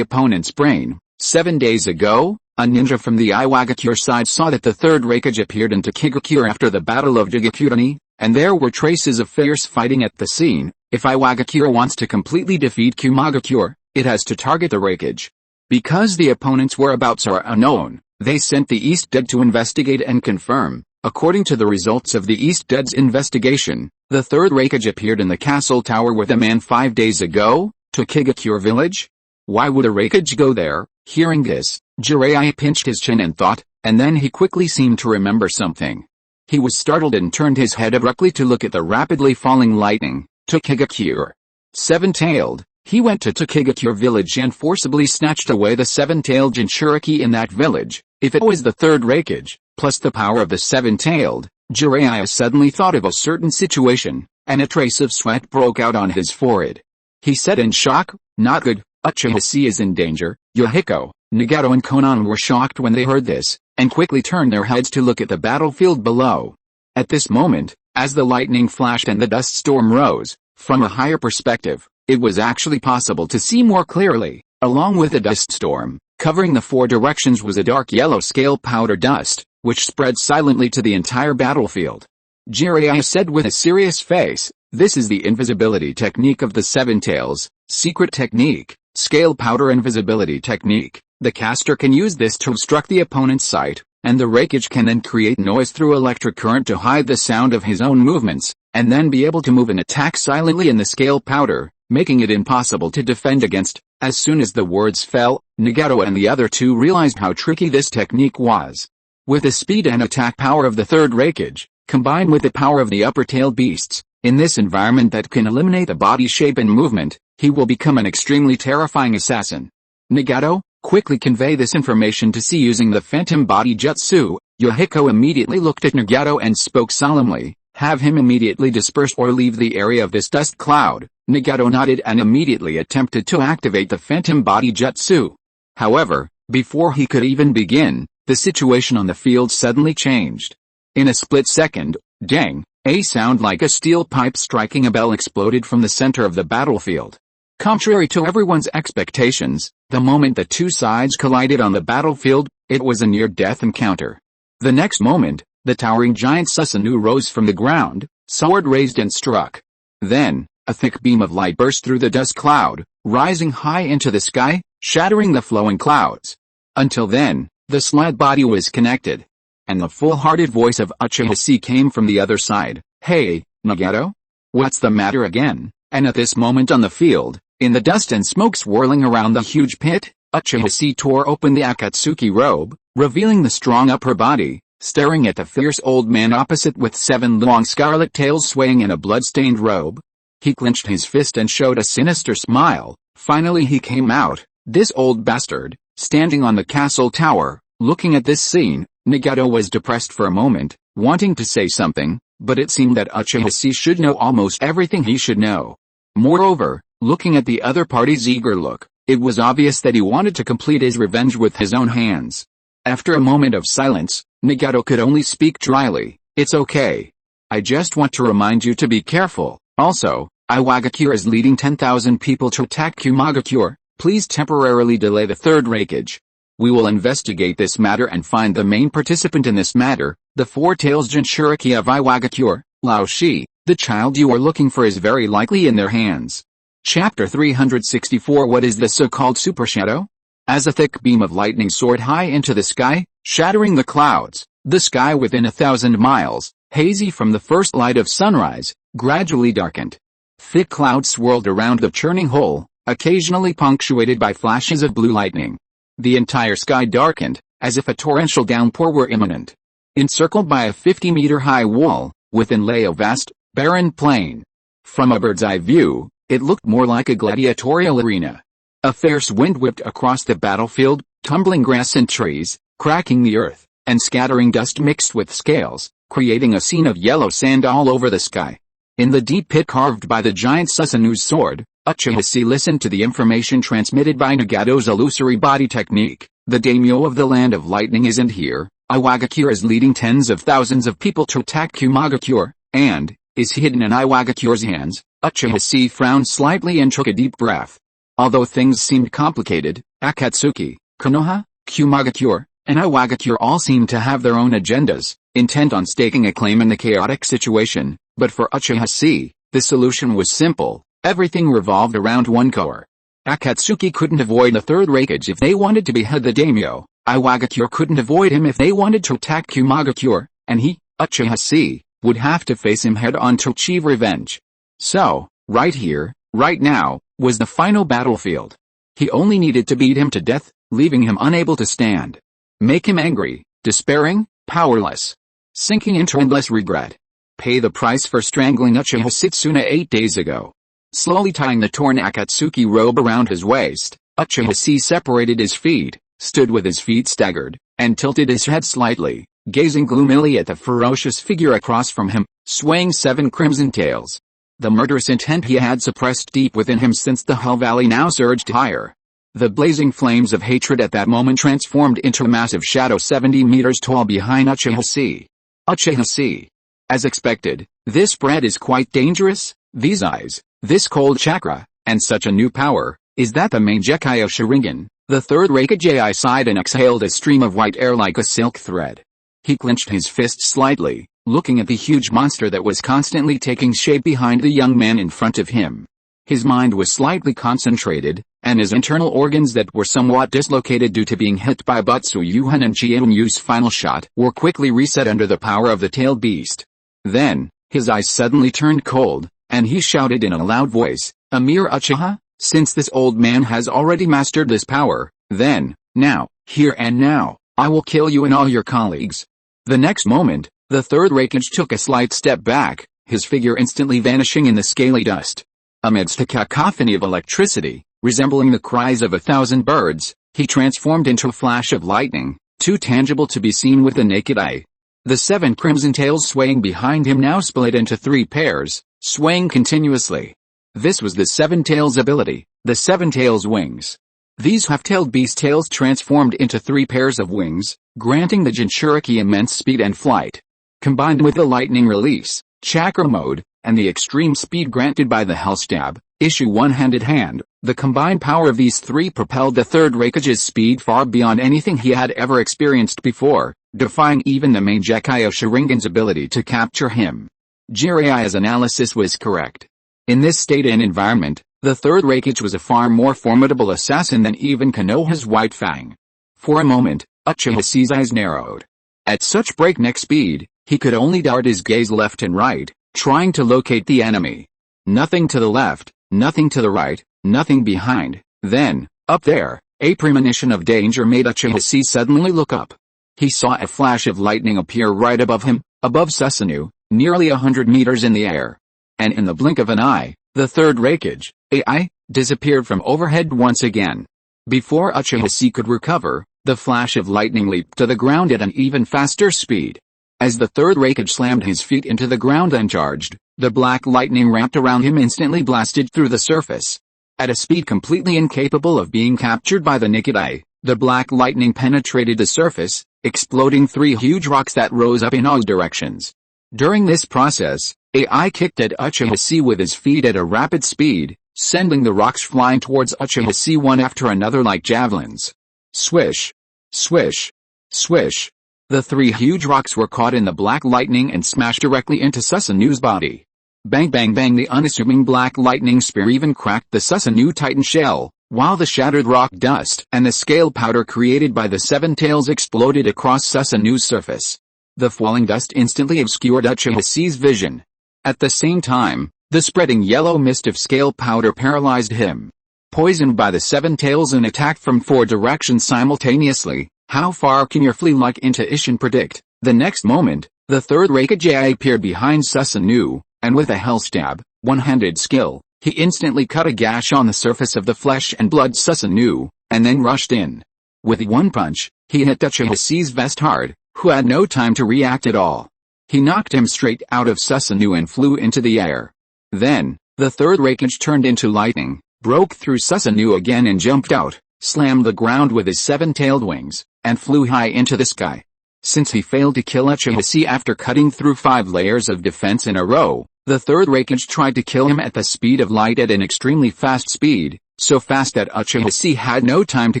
opponent's brain. 7 days ago, a ninja from the Iwagakure side saw that the third Raikage appeared in Takigakure after the Battle of Jigakurani, and there were traces of fierce fighting at the scene. If Iwagakure wants to completely defeat Kumagakure, it has to target the Raikage. Because the opponent's whereabouts are unknown, they sent the East Dead to investigate and confirm. According to the results of the East Dead's investigation, the third Raikage appeared in the castle tower with a man 5 days ago, to Kigakure village? Why would a Raikage go there? Hearing this, Jiraiya pinched his chin and thought, and then he quickly seemed to remember something. He was startled and turned his head abruptly to look at the rapidly falling lightning. Takigakure. Seven-tailed, he went to Takigakure village and forcibly snatched away the seven-tailed Jinchuriki in that village. If it was the third Raikage, plus the power of the seven-tailed, Jiraiya suddenly thought of a certain situation, and a trace of sweat broke out on his forehead. He said in shock, not good, Uchiha Chi is in danger. Yohiko, Nagato and Konan were shocked when they heard this, and quickly turned their heads to look at the battlefield below. At this moment, as the lightning flashed and the dust storm rose, from a higher perspective, it was actually possible to see more clearly. Along with the dust storm, covering the 4 directions was a dark yellow scale powder dust, which spread silently to the entire battlefield. Jiraiya said with a serious face, this is the invisibility technique of the Seven Tails, secret technique. Scale powder invisibility technique. The caster can use this to obstruct the opponent's sight, and the rakeage can then create noise through electric current to hide the sound of his own movements, and then be able to move and attack silently in the scale powder, making it impossible to defend against. As soon as the words fell, Nagato and the other two realized how tricky this technique was. With the speed and attack power of the third rakeage, combined with the power of the upper-tailed beasts, in this environment that can eliminate the body shape and movement, he will become an extremely terrifying assassin. Nagato, quickly convey this information to see using the phantom body jutsu. Yohiko immediately looked at Nagato and spoke solemnly, have him immediately disperse or leave the area of this dust cloud. Nagato nodded and immediately attempted to activate the phantom body jutsu. However, before he could even begin, the situation on the field suddenly changed. In a split second, dang, a sound like a steel pipe striking a bell exploded from the center of the battlefield. Contrary to everyone's expectations, the moment the two sides collided on the battlefield, it was a near-death encounter. The next moment, the towering giant Susanoo rose from the ground, sword raised and struck. Then, a thick beam of light burst through the dust cloud, rising high into the sky, shattering the flowing clouds. Until then, the sled body was connected. And the full-hearted voice of Uchiha Chi came from the other side. Hey, Nagato? What's the matter again? And at this moment on the field, in the dust and smoke swirling around the huge pit, Uchiha Chi tore open the Akatsuki robe, revealing the strong upper body, staring at the fierce old man opposite with 7 long scarlet tails swaying in a blood-stained robe. He clenched his fist and showed a sinister smile. Finally he came out, this old bastard, standing on the castle tower. Looking at this scene, Nagato was depressed for a moment, wanting to say something, but it seemed that Uchiha Chi should know almost everything he should know. Moreover, looking at the other party's eager look, it was obvious that he wanted to complete his revenge with his own hands. After a moment of silence, Nagato could only speak dryly. It's okay. I just want to remind you to be careful. Also, Iwagakure is leading 10,000 people to attack Kumagakure. Please temporarily delay the third rakeage. We will investigate this matter and find the main participant in this matter, the four-tails Jinchuriki of Iwagakure, Lao Shi. The child you are looking for is very likely in their hands. Chapter 364. What is the so-called super shadow? As a thick beam of lightning soared high into the sky, shattering the clouds, the sky within 1,000 miles, hazy from the first light of sunrise, gradually darkened. Thick clouds swirled around the churning hole, occasionally punctuated by flashes of blue lightning. The entire sky darkened, as if a torrential downpour were imminent. Encircled by a 50-meter-high wall, within lay a vast, barren plain. From a bird's-eye view, it looked more like a gladiatorial arena. A fierce wind whipped across the battlefield, tumbling grass and trees, cracking the earth, and scattering dust mixed with scales, creating a scene of yellow sand all over the sky. In the deep pit carved by the giant Susanoo's sword, Uchiha Chi listened to the information transmitted by Nagato's illusory body technique. The daimyo of the Land of Lightning isn't here. Iwagakure is leading tens of thousands of people to attack Kumagakure, and is hidden in Iwagakure's hands. Uchiha Chi frowned slightly and took a deep breath. Although things seemed complicated, Akatsuki, Konoha, Kumagakure, and Iwagakure all seemed to have their own agendas, intent on staking a claim in the chaotic situation. But for Uchiha Chi, the solution was simple. Everything revolved around one core. Akatsuki couldn't avoid the third rakeage if they wanted to behead the daimyo. Iwagakure couldn't avoid him if they wanted to attack Kumagakure, and he, Uchiha Chi, would have to face him head-on to achieve revenge. So, right here, right now, was the final battlefield. He only needed to beat him to death, leaving him unable to stand. Make him angry, despairing, powerless. Sinking into endless regret. Pay the price for strangling Uchiha Setsuna 8 days ago. Slowly tying the torn Akatsuki robe around his waist, Uchiha Chi separated his feet, stood with his feet staggered, and tilted his head slightly, gazing gloomily at the ferocious figure across from him, swaying 7 crimson tails. The murderous intent he had suppressed deep within him since the Hell Valley now surged higher. The blazing flames of hatred at that moment transformed into a massive shadow 70 meters tall behind Uchiha Chi. Uchiha Chi. As expected, this spread is quite dangerous. These eyes, this cold chakra, and such a new power. Is that the main Gekai of Sharingan? The third Raikage sighed and exhaled a stream of white air like a silk thread. He clenched his fist slightly, looking at the huge monster that was constantly taking shape behind the young man in front of him. His mind was slightly concentrated, and his internal organs that were somewhat dislocated due to being hit by Butsu Yuhan and Chiyonu's final shot were quickly reset under the power of the tailed beast. Then, his eyes suddenly turned cold, and he shouted in a loud voice, "A mere Uchiha? Since this old man has already mastered this power, then, now, here and now, I will kill you and all your colleagues." The next moment, the third Raikage took a slight step back, his figure instantly vanishing in the scaly dust. Amidst a cacophony of electricity, resembling the cries of 1,000 birds, he transformed into a flash of lightning, too tangible to be seen with the naked eye. The 7 crimson tails swaying behind him now split into 3 pairs, swaying continuously. This was the 7 tails ability, the 7 tails wings. These half-tailed beast tails transformed into 3 pairs of wings, granting the Jinchuriki immense speed and flight. Combined with the lightning release, chakra mode, and the extreme speed granted by the Hellstab, issue one-handed hand, the combined power of these 3 propelled the third Raikage's speed far beyond anything he had ever experienced before, defying even the Mangekyou Sharingan's ability to capture him. Jiraiya's analysis was correct. In this state and environment, the third Raikage was a far more formidable assassin than even Konoha's White Fang. For a moment, Uchiha's eyes narrowed. At such breakneck speed, he could only dart his gaze left and right, trying to locate the enemy. Nothing to the left, nothing to the right, nothing behind. Then, up there, a premonition of danger made Uchiha suddenly look up. He saw a flash of lightning appear right above him, above Susanoo, nearly 100 meters in the air. And in the blink of an eye, the third Raikage, AI, disappeared from overhead once again. Before Uchiha could recover, the flash of lightning leaped to the ground at an even faster speed. As the third Raikage slammed his feet into the ground and charged, the black lightning wrapped around him instantly blasted through the surface. At a speed completely incapable of being captured by the naked eye, the black lightning penetrated the surface, exploding 3 huge rocks that rose up in all directions. During this process, AI kicked at Uchiha with his feet at a rapid speed, sending the rocks flying towards Uchiha one after another like javelins. Swish! Swish! Swish! The 3 huge rocks were caught in the black lightning and smashed directly into Susanoo's body. Bang bang bang, the unassuming black lightning spear even cracked the Susanoo Titan shell, while the shattered rock dust and the scale powder created by the 7 tails exploded across Susanoo's surface. The falling dust instantly obscured Uchiha's vision. At the same time, the spreading yellow mist of scale powder paralyzed him. Poisoned by the 7 tails and attacked from 4 directions simultaneously, how far can your flea-like intuition predict? The next moment, the third Raikage appeared behind Susanoo, and with a hellstab, one-handed skill, he instantly cut a gash on the surface of the flesh and blood Susanoo, and then rushed in. With one punch, he hit Uchiha's vest hard, who had no time to react at all. He knocked him straight out of Susanoo and flew into the air. Then, the third Raikage turned into lightning, broke through Susanoo again and jumped out, slammed the ground with his 7-tailed wings, and flew high into the sky. Since he failed to kill Uchiha after cutting through 5 layers of defense in a row, the third Raikage tried to kill him at the speed of light at an extremely fast speed, so fast that Uchiha had no time to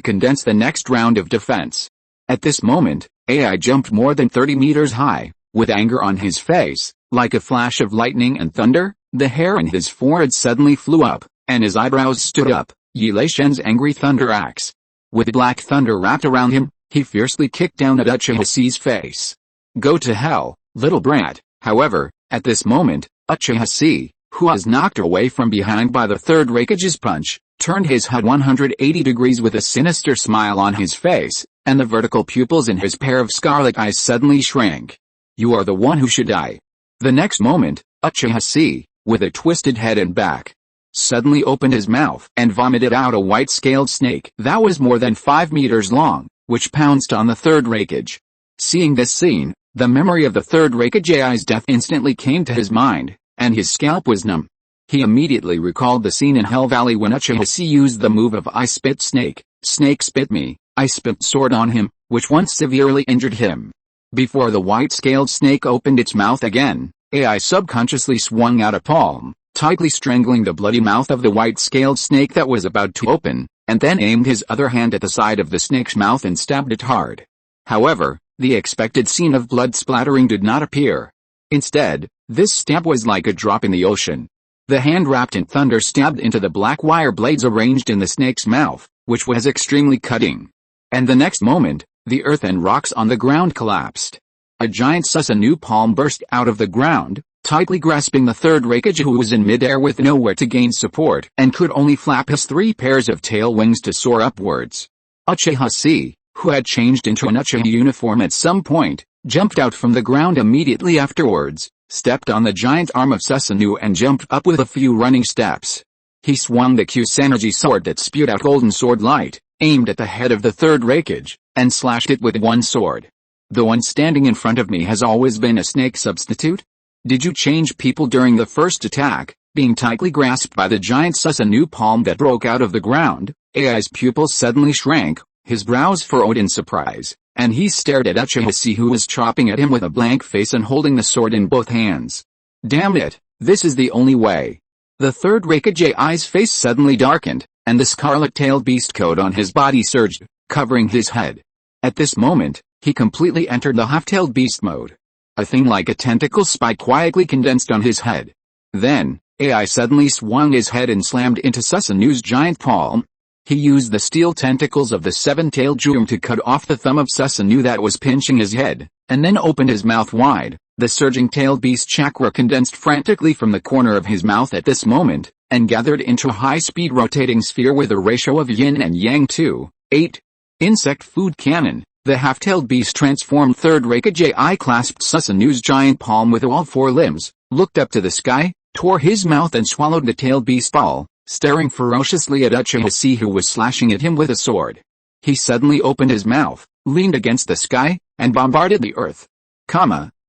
condense the next round of defense. At this moment, AI jumped more than 30 meters high, with anger on his face. Like a flash of lightning and thunder, the hair on his forehead suddenly flew up, and his eyebrows stood up, Yi Lei Shen's angry thunder axe. With black thunder wrapped around him, he fiercely kicked down at Uchiha's face. Go to hell, little brat. However, at this moment, Uchiha, who was knocked away from behind by the third Raikage's punch, turned his head 180 degrees with a sinister smile on his face, and the vertical pupils in his pair of scarlet eyes suddenly shrank. You are the one who should die. The next moment, Uchiha, with a twisted head and back, suddenly opened his mouth and vomited out a white-scaled snake that was more than 5 meters long, which pounced on the third Raikage. Seeing this scene, the memory of the third Raikage's death instantly came to his mind, and his scalp was numb. He immediately recalled the scene in Hell Valley when Uchiha used the move of I spit snake, snake spit me, I spit sword on him, which once severely injured him. Before the white-scaled snake opened its mouth again, AI subconsciously swung out a palm, tightly strangling the bloody mouth of the white-scaled snake that was about to open, and then aimed his other hand at the side of the snake's mouth and stabbed it hard. However, the expected scene of blood splattering did not appear. Instead, this stab was like a drop in the ocean. The hand wrapped in thunder stabbed into the black wire blades arranged in the snake's mouth, which was extremely cutting. And the next moment, the earth and rocks on the ground collapsed. A giant Susanoo palm burst out of the ground, tightly grasping the third Hokage, who was in midair with nowhere to gain support and could only flap his 3 pairs of tail wings to soar upwards. Uchiha Chi, who had changed into an Uchiha uniform at some point, jumped out from the ground immediately afterwards, stepped on the giant arm of Susanoo and jumped up with a few running steps. He swung the Kusanagi sword that spewed out golden sword light, aimed at the head of the third Hokage, and slashed it with one sword. The one standing in front of me has always been a snake substitute? Did you change people during the first attack, being tightly grasped by the giant Susanoo palm that broke out of the ground? AI's pupils suddenly shrank, his brows furrowed in surprise, and he stared at Uchiha Chi, who was chopping at him with a blank face and holding the sword in both hands. Damn it, this is the only way. The third Hokage's face suddenly darkened, and the scarlet-tailed beast coat on his body surged, covering his head. At this moment, he completely entered the half-tailed beast mode. A thing like a tentacle spike quietly condensed on his head. Then, AI suddenly swung his head and slammed into Susanoo's giant palm. He used the steel tentacles of the seven-tailed Jum to cut off the thumb of Susanoo that was pinching his head, and then opened his mouth wide. The surging tailed beast chakra condensed frantically from the corner of his mouth at this moment, and gathered into a high-speed rotating sphere with a ratio of yin and yang to 8. Insect food cannon. The half-tailed beast transformed third Hokage clasped Susanoo's giant palm with all 4 limbs, looked up to the sky, tore his mouth and swallowed the tailed beast ball, staring ferociously at Uchiha Chi, who was slashing at him with a sword. He suddenly opened his mouth, leaned against the sky, and bombarded the earth.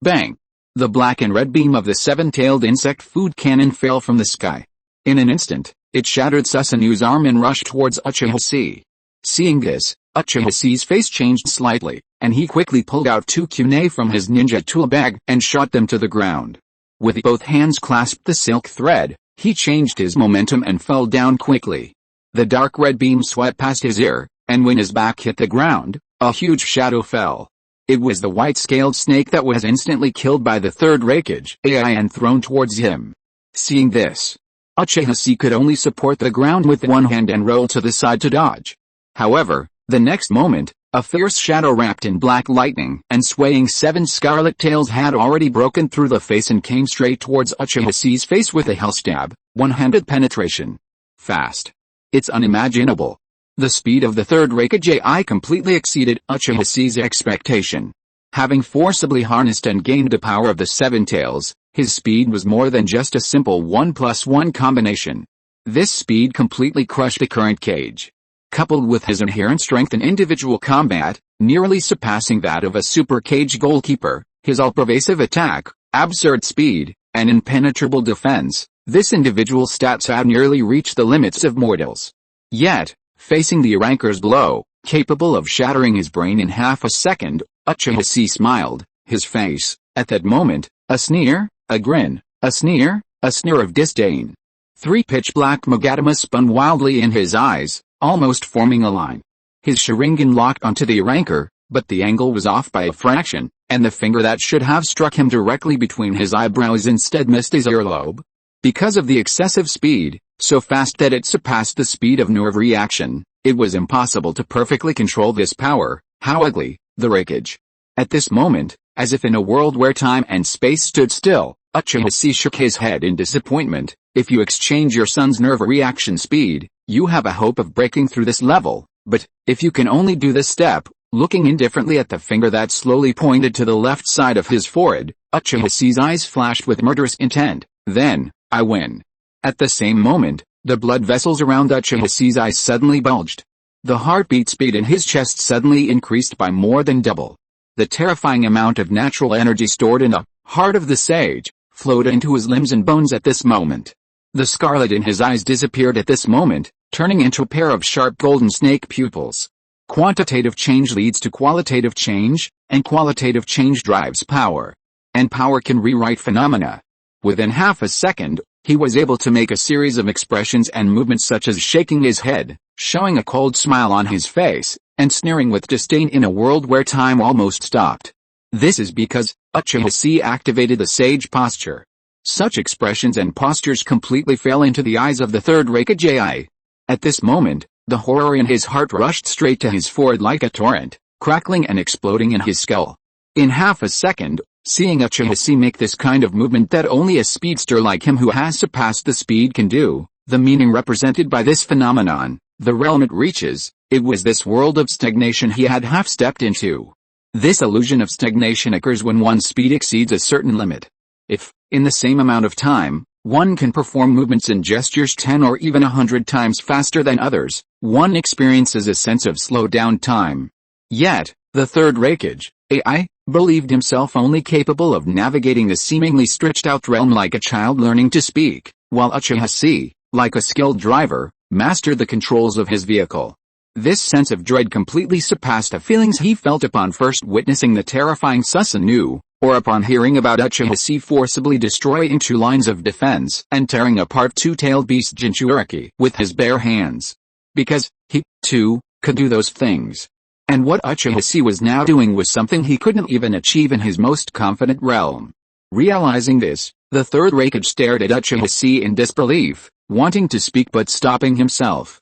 Bang! The black and red beam of the seven-tailed insect food cannon fell from the sky. In an instant, it shattered Susanoo's arm and rushed towards Uchiha Chi. Seeing this, Uchiha Chi's face changed slightly, and he quickly pulled out 2 kunai from his ninja tool bag and shot them to the ground. With both hands clasped the silk thread, he changed his momentum and fell down quickly. The dark red beam swept past his ear, and when his back hit the ground, a huge shadow fell. It was the white-scaled snake that was instantly killed by the third Hokage and thrown towards him. Seeing this, Uchiha Chi could only support the ground with one hand and roll to the side to dodge. However, the next moment, a fierce shadow wrapped in black lightning and swaying 7 scarlet tails had already broken through the face and came straight towards Uchiha Chi's face with a hell stab, one-handed penetration. Fast. It's unimaginable. The speed of the third Hokage completely exceeded Uchiha Chi's expectation. Having forcibly harnessed and gained the power of the 7 tails, his speed was more than just a simple 1+1 combination. This speed completely crushed the current cage. Coupled with his inherent strength in individual combat, nearly surpassing that of a super cage goalkeeper, his all-pervasive attack, absurd speed, and impenetrable defense, this individual stats had nearly reached the limits of mortals. Yet, facing the ranker's blow, capable of shattering his brain in half a second, Uchiha Chi smiled, his face, at that moment, a sneer, a grin, a sneer of disdain. 3 pitch-black Magatama spun wildly in his eyes, almost forming a line. His Sharingan locked onto the ranker, but the angle was off by a fraction, and the finger that should have struck him directly between his eyebrows instead missed his earlobe. Because of the excessive speed, so fast that it surpassed the speed of nerve reaction, it was impossible to perfectly control this power. How ugly, the Hokage. At this moment, as if in a world where time and space stood still, Uchiha Chi shook his head in disappointment. If you exchange your son's nerve reaction speed, you have a hope of breaking through this level, but, if you can only do this step, looking indifferently at the finger that slowly pointed to the left side of his forehead, Uchiha Chi's eyes flashed with murderous intent. Then, I win. At the same moment, the blood vessels around Uchiha Chi's eyes suddenly bulged. The heartbeat speed in his chest suddenly increased by more than double. The terrifying amount of natural energy stored in the heart of the sage flowed into his limbs and bones at this moment. The scarlet in his eyes disappeared at this moment, turning into a pair of sharp golden snake pupils. Quantitative change leads to qualitative change, and qualitative change drives power. And power can rewrite phenomena. Within half a second, he was able to make a series of expressions and movements such as shaking his head, showing a cold smile on his face, and sneering with disdain in a world where time almost stopped. This is because Uchiha Chi activated the sage posture. Such expressions and postures completely fell into the eyes of the third Hokage. At this moment, the horror in his heart rushed straight to his forehead like a torrent, crackling and exploding in his skull. In half a second, seeing Uchiha Chi make this kind of movement that only a speedster like him who has surpassed the speed can do, the meaning represented by this phenomenon, the realm it reaches, it was this world of stagnation he had half-stepped into. This illusion of stagnation occurs when one's speed exceeds a certain limit. If, in the same amount of time, one can perform movements and gestures 10 or even 100 times faster than others, one experiences a sense of slowed down time. Yet, the third Hokage, AI, believed himself only capable of navigating the seemingly stretched-out realm like a child learning to speak, while Uchiha Chi, like a skilled driver, mastered the controls of his vehicle. This sense of dread completely surpassed the feelings he felt upon first witnessing the terrifying Susanoo, or upon hearing about Uchiha Chi forcibly destroying 2 lines of defense and tearing apart 2-tailed beast Jinchuriki with his bare hands. Because, he, too, could do those things. And what Uchiha Chi was now doing was something he couldn't even achieve in his most confident realm. Realizing this, the third Hokage stared at Uchiha Chi in disbelief, wanting to speak but stopping himself.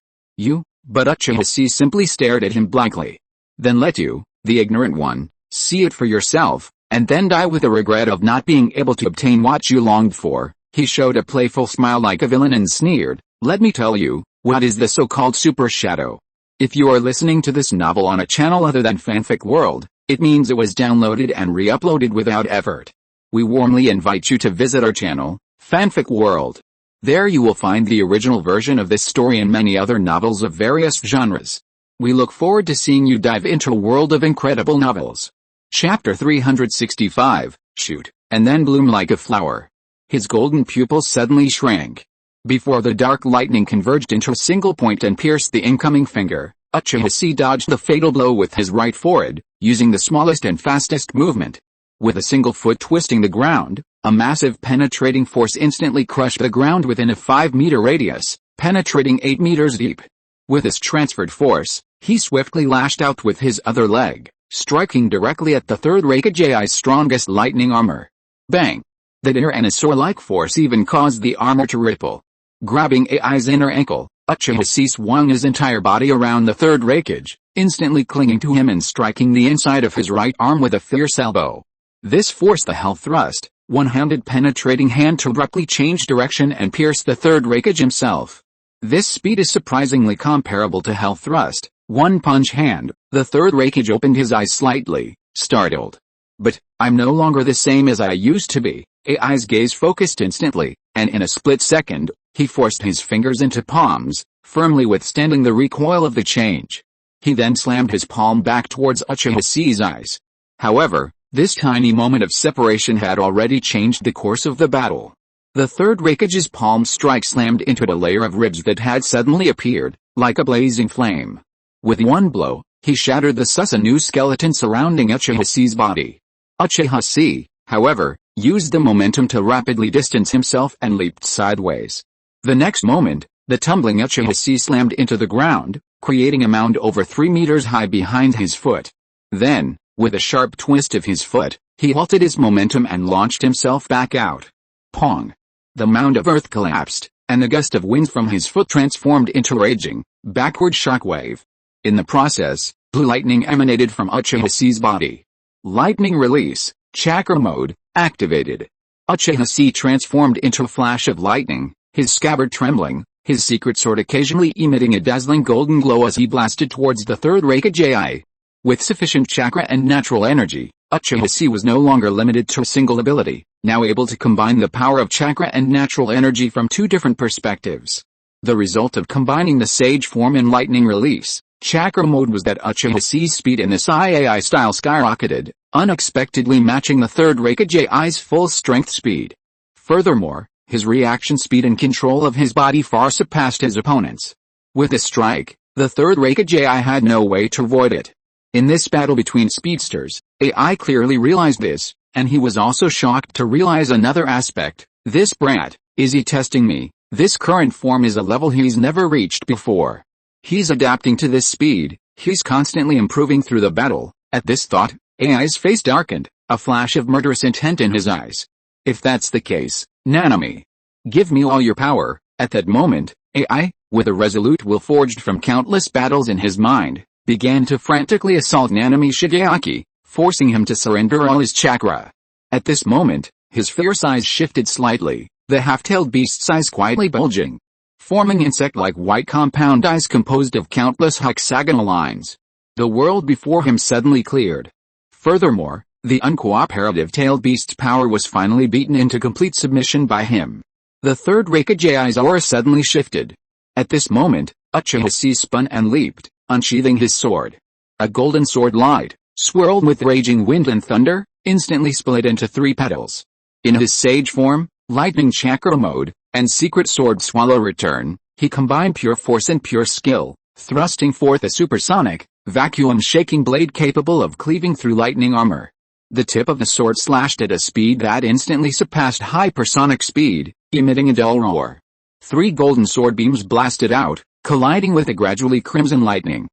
But Uchiha Chi simply stared at him blankly. Then let you, the ignorant one, see it for yourself, and then die with the regret of not being able to obtain what you longed for. He showed a playful smile like a villain and sneered, "Let me tell you, what is the so-called super shadow? If you are listening to this novel on a channel other than Fanfic World, it means it was downloaded and re-uploaded without effort. We warmly invite you to visit our channel, Fanfic World. There you will find the original version of this story and many other novels of various genres. We look forward to seeing you dive into a world of incredible novels." Chapter 365, Shoot, and then bloom like a flower. His golden pupils suddenly shrank. Before the dark lightning converged into a single point and pierced the incoming finger, Uchiha Chi dodged the fatal blow with his right forehead, using the smallest and fastest movement. With a single foot twisting the ground, a massive penetrating force instantly crushed the ground within a 5-meter radius, penetrating 8 meters deep. With this transferred force, he swiftly lashed out with his other leg, striking directly at the third Hokage's strongest lightning armor. Bang! The dinosaur-like force even caused the armor to ripple. Grabbing AI's inner ankle, Uchiha Chi swung his entire body around the third Hokage, instantly clinging to him and striking the inside of his right arm with a fierce elbow. This forced the hell thrust, one-handed penetrating hand to abruptly change direction and pierce the third Hokage himself. This speed is surprisingly comparable to hell thrust. One punch hand, the third Hokage opened his eyes slightly, startled. But, I'm no longer the same as I used to be. AI's gaze focused instantly, and in a split second, he forced his fingers into palms, firmly withstanding the recoil of the change. He then slammed his palm back towards Uchiha Chi's eyes. However, this tiny moment of separation had already changed the course of the battle. The third Hokage's palm strike slammed into a layer of ribs that had suddenly appeared, like a blazing flame. With one blow, he shattered the Susanoo skeleton surrounding Uchiha Chi's body. Uchiha Chi, however, used the momentum to rapidly distance himself and leaped sideways. The next moment, the tumbling Uchiha Chi slammed into the ground, creating a mound over 3 meters high behind his foot. Then, with a sharp twist of his foot, he halted his momentum and launched himself back out. Pong! The mound of earth collapsed, and the gust of wind from his foot transformed into a raging, backward shockwave. In the process, blue lightning emanated from Uchiha Chi's body. Lightning release, chakra mode, activated. Uchiha Chi transformed into a flash of lightning, his scabbard trembling, his secret sword occasionally emitting a dazzling golden glow as he blasted towards the third Hokage. With sufficient chakra and natural energy, Uchiha Chi was no longer limited to a single ability, now able to combine the power of chakra and natural energy from 2 different perspectives. The result of combining the sage form and lightning release, chakra mode was that Uchiha Chi's speed in this AI style skyrocketed, unexpectedly matching the third Hokage's full strength speed. Furthermore, his reaction speed and control of his body far surpassed his opponent's. With a strike, the third Hokage had no way to avoid it. In this battle between speedsters, AI clearly realized this, and he was also shocked to realize another aspect. This brat, is he testing me? This current form is a level he's never reached before. He's adapting to this speed, he's constantly improving through the battle. At this thought, AI's face darkened, a flash of murderous intent in his eyes. If that's the case, Nanami. Give me all your power. At that moment, AI, with a resolute will forged from countless battles in his mind, began to frantically assault Nanami Shigeaki, forcing him to surrender all his chakra. At this moment, his fierce eyes shifted slightly, the half-tailed beast's eyes quietly bulging, forming insect-like white compound eyes composed of countless hexagonal lines. The world before him suddenly cleared. Furthermore, the uncooperative tailed beast's power was finally beaten into complete submission by him. The third Raikage's aura suddenly shifted. At this moment, Uchiha Chi spun and leaped, unsheathing his sword. A golden sword light, swirled with raging wind and thunder, instantly split into 3 petals. In his sage form, lightning chakra mode, and secret sword swallow return, he combined pure force and pure skill, thrusting forth a supersonic, vacuum-shaking blade capable of cleaving through lightning armor. The tip of the sword slashed at a speed that instantly surpassed hypersonic speed, emitting a dull roar. 3 golden sword beams blasted out, colliding with a gradually crimson lightning.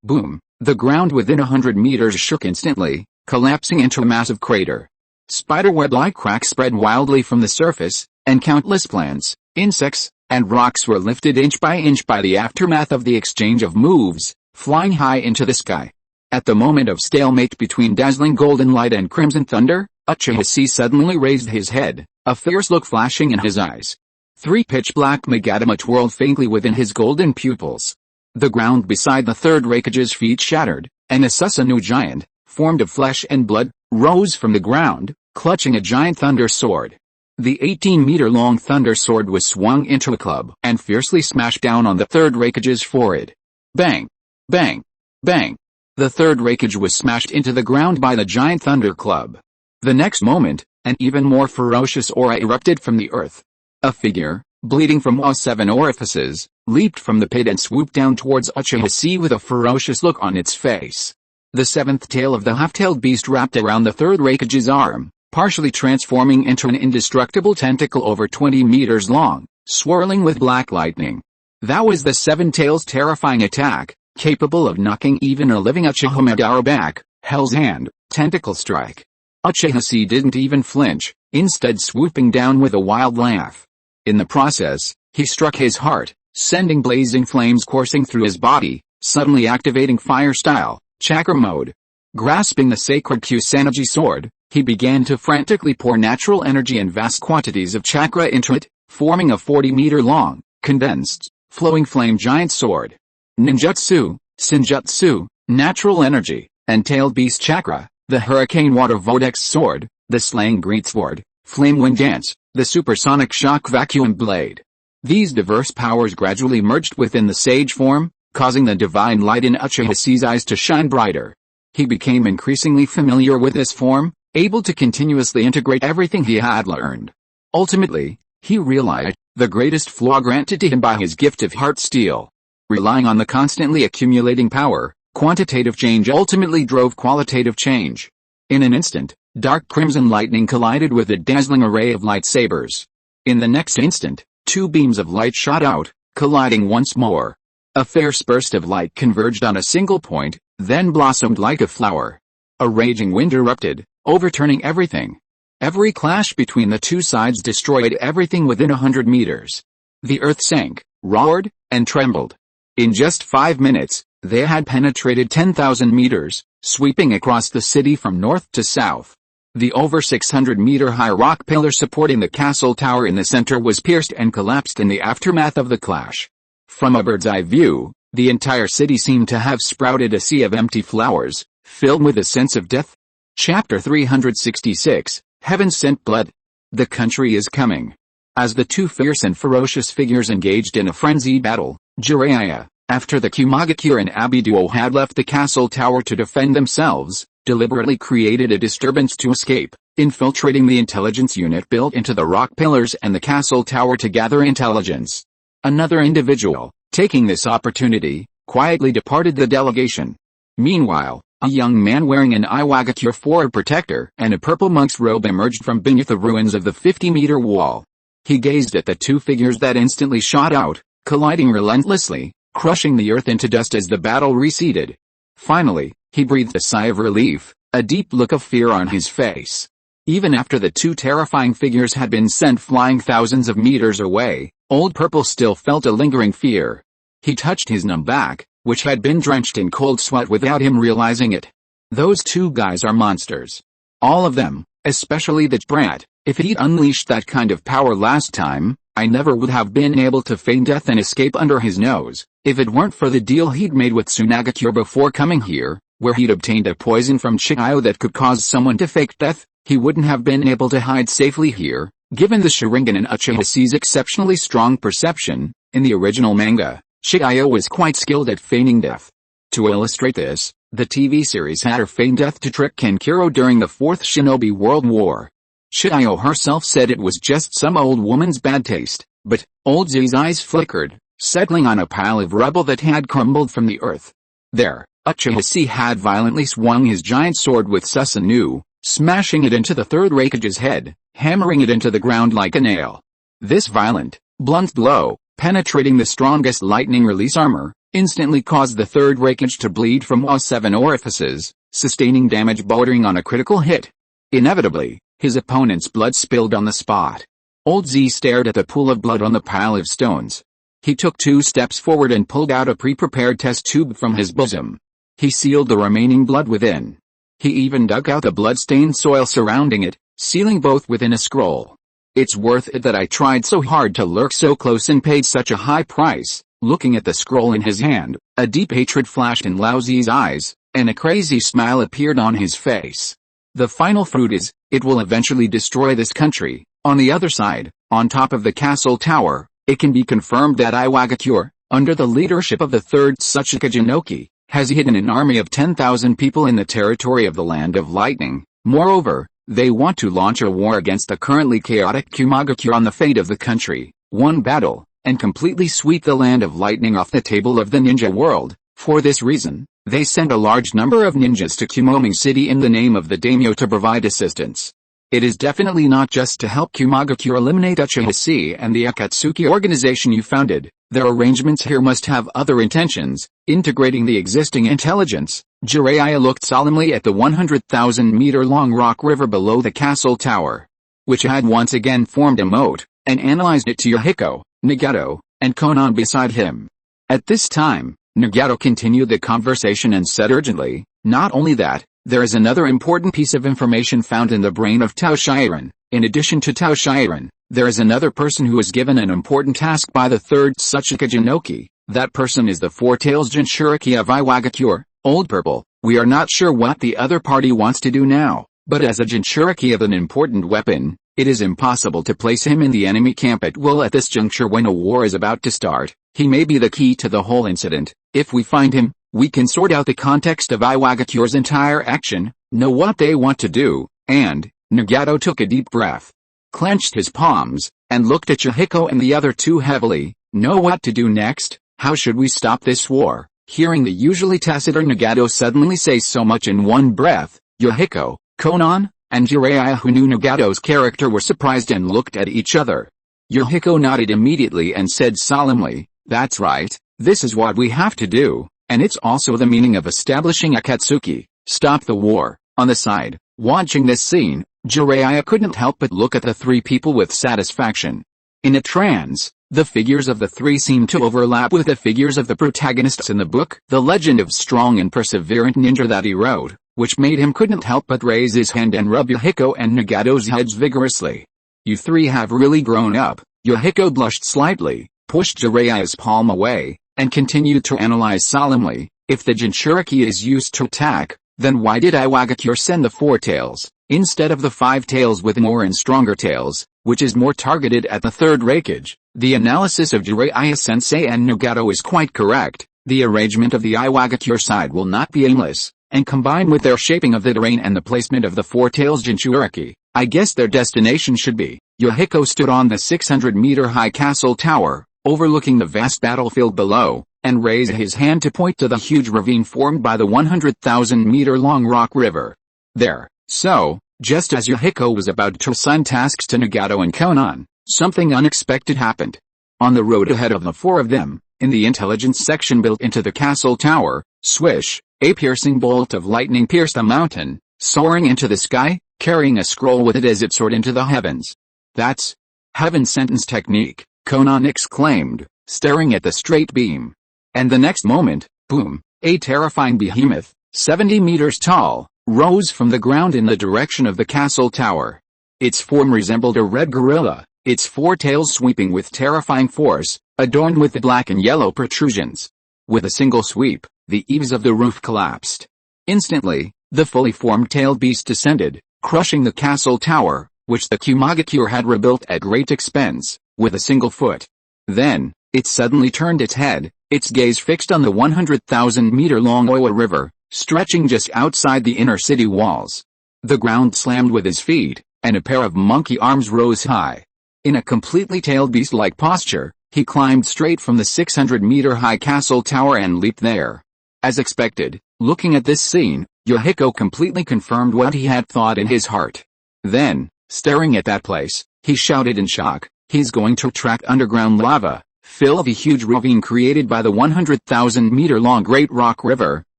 Boom, the ground within 100 meters shook instantly, collapsing into a massive crater. Spiderweb-like cracks spread wildly from the surface, and countless plants, insects, and rocks were lifted inch by the aftermath of the exchange of moves, flying high into the sky. At the moment of stalemate between dazzling golden light and crimson thunder, Uchiha Chi suddenly raised his head, a fierce look flashing in his eyes. 3 pitch-black Magatama twirled faintly within his golden pupils. The ground beside the third Raikage's feet shattered, and a Susanoo giant, formed of flesh and blood, rose from the ground, clutching a giant thunder sword. The 18-meter-long thunder sword was swung into a club and fiercely smashed down on the third Raikage's forehead. Bang! Bang! Bang! The third Raikage was smashed into the ground by the giant thunder club. The next moment, an even more ferocious aura erupted from the earth. A figure, bleeding from all 7 orifices, leaped from the pit and swooped down towards Uchiha Chi with a ferocious look on its face. The 7th tail of the half-tailed beast wrapped around the third Raikage's arm, partially transforming into an indestructible tentacle over 20 meters long, swirling with black lightning. That was the 7 tails' terrifying attack, capable of knocking even a living Uchiha Madara back. Hell's Hand, Tentacle Strike. Uchiha Chi didn't even flinch, instead swooping down with a wild laugh. In the process, he struck his heart, sending blazing flames coursing through his body, suddenly activating fire style, chakra mode. Grasping the sacred Kusanagi sword, he began to frantically pour natural energy and vast quantities of chakra into it, forming a 40-meter-long, condensed, flowing flame giant sword. Ninjutsu, Senjutsu, natural energy, and tailed beast chakra, the hurricane water vortex sword, the slaying greatsword, flame wind dance, the supersonic shock vacuum blade. These diverse powers gradually merged within the sage form, causing the divine light in Uchiha Chi's eyes to shine brighter. He became increasingly familiar with this form, able to continuously integrate everything he had learned. Ultimately, he realized the greatest flaw granted to him by his gift of heart steel. Relying on the constantly accumulating power, quantitative change ultimately drove qualitative change. In an instant, dark crimson lightning collided with a dazzling array of lightsabers. In the next instant, 2 beams of light shot out, colliding once more. A fierce burst of light converged on a single point, then blossomed like a flower. A raging wind erupted, overturning everything. Every clash between the 2 sides destroyed everything within 100 meters. The earth sank, roared, and trembled. In just 5 minutes, they had penetrated 10,000 meters, sweeping across the city from north to south. The over 600-meter-high rock pillar supporting the castle tower in the center was pierced and collapsed in the aftermath of the clash. From a bird's-eye view, the entire city seemed to have sprouted a sea of empty flowers, filled with a sense of death. Chapter 366, Heaven Sent Blood. The country is coming. As the 2 fierce and ferocious figures engaged in a frenzied battle, Jiraiya, after the Kumagakure and Abi duo had left the castle tower to defend themselves, deliberately created a disturbance to escape, infiltrating the intelligence unit built into the rock pillars and the castle tower to gather intelligence. Another individual, taking this opportunity, quietly departed the delegation. Meanwhile, a young man wearing an Iwagakure forward protector and a purple monk's robe emerged from beneath the ruins of the 50-meter wall. He gazed at the 2 figures that instantly shot out, colliding relentlessly, crushing the earth into dust as the battle receded. Finally, he breathed a sigh of relief, a deep look of fear on his face. Even after the two terrifying figures had been sent flying thousands of meters away, Old Purple still felt a lingering fear. He touched his numb back, which had been drenched in cold sweat without him realizing it. Those two guys are monsters. All of them, especially the brat. If he'd unleashed that kind of power last time, I never would have been able to feign death and escape under his nose, if it weren't for the deal he'd made with Tsunagakure before coming here, where he'd obtained a poison from Chihayo that could cause someone to fake death. He wouldn't have been able to hide safely here, given the Sharingan and Uchiha Chi's exceptionally strong perception. In the original manga, Chihayo was quite skilled at feigning death. To illustrate this, the TV series had her feign death to trick Kankuro during the Fourth Shinobi World War. Chihayo herself said it was just some old woman's bad taste, but Old Z's eyes flickered, settling on a pile of rubble that had crumbled from the earth. There, Uchiha Chi had violently swung his giant sword with Susanoo, smashing it into the third Raikage's head, hammering it into the ground like a nail. This violent, blunt blow, penetrating the strongest lightning release armor, instantly caused the third Raikage to bleed from all 7 orifices, sustaining damage bordering on a critical hit. Inevitably, his opponent's blood spilled on the spot. Old Z stared at the pool of blood on the pile of stones. He took 2 steps forward and pulled out a pre-prepared test tube from his bosom. He sealed the remaining blood within. He even dug out the blood-stained soil surrounding it, sealing both within a scroll. It's worth it that I tried so hard to lurk so close and paid such a high price. Looking at the scroll in his hand, a deep hatred flashed in Lao Zi's eyes, and a crazy smile appeared on his face. The final fruit is, it will eventually destroy this country. On the other side, on top of the castle tower, it can be confirmed that Iwagakure, under the leadership of the third Tsuchika Jinoki, has hidden an army of 10,000 people in the territory of the Land of Lightning. Moreover, they want to launch a war against the currently chaotic Kumagakure on the fate of the country, one battle, and completely sweep the Land of Lightning off the table of the ninja world. For this reason, they sent a large number of ninjas to Kumoming City in the name of the daimyo to provide assistance. It is definitely not just to help Kumagakure eliminate Uchiha Chi and the Akatsuki organization you founded. Their arrangements here must have other intentions, integrating the existing intelligence. Jiraiya looked solemnly at the 100,000-meter-long rock river below the castle tower, which had once again formed a moat, and analyzed it to Yohiko, Nagato, and Konan beside him. At this time, Nagato continued the conversation and said urgently, not only that, there is another important piece of information found in the brain of Tao Shiren. In addition to Tao Shiren, there is another person who is given an important task by the third Tsuchika Jinoki. That person is the Four-Tails Jinchuriki of Iwagakure, Old Purple. We are not sure what the other party wants to do now, but as a Jinchuriki of an important weapon, it is impossible to place him in the enemy camp at will at this juncture when a war is about to start. He may be the key to the whole incident. If we find him, we can sort out the context of Iwagakure's entire action, know what they want to do, and, Nagato took a deep breath, clenched his palms, and looked at Yohiko and the other two heavily. Know what to do next? How should we stop this war? Hearing the usually taciturn Nagato suddenly say so much in one breath, Yohiko, Konan, and Jiraiya, who knew Nagato's character, were surprised and looked at each other. Yohiko nodded immediately and said solemnly, that's right, this is what we have to do, and it's also the meaning of establishing Akatsuki. Stop the war. On the side, watching this scene, Jiraiya couldn't help but look at the three people with satisfaction. In a trance, the figures of the three seemed to overlap with the figures of the protagonists in the book, The Legend of Strong and Perseverant Ninja, that he wrote, which made him couldn't help but raise his hand and rub Yohiko and Nagato's heads vigorously. You three have really grown up. Yohiko blushed slightly, pushed Jiraiya's palm away, and continued to analyze solemnly. If the Jinchuriki is used to attack, then why did Iwagakure send the four tails, instead of the five tails with more and stronger tails, which is more targeted at the third Raikage? The analysis of Jiraiya-sensei and Nagato is quite correct. The arrangement of the Iwagakure side will not be aimless, and combined with their shaping of the terrain and the placement of the four tails Jinchuriki, I guess their destination should be. Yohiko stood on the 600-meter-high castle tower, overlooking the vast battlefield below, and raised his hand to point to the huge ravine formed by the 100,000-meter-long rock river. There. So, just as Yohiko was about to assign tasks to Nagato and Konan, something unexpected happened. On the road ahead of the four of them, in the intelligence section built into the castle tower, swish, a piercing bolt of lightning pierced the mountain, soaring into the sky, carrying a scroll with it as it soared into the heavens. "That's heaven sentence technique," Konoha exclaimed, staring at the straight beam. And the next moment, boom, a terrifying behemoth, 70 meters tall, rose from the ground in the direction of the castle tower. Its form resembled a red gorilla, its four tails sweeping with terrifying force, adorned with the black and yellow protrusions. With a single sweep, the eaves of the roof collapsed. Instantly, the fully formed tailed beast descended, crushing the castle tower, which the Kumagakure had rebuilt at great expense, with a single foot. Then, it suddenly turned its head, its gaze fixed on the 100,000-meter-long Oiwa River, stretching just outside the inner city walls. The ground slammed with his feet, and a pair of monkey arms rose high. In a completely tailed beast-like posture, he climbed straight from the 600-meter-high castle tower and leaped there. As expected, looking at this scene, Yohiko completely confirmed what he had thought in his heart. Then, staring at that place, he shouted in shock, "He's going to track underground lava, fill the huge ravine created by the 100,000-meter-long Great Rock River,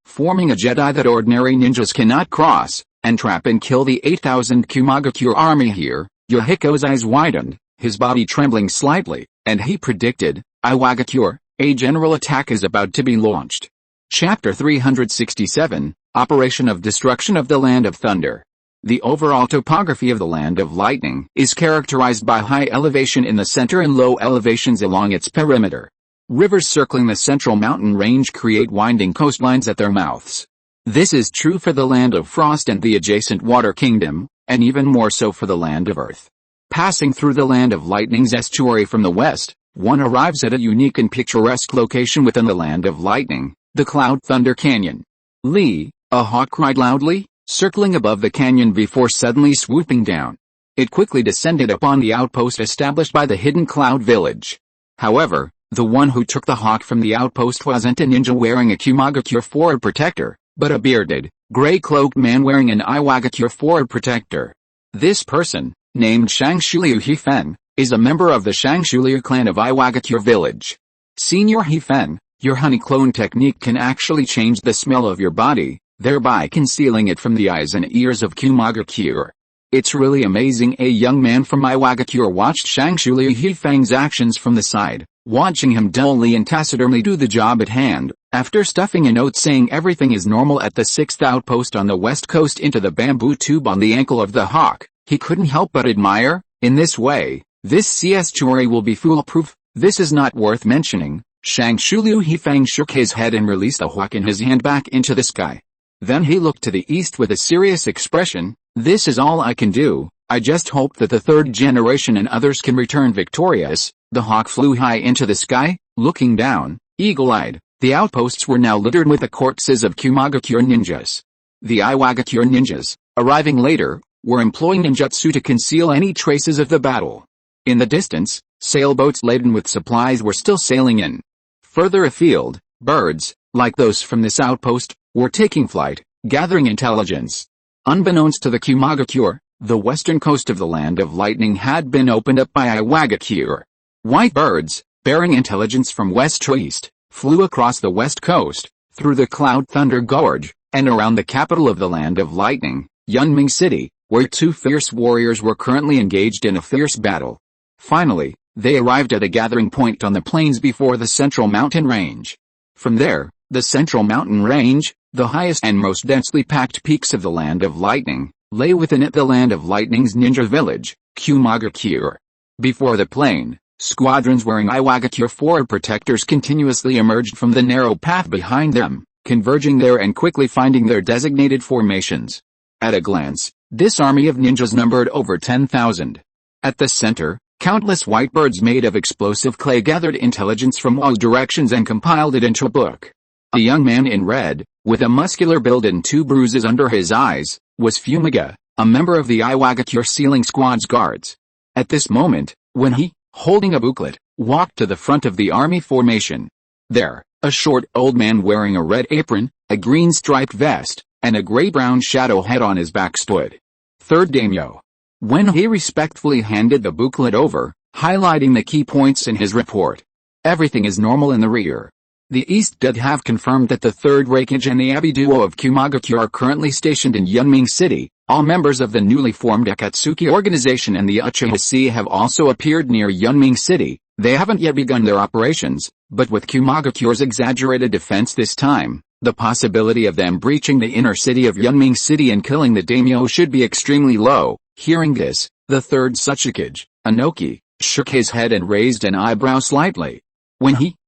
forming a Jedi that ordinary ninjas cannot cross, and trap and kill the 8,000 Kumagakure army here." Yohiko's eyes widened, his body trembling slightly, and he predicted, "Iwagakure, a general attack is about to be launched." Chapter 367, Operation of Destruction of the Land of Thunder. The overall topography of the Land of Lightning is characterized by high elevation in the center and low elevations along its perimeter. Rivers circling the central mountain range create winding coastlines at their mouths. This is true for the Land of Frost and the adjacent Water Kingdom, and even more so for the Land of Earth. Passing through the Land of Lightning's estuary from the west, one arrives at a unique and picturesque location within the Land of Lightning, the Cloud Thunder Canyon. "Lee!" a hawk cried loudly, circling above the canyon before suddenly swooping down. It quickly descended upon the outpost established by the hidden Cloud Village. However, the one who took the hawk from the outpost wasn't a ninja wearing a Kumagakure forward protector, but a bearded, gray-cloaked man wearing an Iwagakure forward protector. This person, named Shangshulyu Hifen, is a member of the Shangshulyu clan of Iwagakure village. Senior Hifen, your honey clone technique can actually change the smell of your body, thereby concealing it from the eyes and ears of Kumagakure. It's really amazing. A young man from Iwagakure watched Shangshulyu Hifeng's actions from the side, watching him dully and taciturnly do the job at hand. After stuffing a note saying everything is normal at the 6th outpost on the west coast into the bamboo tube on the ankle of the hawk, he couldn't help but admire, "In this way, this CS story will be foolproof." "This is not worth mentioning." Shangshulyu Hifeng shook his head and released the hawk in his hand back into the sky. Then he looked to the east with a serious expression. "This is all I can do. I just hope that the third generation and others can return victorious." The hawk flew high into the sky, looking down, eagle-eyed. The outposts were now littered with the corpses of Kumagakure ninjas. The Iwagakure ninjas, arriving later, were employing ninjutsu to conceal any traces of the battle. In the distance, sailboats laden with supplies were still sailing in. Further afield, birds, like those from this outpost, were taking flight, gathering intelligence. Unbeknownst to the Kumagakure, the western coast of the Land of Lightning had been opened up by Iwagakure. White birds, bearing intelligence from west to east, flew across the west coast, through the Cloud Thunder Gorge, and around the capital of the Land of Lightning, Yunming City, where two fierce warriors were currently engaged in a fierce battle. Finally, they arrived at a gathering point on the plains before the central mountain range. From there, the central mountain range, the highest and most densely packed peaks of the Land of Lightning, lay within it the Land of Lightning's ninja village, Kumagakure. Before the plain, squadrons wearing Iwagakure forward protectors continuously emerged from the narrow path behind them, converging there and quickly finding their designated formations. At a glance, this army of ninjas numbered over 10,000. At the center, countless white birds made of explosive clay gathered intelligence from all directions and compiled it into a book. A young man in red, with a muscular build and two bruises under his eyes, was Fumiga, a member of the Iwagakure Sealing Squad's guards. At this moment, when he, holding a booklet, walked to the front of the army formation. There, a short old man wearing a red apron, a green striped vest, and a gray-brown shadow head on his back stood. Third daimyo. When he respectfully handed the booklet over, highlighting the key points in his report. Everything is normal in the rear. The East Dead have confirmed that the third Raikage and the Abbey duo of Kumagakure are currently stationed in Yunming City. All members of the newly formed Akatsuki organization and the Uchiha Chi have also appeared near Yunming City. They haven't yet begun their operations, but with Kumagakure's exaggerated defense this time, the possibility of them breaching the inner city of Yunming City and killing the daimyo should be extremely low. Hearing this, the third Tsuchikage, Inoki, shook his head and raised an eyebrow slightly.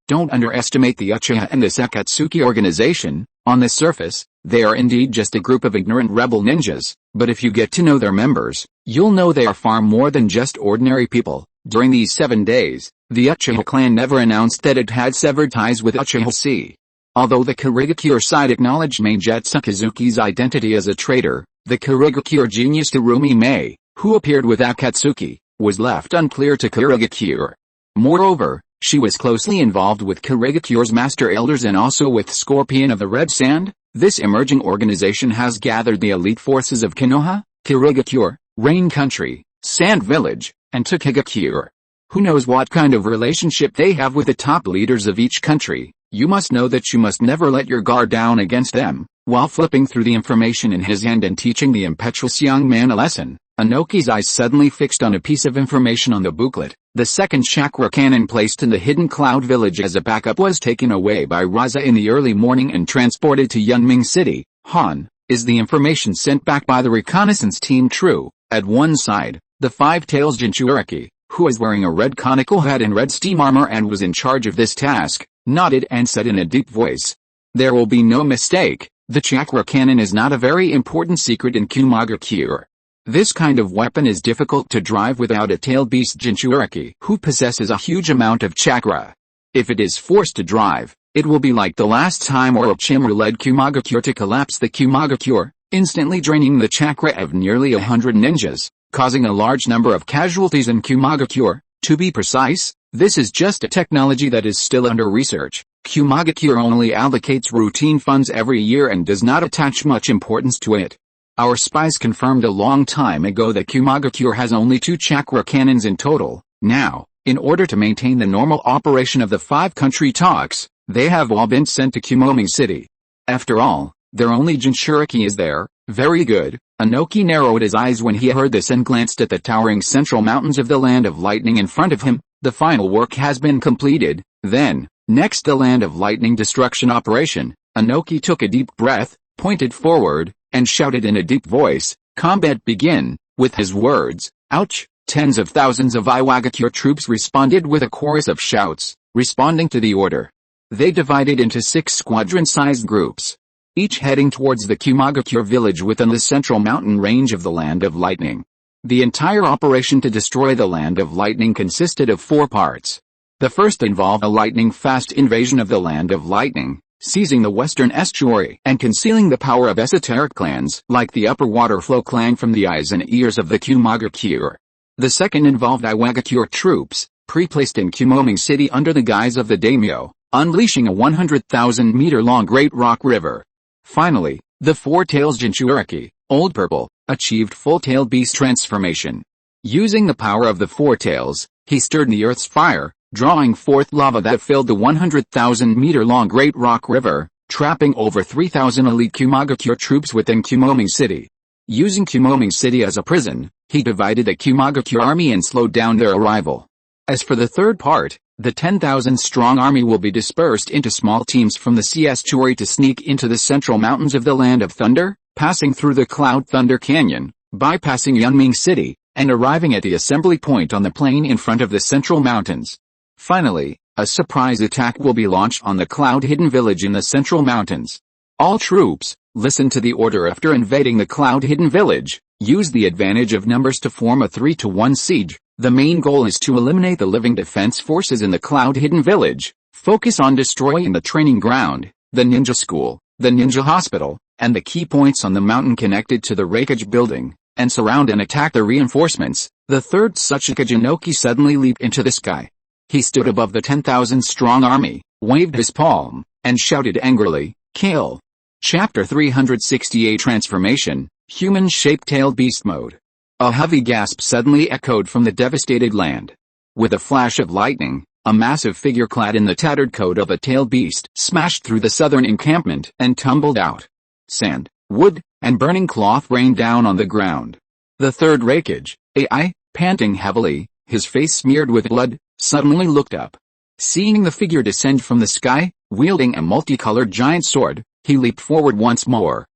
Don't underestimate the Uchiha and the Akatsuki organization. On the surface, they are indeed just a group of ignorant rebel ninjas, but if you get to know their members, you'll know they are far more than just ordinary people. During these 7 days, the Uchiha clan never announced that it had severed ties with Uchiha Chi. Although the Kurigakure side acknowledged Meijetsu Kazuki's identity as a traitor, the Kurigakure genius Terumi Mei, who appeared with Akatsuki, was left unclear to Kurigakure. Moreover, she was closely involved with Kurigakure's master elders and also with Scorpion of the Red Sand. This emerging organization has gathered the elite forces of Konoha, Kurigakure, Rain Country, Sand Village, and Tokigakure. Who knows what kind of relationship they have with the top leaders of each country. You must know that you must never let your guard down against them. While flipping through the information in his hand and teaching the impetuous young man a lesson, Inoki's eyes suddenly fixed on a piece of information on the booklet. The second chakra cannon placed in the hidden cloud village as a backup was taken away by Raza in the early morning and transported to Yunming City. Han, is the information sent back by the reconnaissance team true? At one side, the five-tails Jinchuriki, who was wearing a red conical hat and red steam armor and was in charge of this task, nodded and said in a deep voice, "There will be no mistake, the chakra cannon is not a very important secret in Kumagakure. This kind of weapon is difficult to drive without a tailed beast Jinchuriki who possesses a huge amount of chakra. If it is forced to drive, it will be like the last time Orochimaru led Kumagakure to collapse the Kumagakure, instantly draining the chakra of nearly 100 ninjas, causing a large number of casualties in Kumagakure. To be precise, this is just a technology that is still under research. Kumagakure only allocates routine funds every year and does not attach much importance to it. Our spies confirmed a long time ago that Kumagakure has only 2 chakra cannons in total. Now, in order to maintain the normal operation of the 5-country talks, they have all been sent to Kumoming City. After all, their only Jinchuriki is there. Very good. Inoki narrowed his eyes when he heard this and glanced at the towering central mountains of the Land of Lightning in front of him. The final work has been completed. Then, next the Land of Lightning destruction operation. Inoki took a deep breath, pointed forward, and shouted in a deep voice, "Combat begin!" With his words, ouch, tens of thousands of Iwagakure troops responded with a chorus of shouts, responding to the order. They divided into 6 squadron-sized groups, each heading towards the Kumagakure village within the central mountain range of the Land of Lightning. The entire operation to destroy the Land of Lightning consisted of 4 parts. The first involved a lightning-fast invasion of the Land of Lightning, seizing the western estuary and concealing the power of esoteric clans like the upper water flow clan from the eyes and ears of the Kumagakure. The second involved Iwagakure troops, pre-placed in Kumoming City under the guise of the daimyo, unleashing a 100,000-meter-long Great Rock River. Finally, the 4-tails Jinchuriki, Old Purple, achieved full-tailed beast transformation. Using the power of the 4 tails, he stirred the earth's fire, drawing forth lava that filled the 100,000-meter-long Great Rock River, trapping over 3,000 elite Kumagakure troops within Kumoming City. Using Kumoming City as a prison, he divided the Kumagakure army and slowed down their arrival. As for the third part, the 10,000-strong army will be dispersed into small teams from the sea estuary to sneak into the central mountains of the Land of Thunder, passing through the Cloud Thunder Canyon, bypassing Yunming City, and arriving at the assembly point on the plain in front of the central mountains. Finally, a surprise attack will be launched on the Cloud-hidden village in the central mountains. All troops, listen to the order after invading the Cloud-hidden village. Use the advantage of numbers to form a 3-to-1 siege. The main goal is to eliminate the living defense forces in the Cloud-hidden village. Focus on destroying the training ground, the ninja school, the ninja hospital, and the key points on the mountain connected to the Raikage building, and surround and attack the reinforcements. The third Tsuchikage Inoki suddenly leaped into the sky. He stood above the 10,000-strong army, waved his palm, and shouted angrily, "Kill!" Chapter 368 Transformation, Human-Shaped Tailed Beast Mode. A heavy gasp suddenly echoed from the devastated land. With a flash of lightning, A massive figure clad in the tattered coat of a tailed beast smashed through the southern encampment and tumbled out. Sand, wood, and burning cloth rained down on the ground. The third Hokage, AI, panting heavily, his face smeared with blood, suddenly looked up. Seeing the figure descend from the sky, wielding a multicolored giant sword, he leaped forward once more.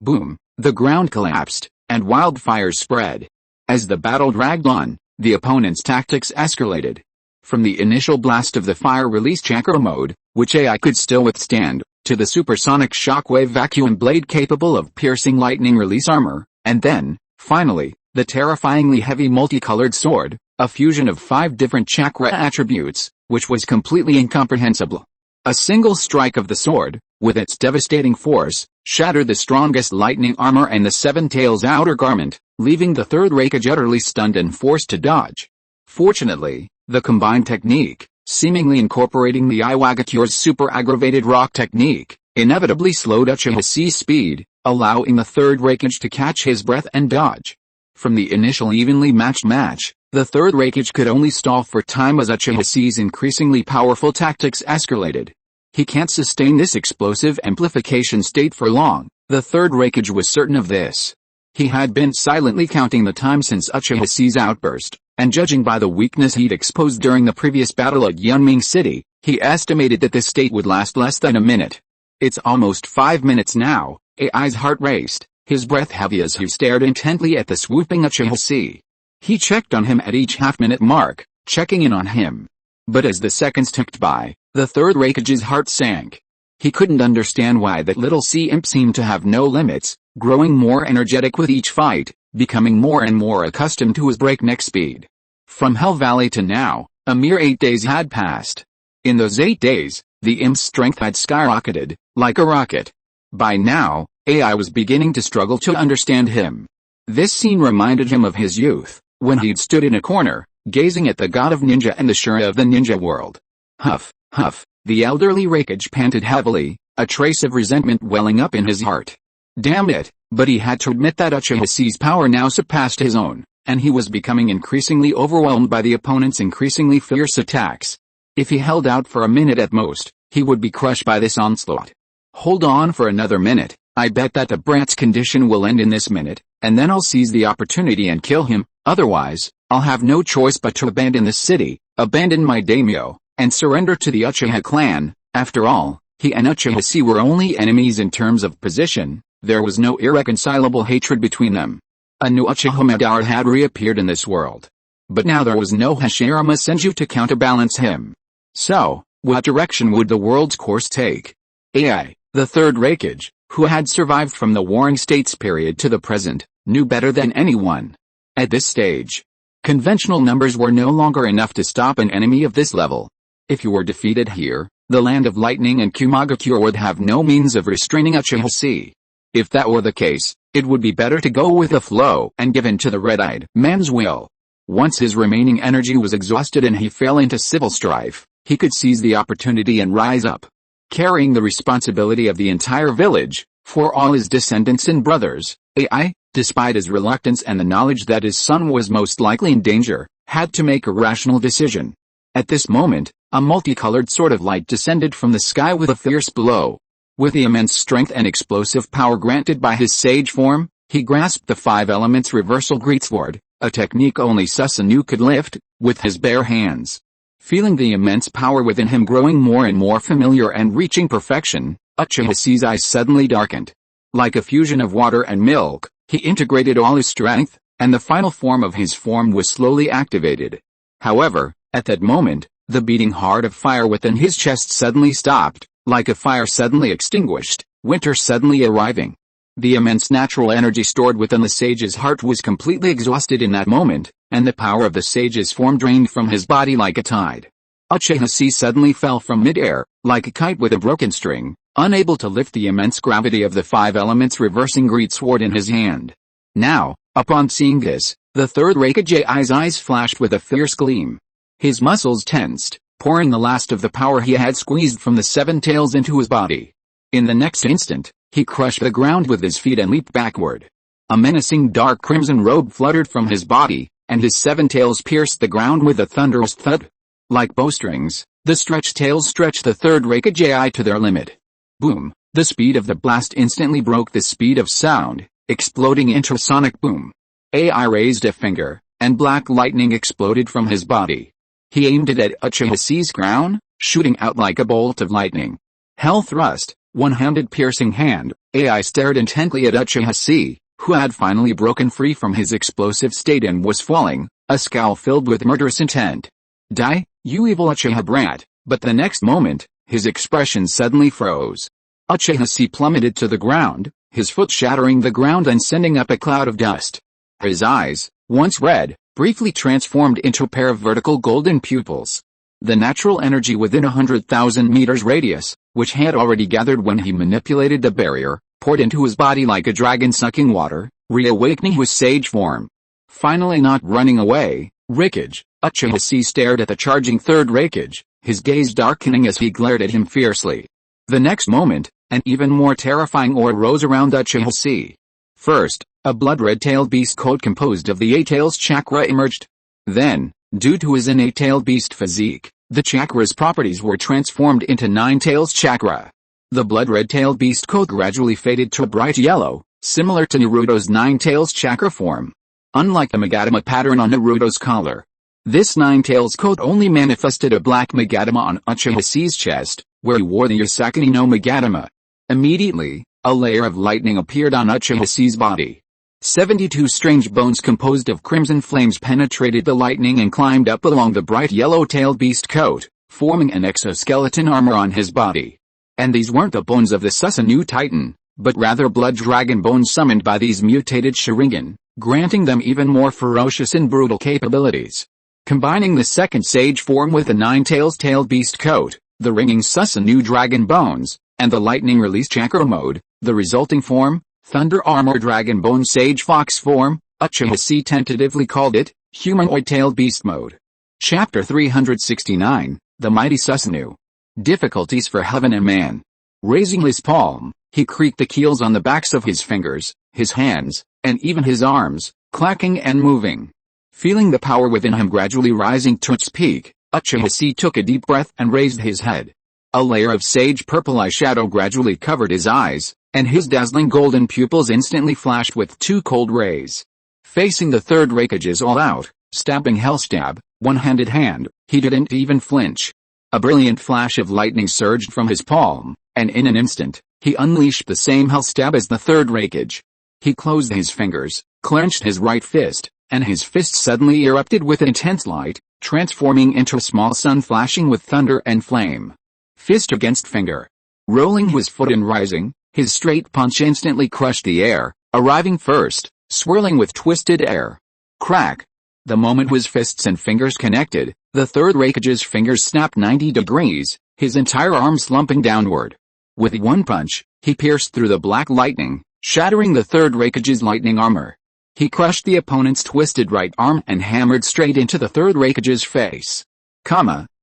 Boom, the ground collapsed, and wildfires spread. As the battle dragged on, the opponent's tactics escalated. From the initial blast of the fire-release chakra mode, which AI could still withstand, to the supersonic shockwave vacuum blade capable of piercing lightning-release armor, and then, finally, the terrifyingly heavy multicolored sword, a fusion of 5 different chakra attributes, which was completely incomprehensible. A single strike of the sword, with its devastating force, shattered the strongest lightning armor and the Seven Tails outer garment, leaving the third Hokage utterly stunned and forced to dodge. Fortunately, the combined technique, seemingly incorporating the Iwagakure's super aggravated rock technique, inevitably slowed Uchiha's speed, allowing the third Hokage to catch his breath and dodge. From the initial evenly matched match, the third Hokage could only stall for time as Uchiha's increasingly powerful tactics escalated. He can't sustain this explosive amplification state for long, the third Hokage was certain of this. He had been silently counting the time since Uchiha's outburst, and judging by the weakness he'd exposed during the previous battle at Yunming City, he estimated that this state would last less than a minute. It's almost 5 minutes now. AI's heart raced, his breath heavy as he stared intently at the swooping Uchiha. He checked on him at each half-minute mark, checking in on him. But as the seconds ticked by, the third Hokage's heart sank. He couldn't understand why that little sea imp seemed to have no limits, growing more energetic with each fight, becoming more and more accustomed to his breakneck speed. From Hell Valley to now, a mere 8 days had passed. In those 8 days, the imp's strength had skyrocketed, like a rocket. By now, AI was beginning to struggle to understand him. This scene reminded him of his youth, when he'd stood in a corner, gazing at the god of ninja and the Shura of the ninja world. Huff, huff, the elderly Hokage panted heavily, a trace of resentment welling up in his heart. Damn it, but he had to admit that Uchiha's power now surpassed his own, and he was becoming increasingly overwhelmed by the opponent's increasingly fierce attacks. If he held out for a minute at most, he would be crushed by this onslaught. Hold on for another minute, I bet that the brat's condition will end in this minute, and then I'll seize the opportunity and kill him, otherwise, I'll have no choice but to abandon this city, abandon my daimyo, and surrender to the Uchiha clan. After all, he and Uchiha were only enemies in terms of position, there was no irreconcilable hatred between them. A new Uchiha Madara had reappeared in this world. But now there was no Hashirama Senju to counterbalance him. So, what direction would the world's course take? AI, the third Hokage, who had survived from the Warring States period to the present, knew better than anyone. At this stage, conventional numbers were no longer enough to stop an enemy of this level. If you were defeated here, the Land of Lightning and Kumagakure would have no means of restraining Uchiha. If that were the case, it would be better to go with the flow and give in to the red-eyed man's will. Once his remaining energy was exhausted and he fell into civil strife, he could seize the opportunity and rise up. Carrying the responsibility of the entire village, for all his descendants and brothers, AI, despite his reluctance and the knowledge that his son was most likely in danger, had to make a rational decision. At this moment, a multicolored sword of light descended from the sky with a fierce blow. With the immense strength and explosive power granted by his sage form, he grasped the 5 elements reversal greatsword, a technique only Setsuna could lift, with his bare hands. Feeling the immense power within him growing more and more familiar and reaching perfection, Uchiha's eyes suddenly darkened. Like a fusion of water and milk, he integrated all his strength, and the final form of his form was slowly activated. However, at that moment, the beating heart of fire within his chest suddenly stopped, like a fire suddenly extinguished, winter suddenly arriving. The immense natural energy stored within the sage's heart was completely exhausted in that moment, and the power of the sage's form drained from his body like a tide. Uchiha suddenly fell from mid-air, like a kite with a broken string, unable to lift the immense gravity of the 5 elements reversing greatsword in his hand. Now, upon seeing this, the third Hokage's eyes flashed with a fierce gleam. His muscles tensed, pouring the last of the power he had squeezed from the 7 tails into his body. In the next instant, he crushed the ground with his feet and leaped backward. A menacing dark crimson robe fluttered from his body, and his 7 tails pierced the ground with a thunderous thud. Like bowstrings, the stretched tails stretched the third Hokage AI to their limit. Boom! The speed of the blast instantly broke the speed of sound, exploding into a sonic boom. AI raised a finger, and black lightning exploded from his body. He aimed it at Uchiha Chi's crown, shooting out like a bolt of lightning. Hell thrust, one-handed piercing hand. AI stared intently at Uchiha Chi, who had finally broken free from his explosive state and was falling, a scowl filled with murderous intent. Die, you evil Uchiha brat, but the next moment, his expression suddenly froze. Uchiha Chi plummeted to the ground, his foot shattering the ground and sending up a cloud of dust. His eyes, once red, briefly transformed into a pair of vertical golden pupils. The natural energy within 100,000 meters radius, which had already gathered when he manipulated the barrier, poured into his body like a dragon sucking water, reawakening his sage form. Finally not running away, Hokage, Uchiha Chi stared at the charging third Hokage, his gaze darkening as he glared at him fiercely. The next moment, an even more terrifying aura rose around Uchiha Chi. First, a blood-red-tailed beast coat composed of the eight-tails chakra emerged. Then, due to his innate tailed beast physique, the chakra's properties were transformed into nine-tails chakra. The blood-red-tailed beast coat gradually faded to a bright yellow, similar to Naruto's nine-tails chakra form. Unlike the Magatama pattern on Naruto's collar, this nine-tails coat only manifested a black Magatama on Uchiha Chi's chest, where he wore the Yasakuni no Magatama. Immediately, a layer of lightning appeared on Uchiha Chi's body. 72 strange bones composed of crimson flames penetrated the lightning and climbed up along the bright yellow-tailed beast coat, forming an exoskeleton armor on his body. And these weren't the bones of the Susanoo Titan, but rather blood dragon bones summoned by these mutated Sharingan, granting them even more ferocious and brutal capabilities. Combining the second sage form with the nine-tailed beast coat, the ringing Susanoo dragon bones, and the lightning release chakra mode, the resulting form, Thunder Armor Dragon Bone Sage Fox form, Uchiha Chi tentatively called it, Humanoid-Tailed Beast Mode. Chapter 369, The Mighty Susanoo. Difficulties for Heaven and Man. Raising his palm, he creaked the keels on the backs of his fingers, his hands, and even his arms, clacking and moving. Feeling the power within him gradually rising to its peak, Uchiha Chi took a deep breath and raised his head. A layer of sage purple eyeshadow gradually covered his eyes, and his dazzling golden pupils instantly flashed with two cold rays. Facing the third Hokage's all-out, stabbing hellstab, one-handed hand, he didn't even flinch. A brilliant flash of lightning surged from his palm, and in an instant, he unleashed the same hellstab as the third Hokage. He closed his fingers, clenched his right fist, and his fist suddenly erupted with intense light, transforming into a small sun flashing with thunder and flame. Fist against finger. Rolling his foot and rising, his straight punch instantly crushed the air, arriving first, swirling with twisted air. Crack! The moment his fists and fingers connected, the third Hokage's fingers snapped 90 degrees, his entire arm slumping downward. With one punch, he pierced through the black lightning, shattering the third Hokage's lightning armor. He crushed the opponent's twisted right arm and hammered straight into the third Hokage's face.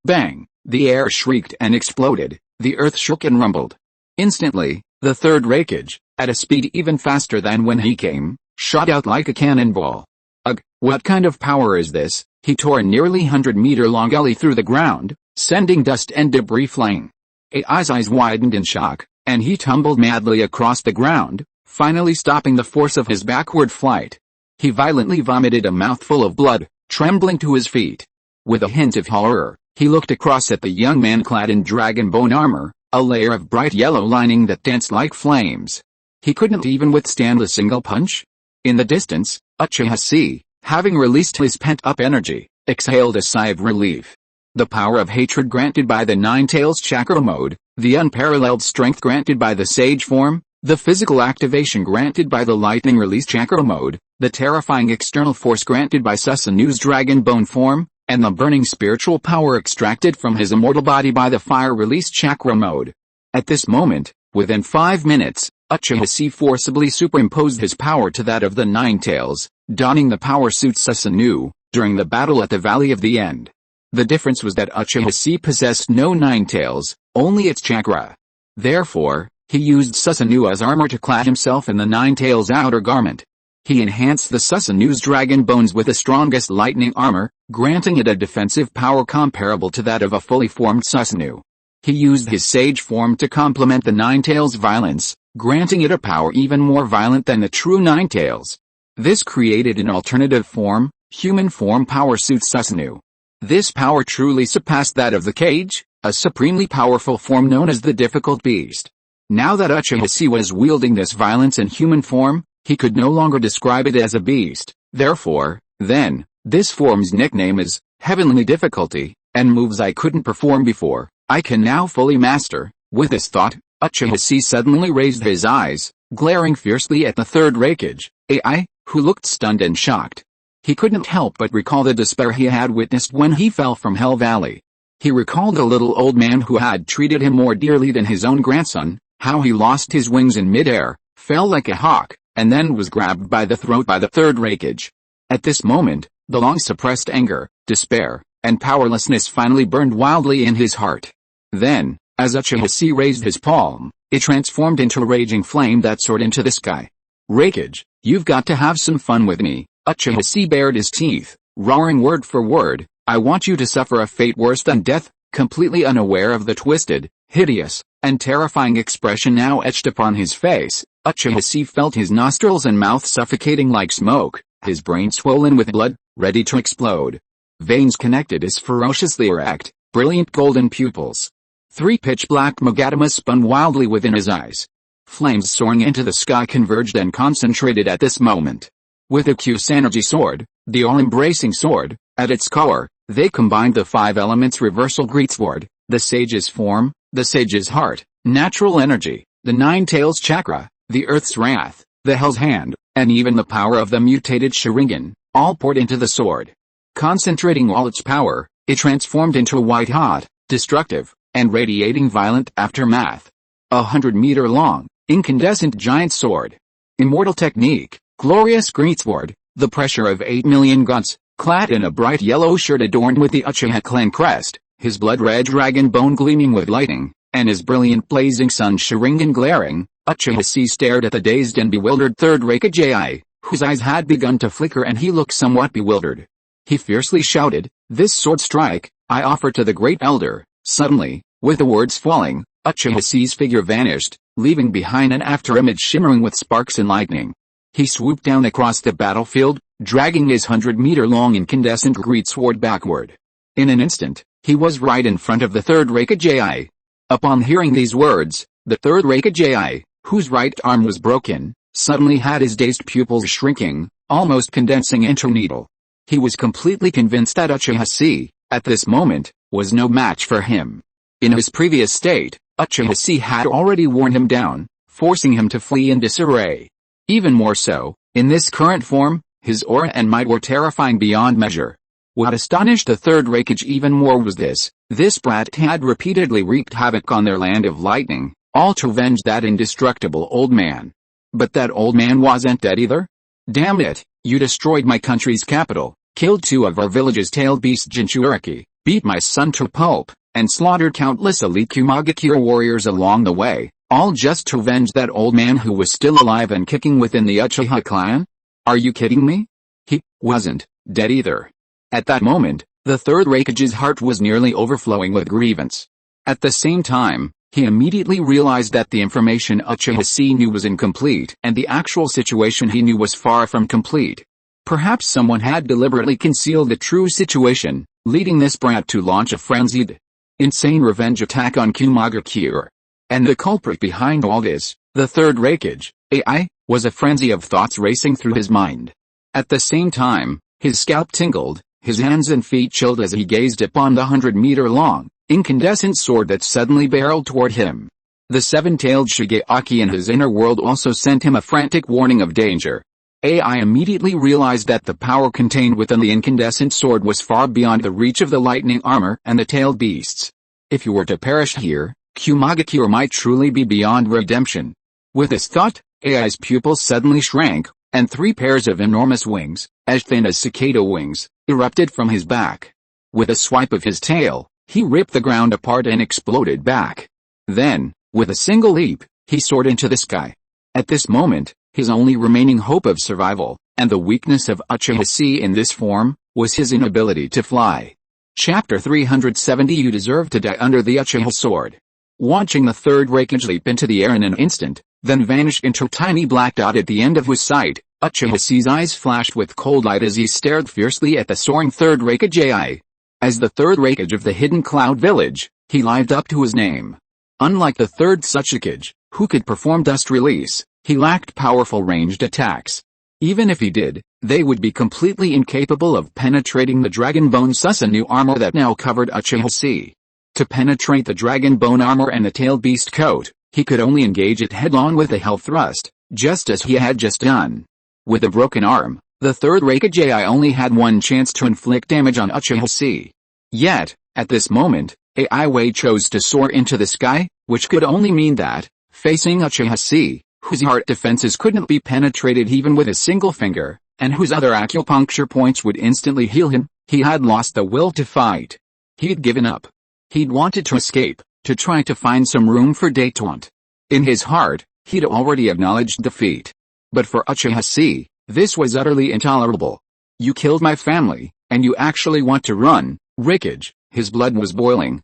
Bang! The air shrieked and exploded, the earth shook and rumbled. Instantly, the third Hokage, at a speed even faster than when he came, shot out like a cannonball. Ugh, what kind of power is this? He tore a nearly 100-meter-long gully through the ground, sending dust and debris flying. AI's eyes widened in shock, and he tumbled madly across the ground, finally stopping the force of his backward flight. He violently vomited a mouthful of blood, trembling to his feet. With a hint of horror, he looked across at the young man clad in dragon bone armor, a layer of bright yellow lining that danced like flames. He couldn't even withstand a single punch. In the distance, Uchiha Chi, having released his pent-up energy, exhaled a sigh of relief. The power of hatred granted by the nine-tails chakra mode, the unparalleled strength granted by the sage form, the physical activation granted by the lightning release chakra mode, the terrifying external force granted by Susanoo's dragon bone form, and the burning spiritual power extracted from his immortal body by the fire release chakra mode. At this moment, within 5 minutes, Uchiha Chi forcibly superimposed his power to that of the Nine Tails, donning the power suit Susanoo, during the battle at the Valley of the End. The difference was that Uchiha Chi possessed no Nine Tails, only its chakra. Therefore, he used Susanoo as armor to clad himself in the Nine Tails outer garment. He enhanced the Susanoo's dragon bones with the strongest lightning armor, granting it a defensive power comparable to that of a fully formed Susanoo. He used his sage form to complement the Ninetales' violence, granting it a power even more violent than the true Ninetales. This created an alternative form, human form power suit Susanoo. This power truly surpassed that of the Cage, a supremely powerful form known as the Difficult Beast. Now that Uchiha Chi was wielding this violence in human form, he could no longer describe it as a beast. Therefore, then, this form's nickname is Heavenly Difficulty, and moves I couldn't perform before, I can now fully master. With this thought, Uchiha Chi suddenly raised his eyes, glaring fiercely at the third Hokage, AI, who looked stunned and shocked. He couldn't help but recall the despair he had witnessed when he fell from Hell Valley. He recalled a little old man who had treated him more dearly than his own grandson, how he lost his wings in midair, fell like a hawk, and then was grabbed by the throat by the third Hokage. At this moment, the long-suppressed anger, despair, and powerlessness finally burned wildly in his heart. Then, as Uchiha Chi raised his palm, it transformed into a raging flame that soared into the sky. Hokage, you've got to have some fun with me. Uchiha Chi bared his teeth, roaring word for word, I want you to suffer a fate worse than death. Completely unaware of the twisted, hideous, and terrifying expression now etched upon his face, Uchiha Chi felt his nostrils and mouth suffocating like smoke, his brain swollen with blood, ready to explode. Veins connected his ferociously erect, brilliant golden pupils. 3 pitch-black magadamas spun wildly within his eyes. Flames soaring into the sky converged and concentrated at this moment. With a Kusanergy sword, the all-embracing sword, at its core, they combined the 5 elements reversal greatsword, the sage's form, the sage's heart, natural energy, the Ninetales chakra, the earth's wrath, the hell's hand, and even the power of the mutated Sharingan, all poured into the sword. Concentrating all its power, it transformed into a white-hot, destructive, and radiating violent aftermath. 100-meter long, incandescent giant sword. Immortal technique, glorious greatsword, the pressure of 8 million guns, clad in a bright yellow shirt adorned with the Uchiha clan crest, his blood-red dragon bone gleaming with lightning, and his brilliant blazing sun Sharingan glaring, Uchiha Chi stared at the dazed and bewildered third Hokage, whose eyes had begun to flicker and he looked somewhat bewildered. He fiercely shouted, this sword strike, I offer to the great elder. Suddenly, with the words falling, Uchiha Chi's figure vanished, leaving behind an afterimage shimmering with sparks and lightning. He swooped down across the battlefield, dragging his 100-meter-long incandescent greatsword backward. In an instant, he was right in front of the third Hokage. Upon hearing these words, the third Hokage, whose right arm was broken, suddenly had his dazed pupils shrinking, almost condensing into a needle. He was completely convinced that Uchiha Chi, at this moment, was no match for him. In his previous state, Uchiha Chi had already worn him down, forcing him to flee in disarray. Even more so, in this current form, his aura and might were terrifying beyond measure. What astonished the third Hokage even more was this brat had repeatedly wreaked havoc on their land of lightning, all to avenge that indestructible old man. But that old man wasn't dead either? Damn it, you destroyed my country's capital, killed 2 of our village's tailed beast Jinchuriki, beat my son to pulp, and slaughtered countless elite Kumagakure warriors along the way, all just to avenge that old man who was still alive and kicking within the Uchiha clan? Are you kidding me? He wasn't dead either. At that moment, the third Hokage's heart was nearly overflowing with grievance. At the same time, he immediately realized that the information Uchiha Chi knew was incomplete and the actual situation he knew was far from complete. Perhaps someone had deliberately concealed the true situation, leading this brat to launch a frenzied, insane revenge attack on Kumagakure. And the culprit behind all this, the third Hokage, AI, was a frenzy of thoughts racing through his mind. At the same time, his scalp tingled, his hands and feet chilled as he gazed upon the 100-meter-long, incandescent sword that suddenly barreled toward him. The 7-tailed Shigeaki in his inner world also sent him a frantic warning of danger. AI immediately realized that the power contained within the incandescent sword was far beyond the reach of the lightning armor and the tailed beasts. If he were to perish here, Kumagakure might truly be beyond redemption. With this thought, AI's pupils suddenly shrank, and 3 pairs of enormous wings, as thin as cicada wings, erupted from his back. With a swipe of his tail, he ripped the ground apart and exploded back. Then, with a single leap, he soared into the sky. At this moment, his only remaining hope of survival, And the weakness of Uchiha Chi in this form was his inability to fly. Chapter 370 You deserve to die under the Uchiha sword. Watching the third Raikage leap into the air in an instant, then vanish into a tiny black dot at the end of his sight, Uchiha Chi's eyes flashed with cold light as he stared fiercely at the soaring third Raikage AI. As the third Raikage of the hidden cloud village, he lived up to his name. Unlike the third Tsuchikage, who could perform dust release, he lacked powerful ranged attacks. Even if he did, they would be completely incapable of penetrating the Dragon Bone Susanoo armor that now covered Uchiha Chi. To penetrate the Dragon Bone armor and the Tailed Beast coat, he could only engage it head-on with a hell thrust, just as he had just done. With a broken arm, the third Raikage AI only had one chance to inflict damage on Uchiha Chi. Yet, at this moment, AI Wei chose to soar into the sky, which could only mean that, facing Uchiha Chi, whose heart defenses couldn't be penetrated even with a single finger, and whose other acupuncture points would instantly heal him, he had lost the will to fight. He'd given up. He'd wanted to escape, to try to find some room for détente. In his heart, he'd already acknowledged defeat. But for Uchiha Chi, this was utterly intolerable. You killed my family, and you actually want to run, Raikage. His blood was boiling.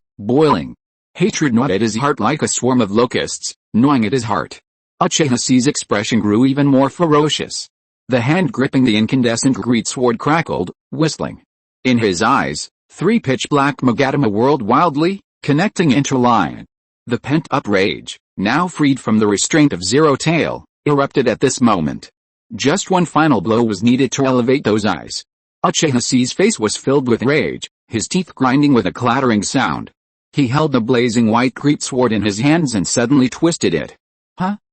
Hatred gnawed at his heart like a swarm of locusts, gnawing at his heart. Uchiha Chi's expression grew even more ferocious. The hand gripping the incandescent greatsword crackled, whistling. In his eyes, three pitch-black Magatama whirled wildly, connecting interline. The pent-up rage, now freed from the restraint of Zero Tail, erupted at this moment. Just one final blow was needed to elevate those eyes. Uchiha Chi's face was filled with rage, his teeth grinding with a clattering sound. He held the blazing white greatsword in his hands and suddenly twisted it.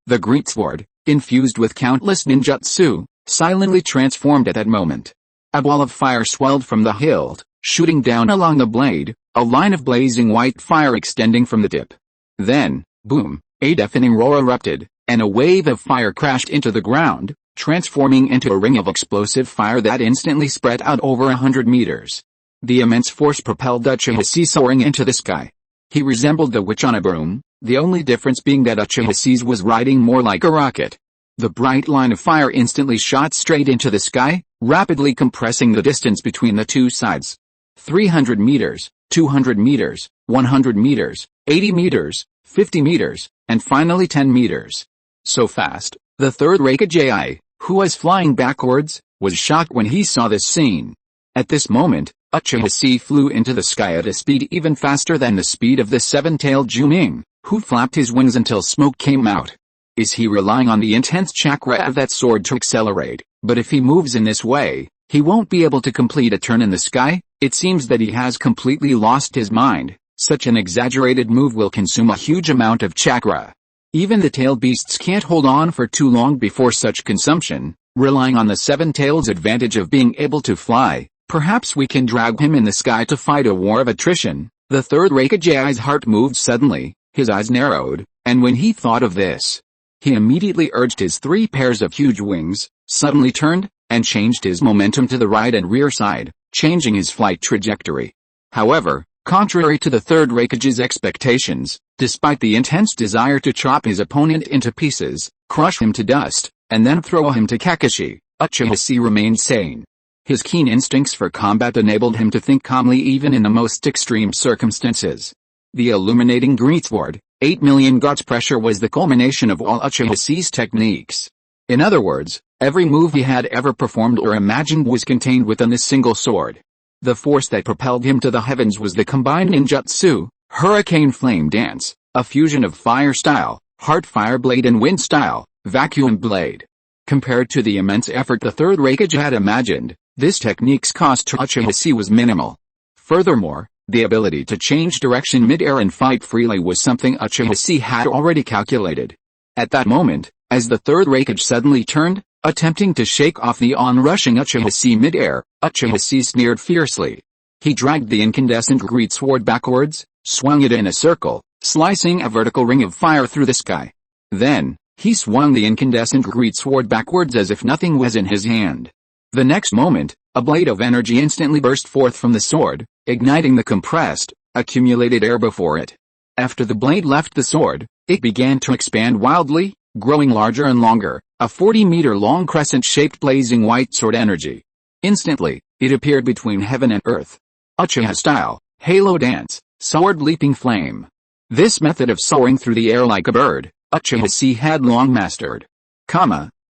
The greatsword, infused with countless ninjutsu, silently transformed at that moment. A ball of fire swelled from the hilt, shooting down along the blade, a line of blazing white fire extending from the tip. Then, boom, a deafening roar erupted, and a wave of fire crashed into the ground, transforming into a ring of explosive fire that instantly spread out over 100 meters. The immense force propelled Uchiha Chi soaring into the sky. He resembled the witch on a broom, the only difference being that Uchiha Chi's was riding more like a rocket. The bright line of fire instantly shot straight into the sky, rapidly compressing the distance between the two sides. 300 meters, 200 meters, 100 meters, 80 meters, 50 meters, and finally 10 meters. So fast, the third Raikage AI, who was flying backwards, was shocked when he saw this scene. At this moment, Uchiha Chi flew into the sky at a speed even faster than the speed of the seven-tailed Juning, who flapped his wings until smoke came out. Is he relying on the intense chakra of that sword to accelerate? But if he moves in this way, he won't be able to complete a turn in the sky. It seems that he has completely lost his mind. Such an exaggerated move will consume a huge amount of chakra. Even the tailed beasts can't hold on for too long before such consumption, relying on the seven-tailed advantage of being able to fly. Perhaps we can drag him in the sky to fight a war of attrition. The third Raikage AI's heart moved suddenly, his eyes narrowed, and when he thought of this, he immediately urged his three pairs of huge wings, suddenly turned, and changed his momentum to the right and rear side, changing his flight trajectory. However, contrary to the third Raikage's expectations, despite the intense desire to chop his opponent into pieces, crush him to dust, and then throw him to Kakashi, Uchiha Chi remained sane. His keen instincts for combat enabled him to think calmly even in the most extreme circumstances. The illuminating greatsword, 8 million God's pressure was the culmination of all Uchiha Chi's techniques. In other words, every move he had ever performed or imagined was contained within this single sword. The force that propelled him to the heavens was the combined ninjutsu, hurricane flame dance, a fusion of fire style, heart fire blade and wind style, vacuum blade. Compared to the immense effort the third Raikage had imagined, this technique's cost to Uchiha Chi was minimal. Furthermore, the ability to change direction mid-air and fight freely was something Uchiha Chi had already calculated. At that moment, as the third Raikage suddenly turned, attempting to shake off the onrushing Uchiha Chi mid-air, Uchiha Chi sneered fiercely. He dragged the incandescent greatsword backwards, swung it in a circle, slicing a vertical ring of fire through the sky. Then, he swung the incandescent greatsword backwards as if nothing was in his hand. The next moment, a blade of energy instantly burst forth from the sword, igniting the compressed, accumulated air before it. After the blade left the sword, it began to expand wildly, growing larger and longer, a 40-meter-long crescent-shaped blazing white sword energy. Instantly, it appeared between heaven and earth. Uchiha style, halo dance, sword leaping flame. This method of soaring through the air like a bird, Uchiha Chi had long mastered.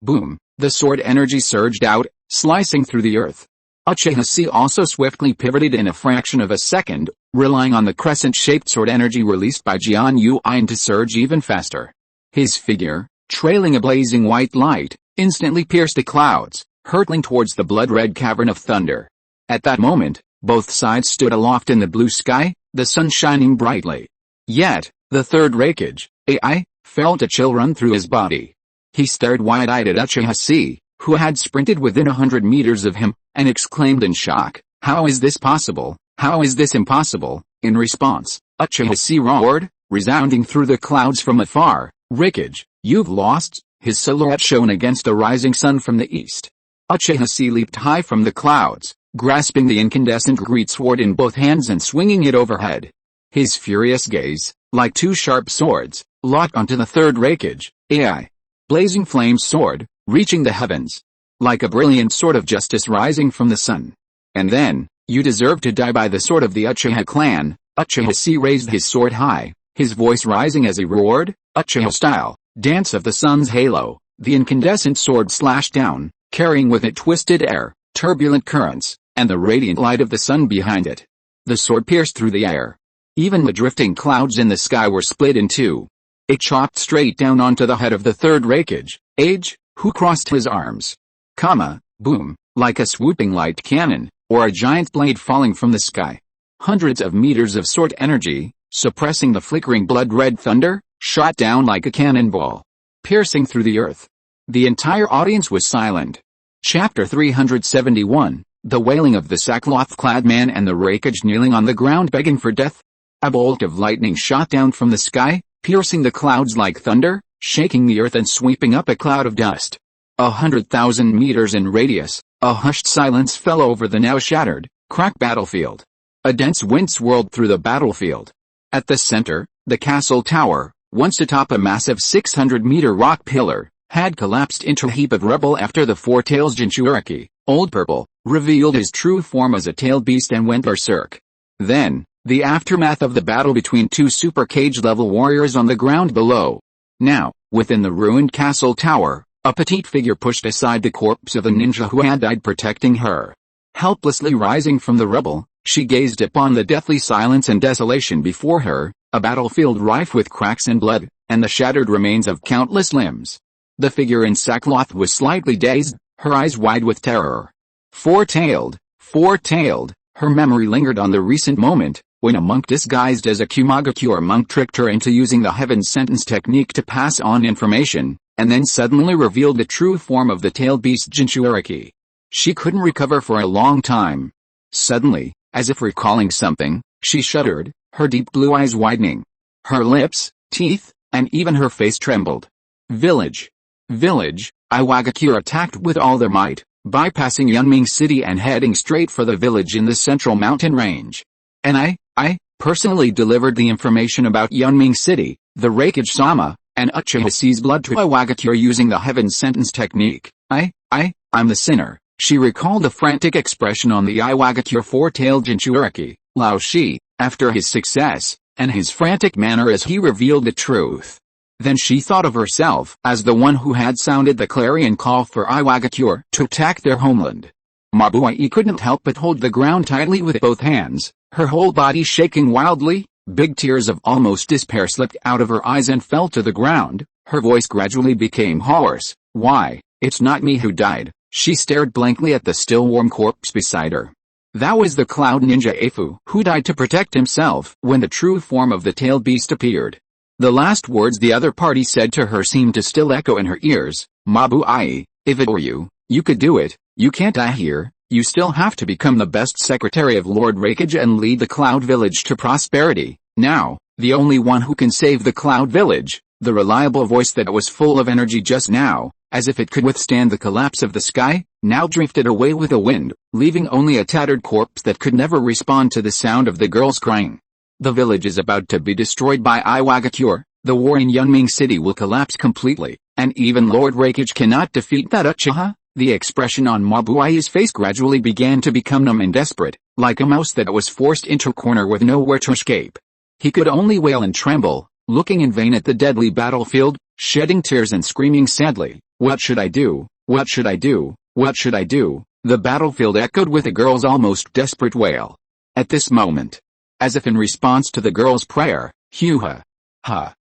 Boom, the sword energy surged out, slicing through the earth. Uchiha Chi also swiftly pivoted in a fraction of a second, relying on the crescent-shaped sword energy released by Jian Yuan to surge even faster. His figure, trailing a blazing white light, instantly pierced the clouds, hurtling towards the blood-red cavern of thunder. At that moment, both sides stood aloft in the blue sky, the sun shining brightly. Yet, the third Hokage, Ai, felt a chill run through his body. He stared wide-eyed at Uchiha Chi, who had sprinted within 100 meters of him, and exclaimed in shock, "How is this possible? How is this impossible?" In response, Uchiha Chi roared, resounding through the clouds from afar, "Hokage, you've lost!" His silhouette shone against a rising sun from the east. Uchiha Chi leaped high from the clouds, grasping the incandescent great sword in both hands and swinging it overhead. His furious gaze, like two sharp swords, locked onto the third Hokage, Ai. Blazing flame sword, reaching the heavens. Like a brilliant sword of justice rising from the sun. "And then, you deserve to die by the sword of the Uchiha clan." Uchiha Chi raised his sword high, his voice rising as he roared, "Uchiha style, dance of the sun's halo." The incandescent sword slashed down, carrying with it twisted air, turbulent currents, and the radiant light of the sun behind it. The sword pierced through the air. Even the drifting clouds in the sky were split in two. It chopped straight down onto the head of the third Hokage, Age, who crossed his arms. Boom, like a swooping light cannon, or a giant blade falling from the sky. Hundreds of meters of sword energy, suppressing the flickering blood-red thunder, shot down like a cannonball, piercing through the earth. The entire audience was silent. Chapter 371, The Wailing of the Sackcloth-Clad Man and the Hokage kneeling on the ground begging for death. A bolt of lightning shot down from the sky, piercing the clouds like thunder, shaking the earth and sweeping up a cloud of dust. 100,000 meters in radius, a hushed silence fell over the now shattered, cracked battlefield. A dense wind swirled through the battlefield. At the center, the castle tower, once atop a massive 600-meter rock pillar, had collapsed into a heap of rubble after the Four Tails Jinchuriki, Old Purple, revealed his true form as a tailed beast and went berserk. Then, the aftermath of the battle between two super cage-level warriors on the ground below. Now, within the ruined castle tower, a petite figure pushed aside the corpse of a ninja who had died protecting her. Helplessly rising from the rubble, she gazed upon the deathly silence and desolation before her, a battlefield rife with cracks and blood, and the shattered remains of countless limbs. The figure in sackcloth was slightly dazed, her eyes wide with terror. Four-tailed, her memory lingered on the recent moment, when a monk disguised as a Kumagakure monk tricked her into using the heaven sentence technique to pass on information, and then suddenly revealed the true form of the tailed beast Jinchuriki. She couldn't recover for a long time. Suddenly, as if recalling something, she shuddered, her deep blue eyes widening. Her lips, teeth, and even her face trembled. Village, Iwagakure attacked with all their might, bypassing Yunming City and heading straight for the village in the central mountain range. And I personally delivered the information about Yunming City, the Hokage-sama, and Uchiha Chi's blood to Iwagakure using the heaven sentence technique. I'm the sinner. She recalled the frantic expression on the Iwagakure four-tailed Jinchuriki, Lao Shi, after his success, and his frantic manner as he revealed the truth. Then she thought of herself as the one who had sounded the clarion call for Iwagakure to attack their homeland. Mabuai couldn't help but hold the ground tightly with both hands, her whole body shaking wildly. Big tears of almost despair slipped out of her eyes and fell to the ground. Her voice gradually became hoarse. "Why, it's not me who died." She stared blankly at the still warm corpse beside her. That was the Cloud Ninja Afu, who died to protect himself when the true form of the tailed beast appeared. The last words the other party said to her seemed to still echo in her ears. "Mabuai, if it were you, you could do it. You can't die here. You still have to become the best secretary of Lord Hokage and lead the Cloud Village to prosperity. Now, the only one who can save the Cloud Village." The reliable voice that was full of energy just now, as if it could withstand the collapse of the sky, now drifted away with the wind, leaving only a tattered corpse that could never respond to the sound of the girl's crying. "The village is about to be destroyed by Iwagakure. the war in Yunming City will collapse completely, and even Lord Raikage cannot defeat that Uchiha. The expression on Mabuai's face gradually began to become numb and desperate, like a mouse that was forced into a corner with nowhere to escape. He could only wail and tremble, looking in vain at the deadly battlefield, shedding tears and screaming sadly, "What should I do? What should I do? What should I do?" The battlefield echoed with the girl's almost desperate wail. At this moment, as if in response to the girl's prayer,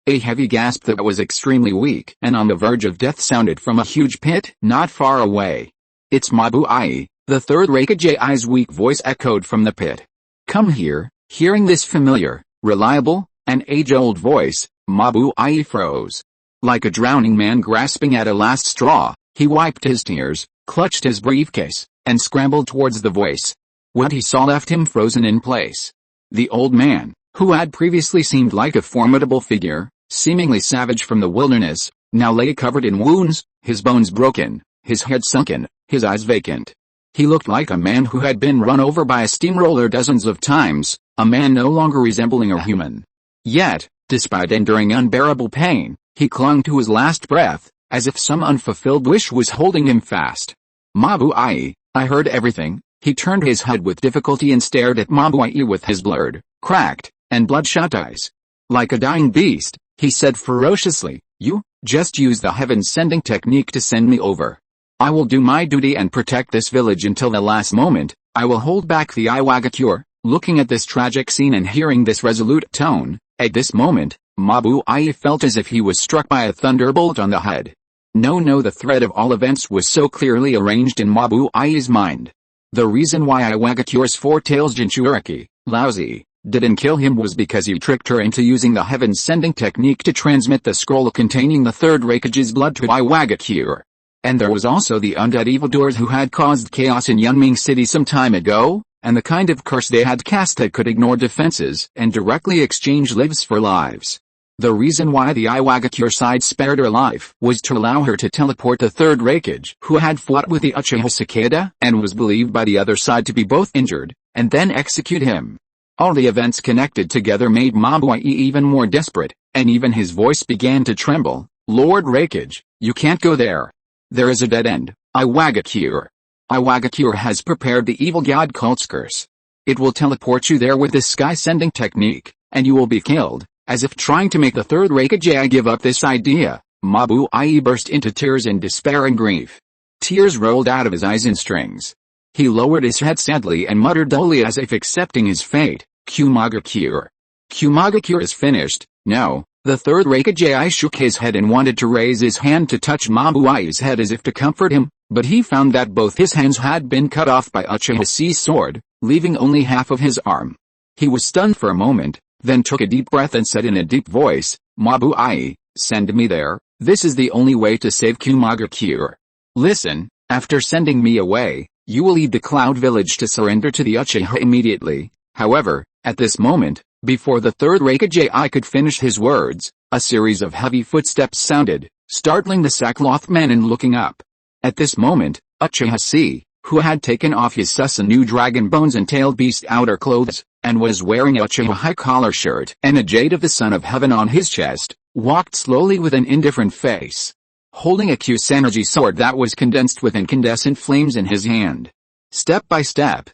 a heavy gasp that was extremely weak and on the verge of death sounded from a huge pit not far away. "It's Mabuai," the third Raikage's weak voice echoed from the pit. "Come here." Hearing this familiar, reliable, and age-old voice, Mabuai froze. Like a drowning man grasping at a last straw, he wiped his tears, clutched his briefcase, and scrambled towards the voice. What he saw left him frozen in place. The old man, who had previously seemed like a formidable figure, seemingly savage from the wilderness, now lay covered in wounds, his bones broken, his head sunken, his eyes vacant. He looked like a man who had been run over by a steamroller dozens of times, a man no longer resembling a human. Yet, despite enduring unbearable pain, he clung to his last breath, as if some unfulfilled wish was holding him fast. "Mabuai, I heard everything." He turned his head with difficulty and stared at Mabuai with his blurred, cracked, and bloodshot eyes. Like a dying beast, he said ferociously, "You, just use the heaven-sending technique to send me over. I will do my duty and protect this village until the last moment. I will hold back the Iwagakure." Looking at this tragic scene and hearing this resolute tone, at this moment, Mabuai felt as if he was struck by a thunderbolt on the head. No, the thread of all events was so clearly arranged in Mabuai's mind. The reason why Iwagakure's four-tails Jinchuriki, lousy, didn't kill him was because he tricked her into using the heaven-sending technique to transmit the scroll containing the third Raikage's blood to Iwagakure. And there was also the undead evildoers who had caused chaos in Yunming City some time ago, and the kind of curse they had cast that could ignore defenses and directly exchange lives for lives. The reason why the Iwagakure side spared her life was to allow her to teleport the third Raikage who had fought with the Uchiha Cicada and was believed by the other side to be both injured, and then execute him. All the events connected together made Mabuai even more desperate, and even his voice began to tremble. "Lord Raikage, you can't go there. There is a dead end, Iwagakure. Iwagakure has prepared the evil god cult's curse. It will teleport you there with this sky-sending technique, and you will be killed." As if trying to make the third Raikage give up this idea, Mabuai burst into tears in despair and grief. Tears rolled out of his eyes in strings. He lowered his head sadly and muttered dully as if accepting his fate, "Kumagakure. Kumagakure is finished." "No." The third Raikage shook his head and wanted to raise his hand to touch Mabuai's head as if to comfort him, but he found that both his hands had been cut off by Uchiha's sword, leaving only half of his arm. He was stunned for a moment, then took a deep breath and said in a deep voice, "Mabuai, send me there. This is the only way to save Kumagakure. Listen, after sending me away, you will lead the Cloud Village to surrender to the Uchiha immediately." However, at this moment, before the third Raikage could finish his words, a series of heavy footsteps sounded, startling the sackcloth man in looking up. At this moment, Uchiha Chi, who had taken off his new dragon bones and tailed beast outer clothes, and was wearing a Uchiha high collar shirt and a jade of the Son of Heaven on his chest, walked slowly with an indifferent face, holding a Kusanagi sword that was condensed with incandescent flames in his hand. Step by step,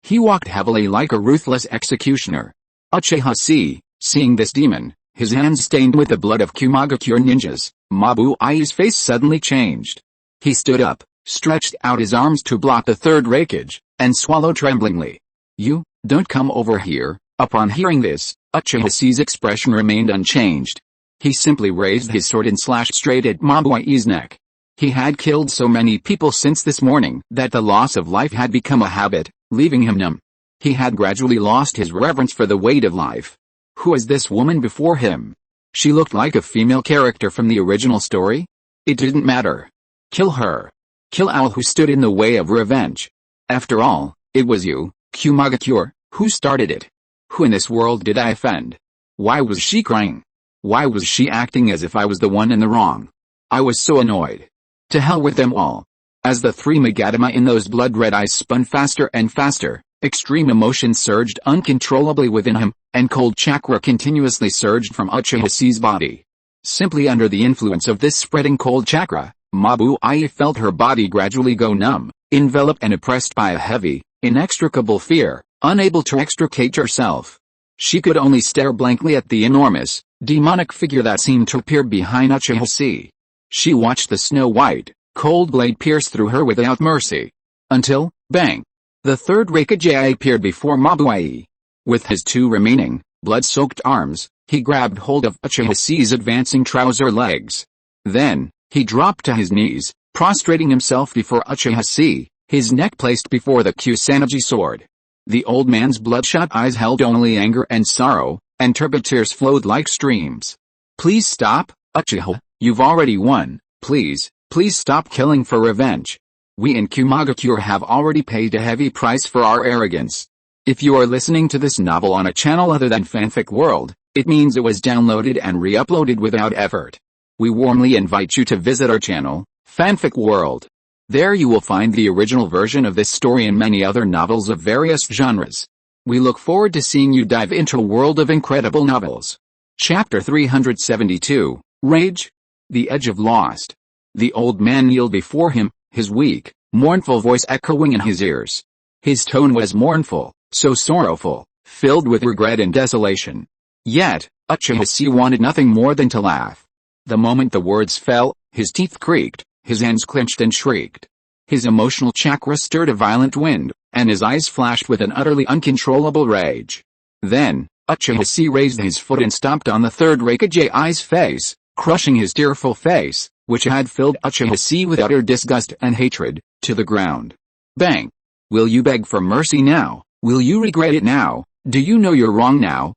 he walked heavily like a ruthless executioner. Uchiha Chi, seeing this demon, his hands stained with the blood of Kumagakure ninjas, Mabuai's face suddenly changed. He stood up, stretched out his arms to block the third Raikage, and swallowed tremblingly. "You, don't come over here." Upon hearing this, Uchiha Chi's expression remained unchanged. He simply raised his sword and slashed straight at Mabuai's neck. He had killed so many people since this morning that the loss of life had become a habit, leaving him numb. He had gradually lost his reverence for the weight of life. Who is this woman before him? She looked like a female character from the original story? It didn't matter. Kill her. Kill all who stood in the way of revenge. After all, it was you, Kumagakure, who started it. Who in this world did I offend? Why was she crying? Why was she acting as if I was the one in the wrong? I was so annoyed. To hell with them all. As the three Magadama in those blood-red eyes spun faster and faster, extreme emotion surged uncontrollably within him, and cold chakra continuously surged from Uchiha Chi's body. Simply under the influence of this spreading cold chakra, Mabuai felt her body gradually go numb, enveloped and oppressed by a heavy, inextricable fear, unable to extricate herself. She could only stare blankly at the enormous, demonic figure that seemed to appear behind Uchiha Chi. She watched the snow-white, cold blade pierce through her without mercy. Until, bang! The third Hokage appeared before Mabuai. With his two remaining, blood-soaked arms, he grabbed hold of Uchiha Chi's advancing trouser legs. Then, he dropped to his knees, prostrating himself before Uchiha Chi, his neck placed before the Kusanagi sword. The old man's bloodshot eyes held only anger and sorrow, and turbid tears flowed like streams. "Please stop, Uchiha, you've already won. Please, please stop killing for revenge. We in Kumagakure have already paid a heavy price for our arrogance." If you are listening to this novel on a channel other than Fanfic World, it means it was downloaded and re-uploaded without effort. We warmly invite you to visit our channel, Fanfic World. There you will find the original version of this story and many other novels of various genres. We look forward to seeing you dive into a world of incredible novels. Chapter 372, Rage? The Edge of Lost. The old man kneeled before him, his weak, mournful voice echoing in his ears. His tone was mournful, so sorrowful, filled with regret and desolation. Yet, Uchiha Chi wanted nothing more than to laugh. The moment the words fell, his teeth creaked, his hands clenched and shrieked. His emotional chakra stirred a violent wind, and his eyes flashed with an utterly uncontrollable rage. Then, Uchiha Chi raised his foot and stomped on the third Hokage's face, crushing his tearful face, which had filled Uchiha Chi with utter disgust and hatred, to the ground. Bang! Will you beg for mercy now? Will you regret it now? Do you know you're wrong now?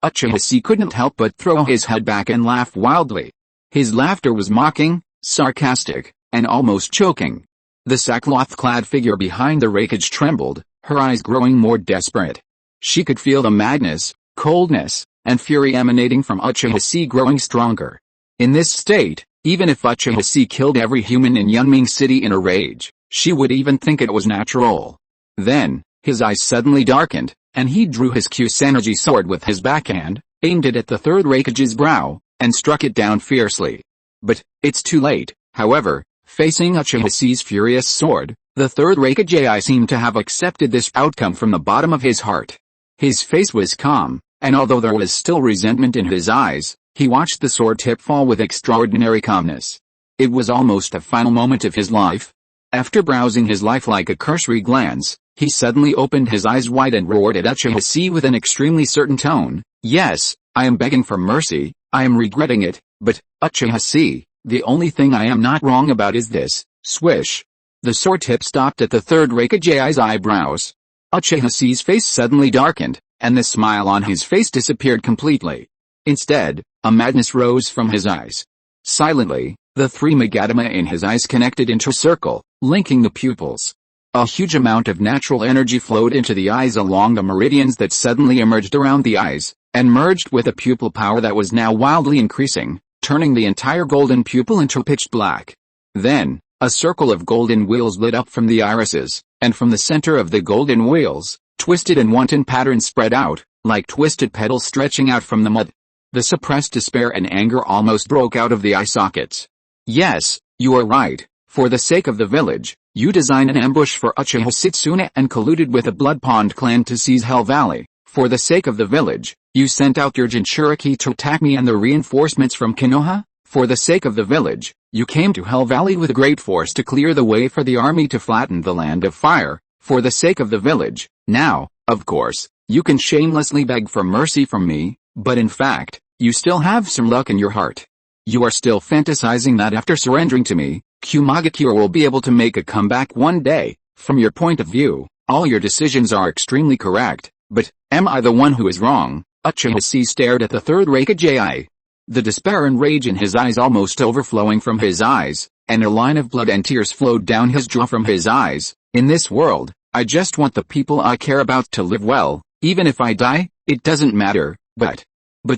Uchiha Chi couldn't help but throw his head back and laugh wildly. His laughter was mocking, sarcastic, and almost choking. The sackcloth-clad figure behind the Hokage trembled, her eyes growing more desperate. She could feel the madness, coldness, and fury emanating from Uchiha Chi growing stronger. In this state, even if Uchiha Chi killed every human in Yunming City in a rage, she would even think it was natural. Then, his eyes suddenly darkened, and he drew his Kusanagi sword with his backhand, aimed it at the third Hokage's brow, and struck it down fiercely. But, it's too late, however, facing Uchiha Chi's furious sword, the third Hokage seemed to have accepted this outcome from the bottom of his heart. His face was calm, and although there was still resentment in his eyes, he watched the sword tip fall with extraordinary calmness. It was almost a final moment of his life. After browsing his life like a cursory glance, he suddenly opened his eyes wide and roared at Uchiha Chi with an extremely certain tone, "Yes, I am begging for mercy, I am regretting it, but, Uchiha Chi, the only thing I am not wrong about is this." Swish! The sword tip stopped at the third Hokage's eyebrows. Uchiha Chi's face suddenly darkened, and the smile on his face disappeared completely. Instead, a madness rose from his eyes. Silently, the three Magatama in his eyes connected into a circle, linking the pupils. A huge amount of natural energy flowed into the eyes along the meridians that suddenly emerged around the eyes, and merged with a pupil power that was now wildly increasing, turning the entire golden pupil into pitch black. Then, a circle of golden wheels lit up from the irises, and from the center of the golden wheels, twisted and wanton patterns spread out, like twisted petals stretching out from the mud. The suppressed despair and anger almost broke out of the eye sockets. "Yes, you are right. For the sake of the village, you designed an ambush for Uchiha Setsuna and colluded with the Blood Pond clan to seize Hell Valley. For the sake of the village, you sent out your Jinchuriki to attack me and the reinforcements from Konoha. For the sake of the village, you came to Hell Valley with a great force to clear the way for the army to flatten the land of fire. For the sake of the village, now, of course, you can shamelessly beg for mercy from me, but in fact, you still have some luck in your heart. You are still fantasizing that after surrendering to me, Kumagakure will be able to make a comeback one day. From your point of view, all your decisions are extremely correct, but, am I the one who is wrong?" Uchiha Chi stared at the third Hokage. The despair and rage in his eyes almost overflowing from his eyes, and a line of blood and tears flowed down his jaw from his eyes. "In this world, I just want the people I care about to live well. Even if I die, it doesn't matter, but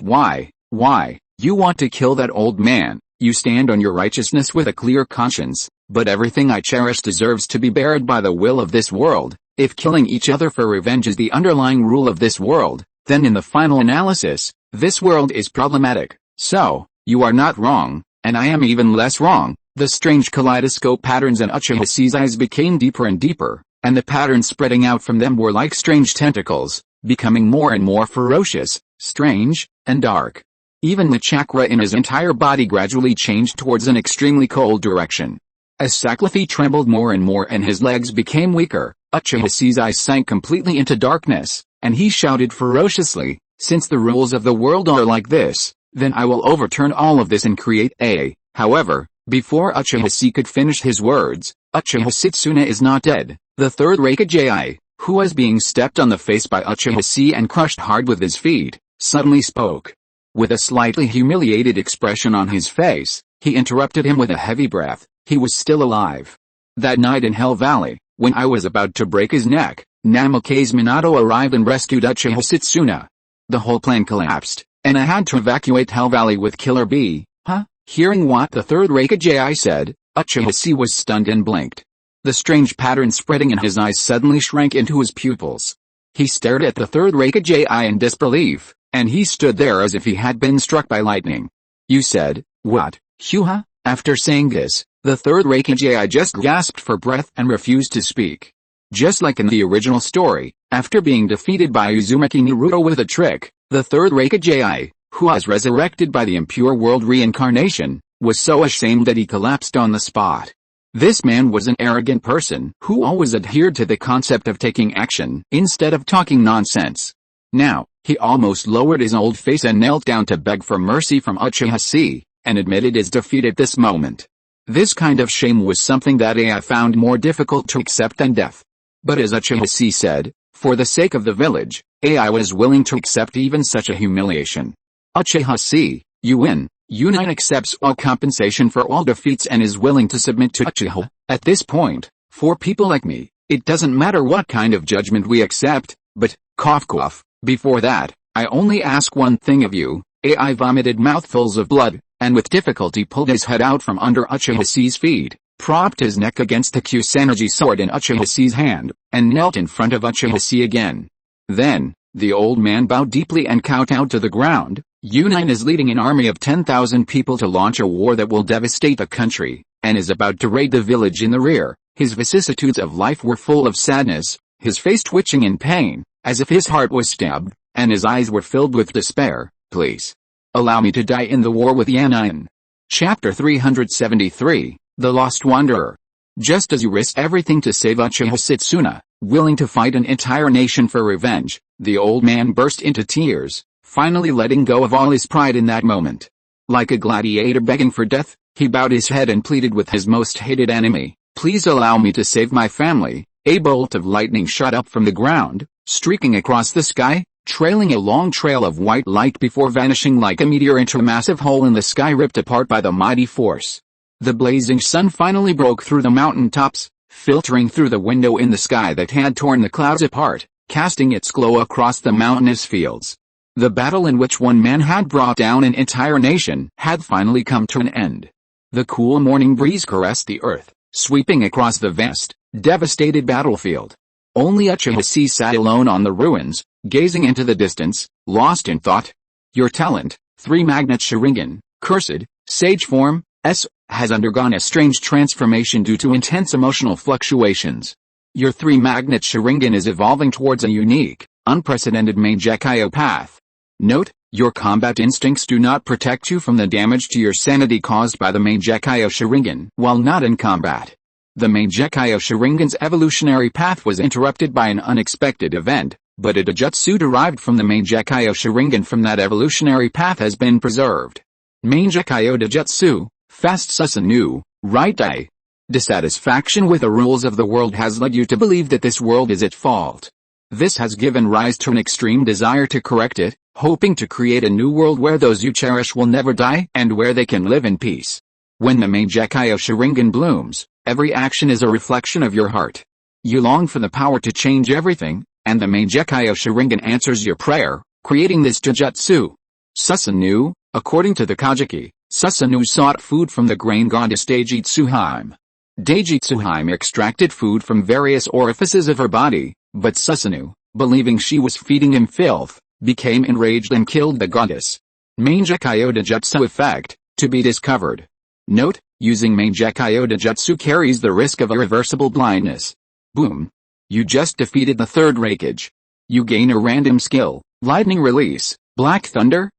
why? Why? You want to kill that old man. You stand on your righteousness with a clear conscience, But everything I cherish deserves to be buried by the will of this world. If killing each other for revenge is the underlying rule of this world, then in the final analysis, this world is problematic. So, you are not wrong, and I am even less wrong. The strange kaleidoscope patterns in Uchiha Chi's eyes became deeper and deeper, and the patterns spreading out from them were like strange tentacles, becoming more and more ferocious, strange, and dark. Even the chakra in his entire body gradually changed towards an extremely cold direction. As Saklathi trembled more and more and his legs became weaker, Uchiha Chi's eyes sank completely into darkness, and he shouted ferociously, "Since the rules of the world are like this, then I will overturn all of this and create a..." However, before Uchiha Chi could finish his words, Uchiha Setsuna is not dead. The third Hokage, who was being stepped on the face by Uchiha Chi and crushed hard with his feet, suddenly spoke. With a slightly humiliated expression on his face, he interrupted him with a heavy breath. He was still alive. That night in Hell Valley, when I was about to break his neck, Namikaze Minato arrived and rescued Uchiha Setsuna. The whole plan collapsed, and I had to evacuate Hell Valley with Killer B. Huh? Hearing what the third Hokage said, Uchiha Chi was stunned and blinked. The strange pattern spreading in his eyes suddenly shrank into his pupils. He stared at the third Hokage in disbelief, and he stood there as if he had been struck by lightning. "You said, what, Uchiha?" After saying this, the third Hokage just gasped for breath and refused to speak. Just like in the original story, after being defeated by Uzumaki Naruto with a trick, the third Hokage, who was resurrected by the impure world reincarnation, was so ashamed that he collapsed on the spot. This man was an arrogant person who always adhered to the concept of taking action instead of talking nonsense. Now, he almost lowered his old face and knelt down to beg for mercy from Uchiha Chi, and admitted his defeat at this moment. This kind of shame was something that I found more difficult to accept than death. But as Uchiha Chi said, for the sake of the village, I was willing to accept even such a humiliation. Uchiha Chi, you win. Union accepts all compensation for all defeats and is willing to submit to Uchiha. At this point, for people like me, it doesn't matter what kind of judgment we accept, but, cough cough, before that, I only ask one thing of you. I vomited mouthfuls of blood, and with difficulty pulled his head out from under Uchiha Chi's feet, propped his neck against the Kusanagi sword in Uchiha Chi's hand, and knelt in front of Uchiha Chi again. Then, the old man bowed deeply and kowtowed to the ground. Union is leading an army of 10,000 people to launch a war that will devastate the country, and is about to raid the village in the rear. His vicissitudes of life were full of sadness, his face twitching in pain, as if his heart was stabbed, and his eyes were filled with despair. Please allow me to die in the war with Union. Chapter 373, The Lost Wanderer. Just as you risked everything to save Uchiha Setsuna, willing to fight an entire nation for revenge, the old man burst into tears, finally letting go of all his pride in that moment. Like a gladiator begging for death, he bowed his head and pleaded with his most hated enemy, "Please allow me to save my family." A bolt of lightning shot up from the ground, streaking across the sky, trailing a long trail of white light before vanishing like a meteor into a massive hole in the sky ripped apart by the mighty force. The blazing sun finally broke through the mountain tops, filtering through the window in the sky that had torn the clouds apart, casting its glow across the mountainous fields. The battle in which one man had brought down an entire nation had finally come to an end. The cool morning breeze caressed the earth, sweeping across the vast, devastated battlefield. Only Uchiha Chi sat alone on the ruins, gazing into the distance, lost in thought. Your talent, 3 Magnet Sharingan, cursed, sage form, has undergone a strange transformation due to intense emotional fluctuations. Your 3 Magnet Sharingan is evolving towards a unique, unprecedented Mangekyo path. Note, your combat instincts do not protect you from the damage to your sanity caused by the Mangekyo Sharingan while not in combat. The Mangekyo Sharingan's evolutionary path was interrupted by an unexpected event, but a Dojutsu derived from the Mangekyo Sharingan from that evolutionary path has been preserved. Mangekyo Dojutsu, Fast Susanoo, right eye. Dissatisfaction with the rules of the world has led you to believe that this world is at fault. This has given rise to an extreme desire to correct it, hoping to create a new world where those you cherish will never die and where they can live in peace. When the Mangekyo Sharingan blooms, every action is a reflection of your heart. You long for the power to change everything, and the Mangekyo Sharingan answers your prayer, creating this Jujutsu. Susanoo, according to the Kajiki, Susanoo sought food from the grain goddess Daigetsuheim. Daijitsuhime extracted food from various orifices of her body, but Susanoo, believing she was feeding him filth, became enraged and killed the goddess. Mangekyo Jutsu effect, to be discovered. Note, using Mangekyo Jutsu carries the risk of irreversible blindness. Boom. You just defeated the third Hokage. You gain a random skill, lightning release, Black Thunder,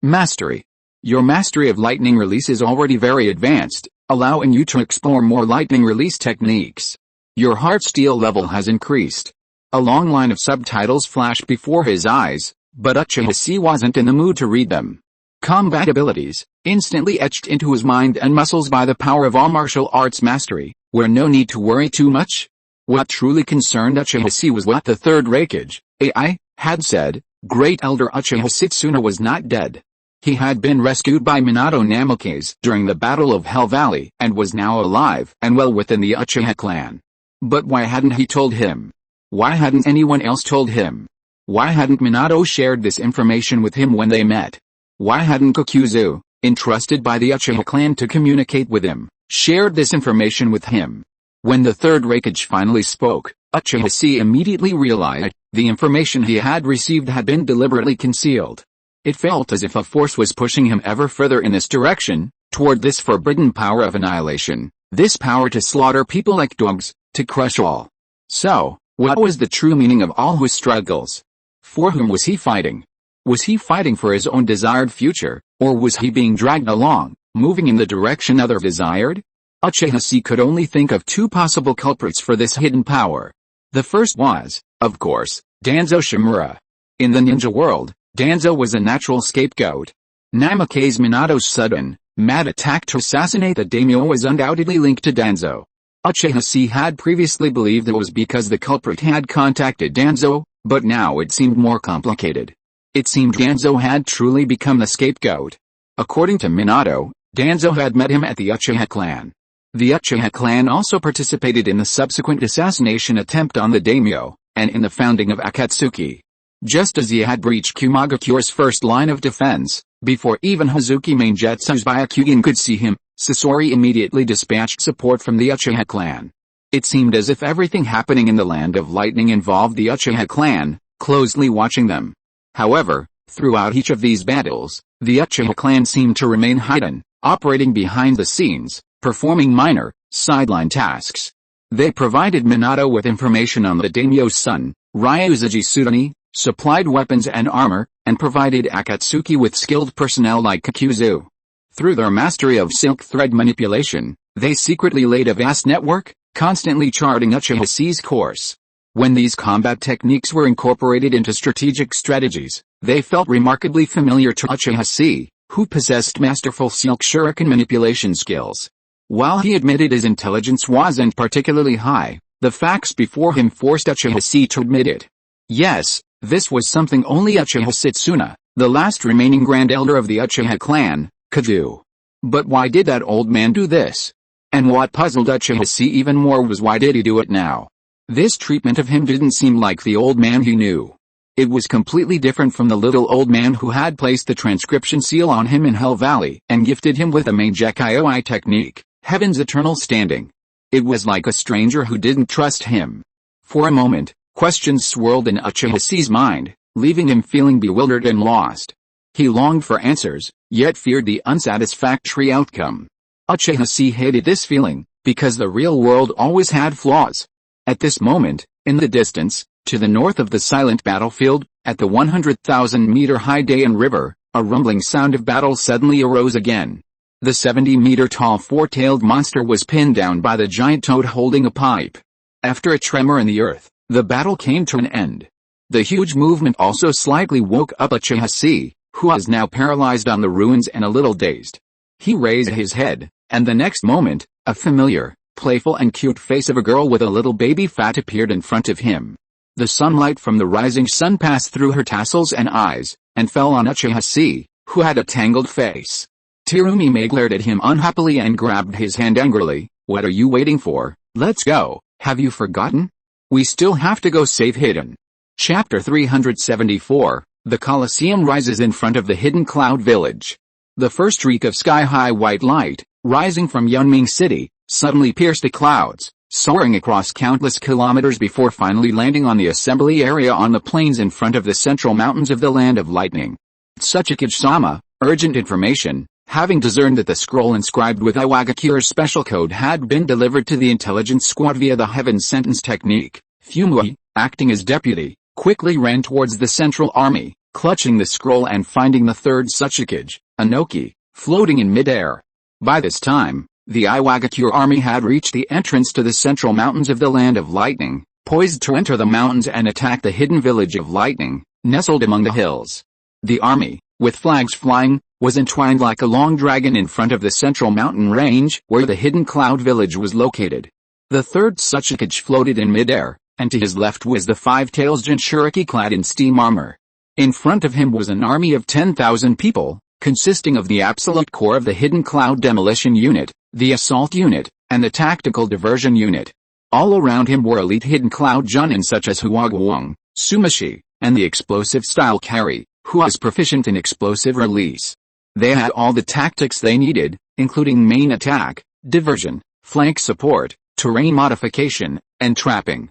mastery. Your mastery of lightning release is already very advanced, allowing you to explore more lightning release techniques. Your heart steel level has increased. A long line of subtitles flashed before his eyes, but Uchiha wasn't in the mood to read them. Combat abilities, instantly etched into his mind and muscles by the power of all martial arts mastery, where no need to worry too much. What truly concerned Uchiha was what the third Hokage, AI, had said. Great Elder Uchiha Setsuna was not dead. He had been rescued by Minato Namikaze during the Battle of Hell Valley and was now alive and well within the Uchiha clan. But why hadn't he told him? Why hadn't anyone else told him? Why hadn't Minato shared this information with him when they met? Why hadn't Kokuzu, entrusted by the Uchiha clan to communicate with him, shared this information with him? When the third Hokage finally spoke, Uchiha immediately realized the information he had received had been deliberately concealed. It felt as if a force was pushing him ever further in this direction, toward this forbidden power of annihilation, this power to slaughter people like dogs, to crush all. So, what was the true meaning of all his struggles? For whom was he fighting? Was he fighting for his own desired future, or was he being dragged along, moving in the direction others desired? Uchiha could only think of two possible culprits for this hidden power. The first was, of course, Danzo Shimura. In the ninja world, Danzo was a natural scapegoat. Namikaze Minato's sudden, mad attack to assassinate the daimyo was undoubtedly linked to Danzo. Uchiha had previously believed it was because the culprit had contacted Danzo, but now it seemed more complicated. It seemed Danzo had truly become the scapegoat. According to Minato, Danzo had met him at the Uchiha clan. The Uchiha clan also participated in the subsequent assassination attempt on the daimyo, and in the founding of Akatsuki. Just as he had breached Kumagakure's first line of defense, before even Hazuki Mangetsu's Byakugan could see him, Sasori immediately dispatched support from the Uchiha clan. It seemed as if everything happening in the Land of Lightning involved the Uchiha clan, closely watching them. However, throughout each of these battles, the Uchiha clan seemed to remain hidden, operating behind the scenes, performing minor, sideline tasks. They provided Minato with information on the daimyo's son, Ryuzaji Sudani, supplied weapons and armor, and provided Akatsuki with skilled personnel like Kokuzu. Through their mastery of silk thread manipulation, they secretly laid a vast network, constantly charting Uchiha's course. When these combat techniques were incorporated into strategic strategies, they felt remarkably familiar to Uchiha, who possessed masterful silk shuriken manipulation skills. While he admitted his intelligence wasn't particularly high, the facts before him forced Uchiha to admit it. Yes, this was something only Uchiha Setsuna, the last remaining Grand Elder of the Uchiha clan, could do. But why did that old man do this? And what puzzled Uchiha even more was why did he do it now? This treatment of him didn't seem like the old man he knew. It was completely different from the little old man who had placed the transcription seal on him in Hell Valley and gifted him with the Mangekyo technique, Heaven's eternal standing. It was like a stranger who didn't trust him. For a moment, questions swirled in Uchiha's mind, leaving him feeling bewildered and lost. He longed for answers, yet feared the unsatisfactory outcome. Uchiha hated this feeling, because the real world always had flaws. At this moment, in the distance, to the north of the silent battlefield, at the 100,000-meter-high Dayan River, a rumbling sound of battle suddenly arose again. The 70-meter-tall four-tailed monster was pinned down by the giant toad holding a pipe. After a tremor in the earth, the battle came to an end. The huge movement also slightly woke up Uchiha, who was now paralyzed on the ruins and a little dazed. He raised his head, and the next moment, a familiar, playful and cute face of a girl with a little baby fat appeared in front of him. The sunlight from the rising sun passed through her tassels and eyes, and fell on Uchiha, who had a tangled face. Terumi glared at him unhappily and grabbed his hand angrily. What are you waiting for? Let's go. Have you forgotten? We still have to go save Hidden. Chapter 374, The Colosseum rises in front of the hidden cloud village. The first streak of sky-high white light, rising from Yunming City, suddenly pierced the clouds, soaring across countless kilometers before finally landing on the assembly area on the plains in front of the central mountains of the Land of Lightning. Tsukikage-sama, urgent information. Having discerned that the scroll inscribed with Iwagakure's special code had been delivered to the intelligence squad via the Heaven Sentence technique, Fumui, acting as deputy, quickly ran towards the central army, clutching the scroll and finding the third Tsukikage, Inoki, floating in midair. By this time, the Iwagakure army had reached the entrance to the central mountains of the Land of Lightning, poised to enter the mountains and attack the hidden village of Lightning, nestled among the hills. The army, with flags flying, was entwined like a long dragon in front of the central mountain range where the hidden cloud village was located. The third Tsukikage floated in midair, and to his left was the five-tails Jinchuriki clad in steam armor. In front of him was an army of 10,000 people, consisting of the absolute core of the hidden cloud demolition unit, the assault unit, and the tactical diversion unit. All around him were elite hidden cloud genin such as Huagwang, Sumashi, and the explosive style Kari, who was proficient in explosive release. They had all the tactics they needed, including main attack, diversion, flank support, terrain modification, and trapping.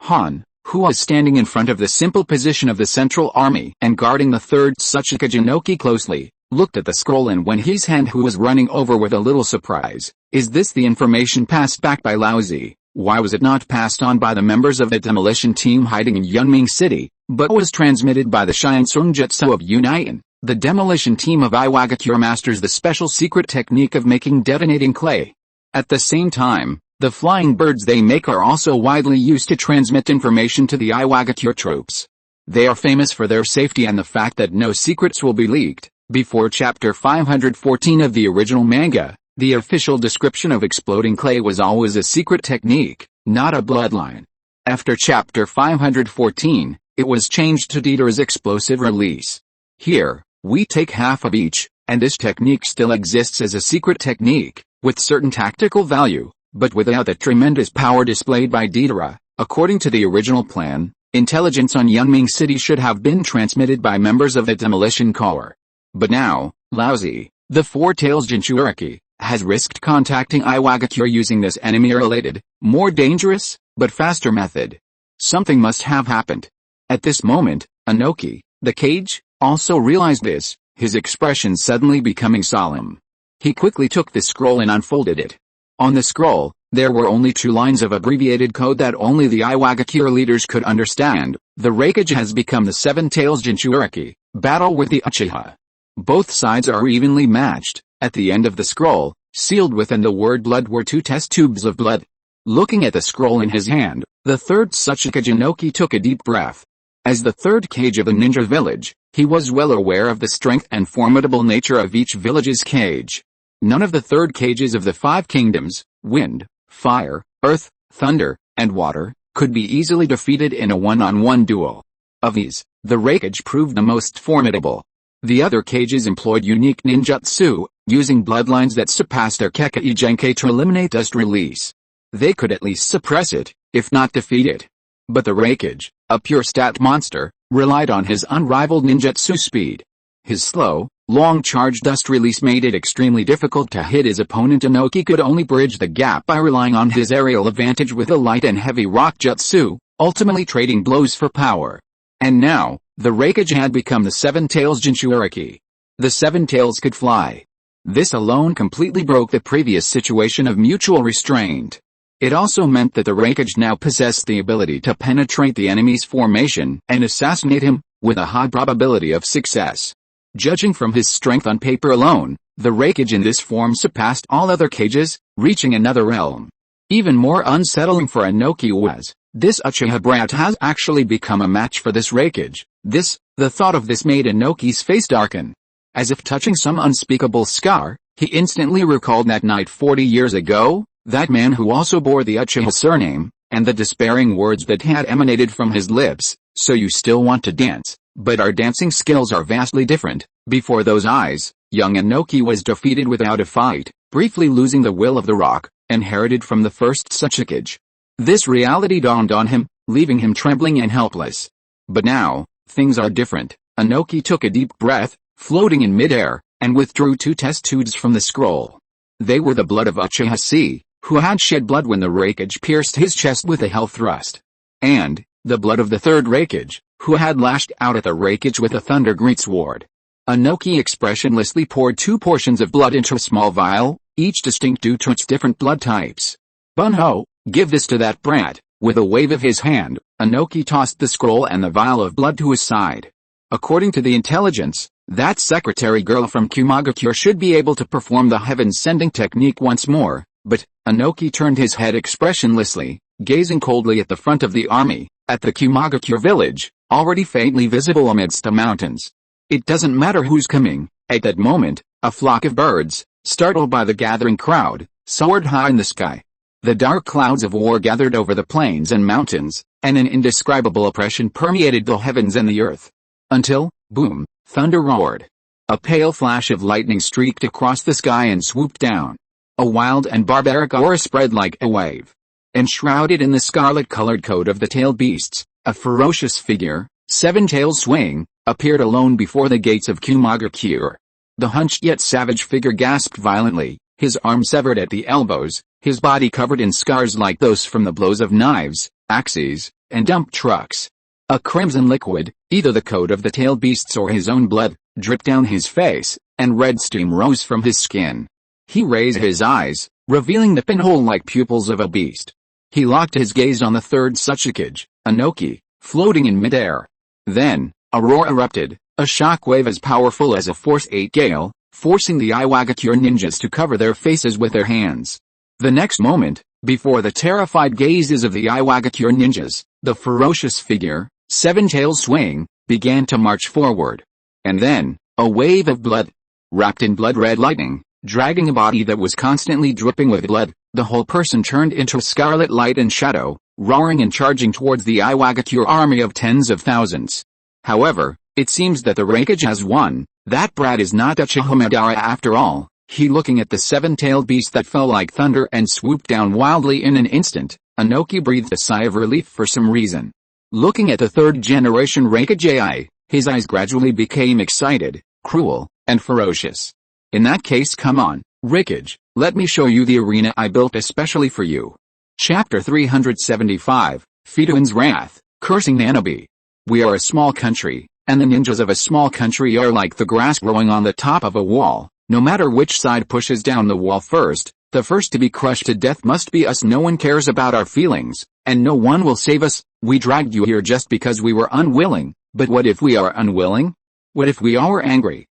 Han, who was standing in front of the simple position of the central army and guarding the third Tsukikage Inoki closely, looked at the scroll and when his hand who was running over with a little surprise. Is this the information passed back by Laozi? Why was it not passed on by the members of the demolition team hiding in Yunming City, but was transmitted by the Shinsung Jutsu of Union? The demolition team of Iwagakure masters the special secret technique of making detonating clay. At the same time, the flying birds they make are also widely used to transmit information to the Iwagakure troops. They are famous for their safety and the fact that no secrets will be leaked. Before chapter 514 of the original manga, the official description of exploding clay was always a secret technique, not a bloodline. After chapter 514, it was changed to Dieter's explosive release. Here, we take half of each, and this technique still exists as a secret technique, with certain tactical value, but without the tremendous power displayed by Dieter. According to the original plan, intelligence on Yunming City should have been transmitted by members of the Demolition Corps. But now, Laozi, the four-tails Jinchuriki, has risked contacting Iwagakure using this enemy-related, more dangerous, but faster method. Something must have happened. At this moment, Inoki, the cage, also realized this, his expression suddenly becoming solemn. He quickly took the scroll and unfolded it. On the scroll, there were only 2 lines of abbreviated code that only the Iwagakure leaders could understand. The Raikage has become the seven-tails Jinchuriki, battle with the Uchiha. Both sides are evenly matched. At the end of the scroll, sealed within the word blood were 2 test tubes of blood. Looking at the scroll in his hand, the third Tsukikage Inoki took a deep breath. As the third cage of a ninja village, he was well aware of the strength and formidable nature of each village's cage. None of the third cages of the 5 kingdoms, wind, fire, earth, thunder, and water, could be easily defeated in a one-on-one duel. Of these, the Raikage proved the most formidable. The other cages employed unique ninjutsu, using bloodlines that surpassed their Kekkei Genkai to eliminate dust release. They could at least suppress it, if not defeat it. But the Raikage, a pure stat monster, relied on his unrivaled ninjutsu speed. His slow, long charge dust release made it extremely difficult to hit his opponent. Inoki could only bridge the gap by relying on his aerial advantage with a light and heavy rock jutsu, ultimately trading blows for power. And now, the Raikage had become the seven-tails Jinchuriki. The seven tails could fly. This alone completely broke the previous situation of mutual restraint. It also meant that the Raikage now possessed the ability to penetrate the enemy's formation and assassinate him, with a high probability of success. Judging from his strength on paper alone, the Raikage in this form surpassed all other cages, reaching another realm. Even more unsettling for Inoki was, this Uchiha brat has actually become a match for this Raikage. The thought of this made Inoki's face darken. As if touching some unspeakable scar, he instantly recalled that night 40 years ago, that man who also bore the Uchiha surname, and the despairing words that had emanated from his lips, "So you still want to dance, but our dancing skills are vastly different." Before those eyes, young Inoki was defeated without a fight, briefly losing the will of the rock, inherited from the first Tsukikage. This reality dawned on him, leaving him trembling and helpless. But now, things are different. Inoki took a deep breath, floating in midair, and withdrew 2 test tubes from the scroll. They were the blood of Uchiha Chi, who had shed blood when the Raikage pierced his chest with a hell thrust. And the blood of the third Raikage, who had lashed out at the Raikage with a thunder great sword. Inoki expressionlessly poured 2 portions of blood into a small vial, each distinct due to its different blood types. "Bunho, give this to that brat." With a wave of his hand, Inoki tossed the scroll and the vial of blood to his side. According to the intelligence, that secretary girl from Kumagakure should be able to perform the heaven-sending technique once more, but Inoki turned his head expressionlessly, gazing coldly at the front of the army, at the Kumagakure village, already faintly visible amidst the mountains. It doesn't matter who's coming. At that moment, a flock of birds, startled by the gathering crowd, soared high in the sky. The dark clouds of war gathered over the plains and mountains, and an indescribable oppression permeated the heavens and the earth. Until, boom, thunder roared. A pale flash of lightning streaked across the sky and swooped down. A wild and barbaric aura spread like a wave. Enshrouded in the scarlet-colored coat of the tailed beasts, a ferocious figure, 7 tails swaying, appeared alone before the gates of Kumagakure. The hunched yet savage figure gasped violently, his arms severed at the elbows, his body covered in scars like those from the blows of knives, axes, and dump trucks. A crimson liquid, either the coat of the tailed beasts or his own blood, dripped down his face, and red steam rose from his skin. He raised his eyes, revealing the pinhole-like pupils of a beast. He locked his gaze on the third Tsuchikage, Inoki, floating in midair. Then, a roar erupted, a shockwave as powerful as a Force 8 gale, forcing the Iwagakure ninjas to cover their faces with their hands. The next moment, before the terrified gazes of the Iwagakure ninjas, the ferocious figure, 7 tails swaying, began to march forward. And then, a wave of blood. Wrapped in blood-red lightning, dragging a body that was constantly dripping with blood, the whole person turned into scarlet light and shadow, roaring and charging towards the Iwagakure army of tens of thousands. However, it seems that the Raikage has won. That brat is not Uchiha Madara after all. He looking at the 7-tailed beast that fell like thunder and swooped down wildly in an instant, Inoki breathed a sigh of relief for some reason. Looking at the third-generation Raikage AI, his eyes gradually became excited, cruel, and ferocious. In that case, come on, Raikage, let me show you the arena I built especially for you. Chapter 375, Fidoin's Wrath, Cursing Shinobi. We are a small country, and the ninjas of a small country are like the grass growing on the top of a wall. No matter which side pushes down the wall first, the first to be crushed to death must be us. No one cares about our feelings, and no one will save us. We dragged you here just because we were unwilling, but what if we are unwilling? What if we are angry?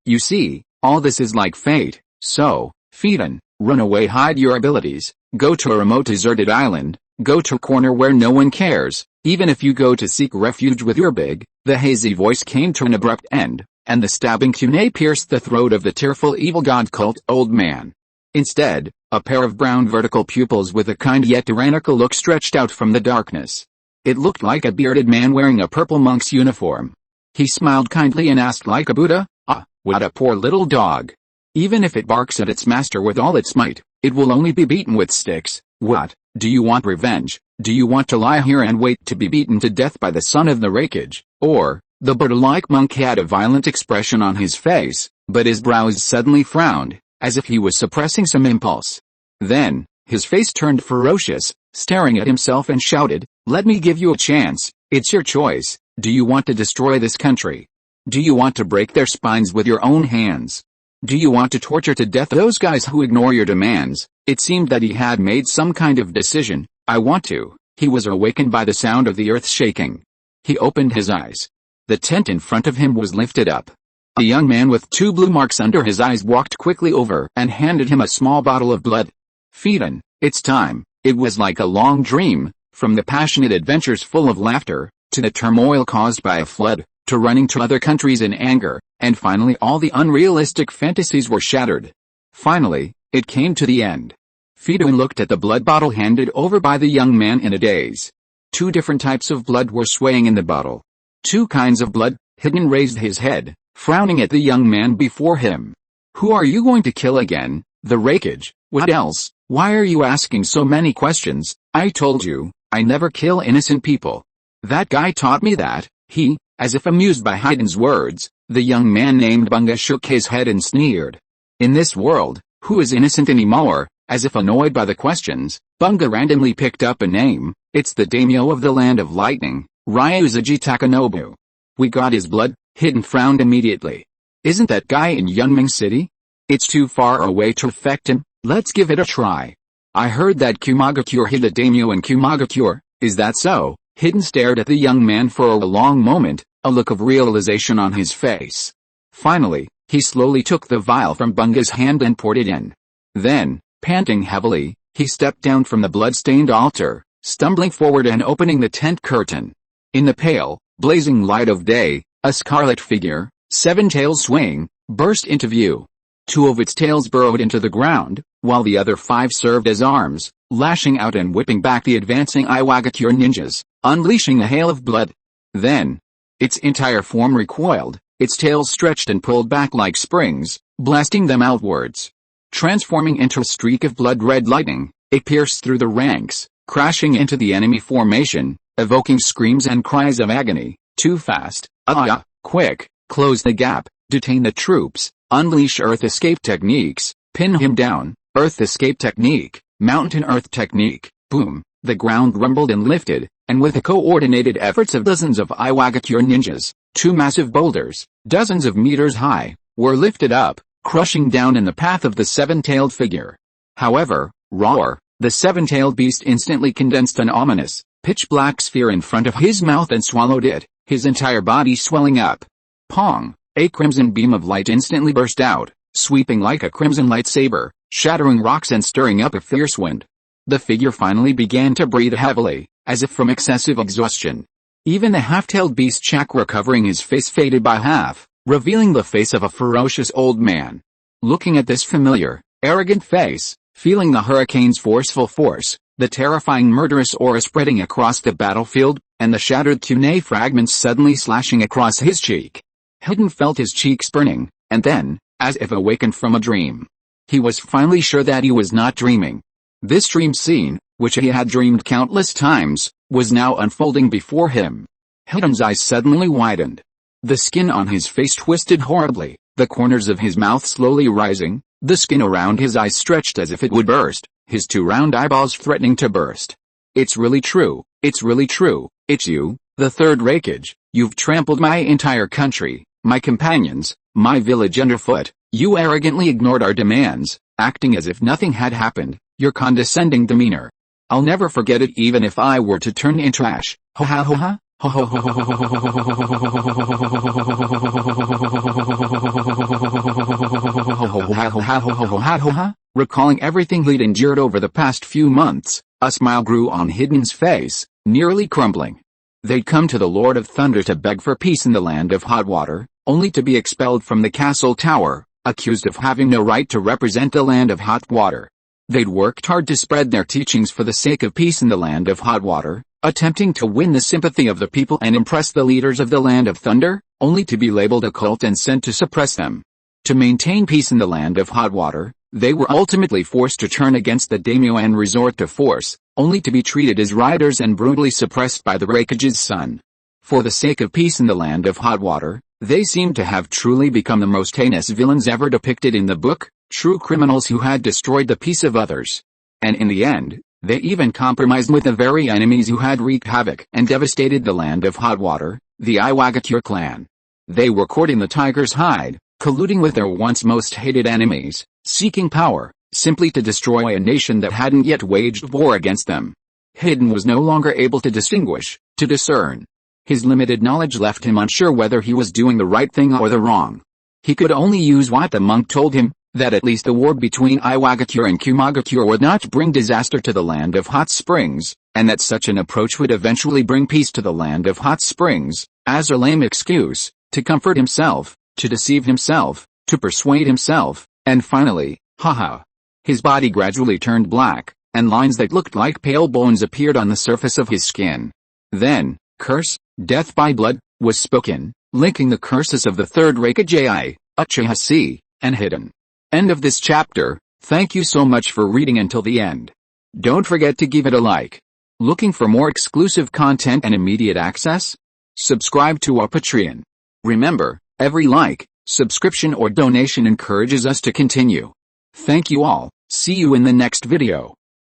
You see, all this is like fate. So, Fidon, run away, hide your abilities, go to a remote deserted island, go to a corner where no one cares, even if you go to seek refuge with your big. The hazy voice came to an abrupt end, and the stabbing kunai pierced the throat of the tearful evil god cult old man. Instead, a pair of brown vertical pupils with a kind yet tyrannical look stretched out from the darkness. It looked like a bearded man wearing a purple monk's uniform. He smiled kindly and asked like a Buddha, "Ah, what a poor little dog. Even if it barks at its master with all its might, it will only be beaten with sticks. What, do you want revenge? Do you want to lie here and wait to be beaten to death by the son of the Raikage, or?" The Buddha-like monk had a violent expression on his face, but his brows suddenly frowned, as if he was suppressing some impulse. Then, his face turned ferocious, staring at himself and shouted, "Let me give you a chance, it's your choice. Do you want to destroy this country? Do you want to break their spines with your own hands? Do you want to torture to death those guys who ignore your demands?" It seemed that he had made some kind of decision. "I want to." He was awakened by the sound of the earth shaking. He opened his eyes. The tent in front of him was lifted up. A young man with 2 blue marks under his eyes walked quickly over and handed him a small bottle of blood. "Fidon, it's time." It was like a long dream, from the passionate adventures full of laughter, to the turmoil caused by a flood, to running to other countries in anger, and finally all the unrealistic fantasies were shattered. Finally, it came to the end. Fidon looked at the blood bottle handed over by the young man in a daze. 2 different types of blood were swaying in the bottle. 2 kinds of blood. Hidden raised his head, frowning at the young man before him. "Who are you going to kill again? The Raikage? What else? Why are you asking so many questions? I told you, I never kill innocent people. That guy taught me that." As if amused by Hidden's words, the young man named Bunga shook his head and sneered. In this world, who is innocent anymore? As if annoyed by the questions, Bunga randomly picked up a name. It's the daimyo of the land of lightning, Ryuzaji Takanobu. We got his blood. Hidden frowned immediately. Isn't that guy in Yunming City? It's too far away to affect him. Let's give it a try. I heard that Kumagakure hid the daimyo in Kumagakure. Is that so? Hidden stared at the young man for a long moment, a look of realization on his face. Finally, he slowly took the vial from Bunga's hand and poured it in. Then, panting heavily, he stepped down from the blood-stained altar, stumbling forward and opening the tent curtain. In the pale, blazing light of day, a scarlet figure, 7 tails swaying, burst into view. 2 of its tails burrowed into the ground, while the other 5 served as arms, lashing out and whipping back the advancing Iwagakure ninjas, unleashing a hail of blood. Then, its entire form recoiled, its tails stretched and pulled back like springs, blasting them outwards. Transforming into a streak of blood-red lightning, it pierced through the ranks, crashing into the enemy formation, evoking screams and cries of agony. Too fast, quick, close the gap, detain the troops, unleash earth escape techniques, pin him down, earth escape technique, mountain earth technique, boom, the ground rumbled and lifted, and with the coordinated efforts of dozens of Iwagakure ninjas, 2 massive boulders, dozens of meters high, were lifted up, crushing down in the path of the 7-tailed figure. However, roar, the 7-tailed beast instantly condensed an ominous, pitch-black sphere in front of his mouth and swallowed it, his entire body swelling up. Pong! A crimson beam of light instantly burst out, sweeping like a crimson lightsaber, shattering rocks and stirring up a fierce wind. The figure finally began to breathe heavily, as if from excessive exhaustion. Even the half-tailed beast chakra covering his face faded by half, revealing the face of a ferocious old man. Looking at this familiar, arrogant face, feeling the hurricane's forceful force, the terrifying murderous aura spreading across the battlefield, and the shattered kunai fragments suddenly slashing across his cheek. Hidden felt his cheeks burning, and then, as if awakened from a dream, he was finally sure that he was not dreaming. This dream scene, which he had dreamed countless times, was now unfolding before him. Hidden's eyes suddenly widened. The skin on his face twisted horribly, the corners of his mouth slowly rising, the skin around his eyes stretched as if it would burst, his 2 round eyeballs threatening to burst. It's really true, it's really true, it's you, the third Hokage. You've trampled my entire country, my companions, my village underfoot. You arrogantly ignored our demands, acting as if nothing had happened, your condescending demeanor. I'll never forget it even if I were to turn into ash. Ho ha ho ha. Recalling everything he'd endured over the past few months, a smile grew on Hidden's face, nearly crumbling. They'd come to the Lord of Thunder to beg for peace in the land of hot water, only to be expelled from the castle tower, accused of having no right to represent the land of hot water. They'd worked hard to spread their teachings for the sake of peace in the land of hot water, attempting to win the sympathy of the people and impress the leaders of the land of thunder, only to be labeled a cult and sent to suppress them. To maintain peace in the land of hot water, they were ultimately forced to turn against the daimyo and resort to force, only to be treated as riders and brutally suppressed by the Hokage's son. For the sake of peace in the land of hot water, they seemed to have truly become the most heinous villains ever depicted in the book, true criminals who had destroyed the peace of others. And in the end, they even compromised with the very enemies who had wreaked havoc and devastated the land of hot water, the Iwagakure clan. They were courting the tiger's hide, colluding with their once most hated enemies, seeking power, simply to destroy a nation that hadn't yet waged war against them. Hidden was no longer able to distinguish, to discern. His limited knowledge left him unsure whether he was doing the right thing or the wrong. He could only use what the monk told him, that at least the war between Iwagakure and Kumagakure would not bring disaster to the land of hot springs, and that such an approach would eventually bring peace to the land of hot springs, as a lame excuse, to comfort himself, to deceive himself, to persuade himself, and finally, haha. His body gradually turned black, and lines that looked like pale bones appeared on the surface of his skin. Then, curse, death by blood, was spoken, linking the curses of the third Hokage, Uchiha Chi, and Hidden. End of this chapter. Thank you so much for reading until the end. Don't forget to give it a like. Looking for more exclusive content and immediate access? Subscribe to our Patreon. Remember, every like, Subscription or donation encourages us to continue. Thank you all. See you in the next video.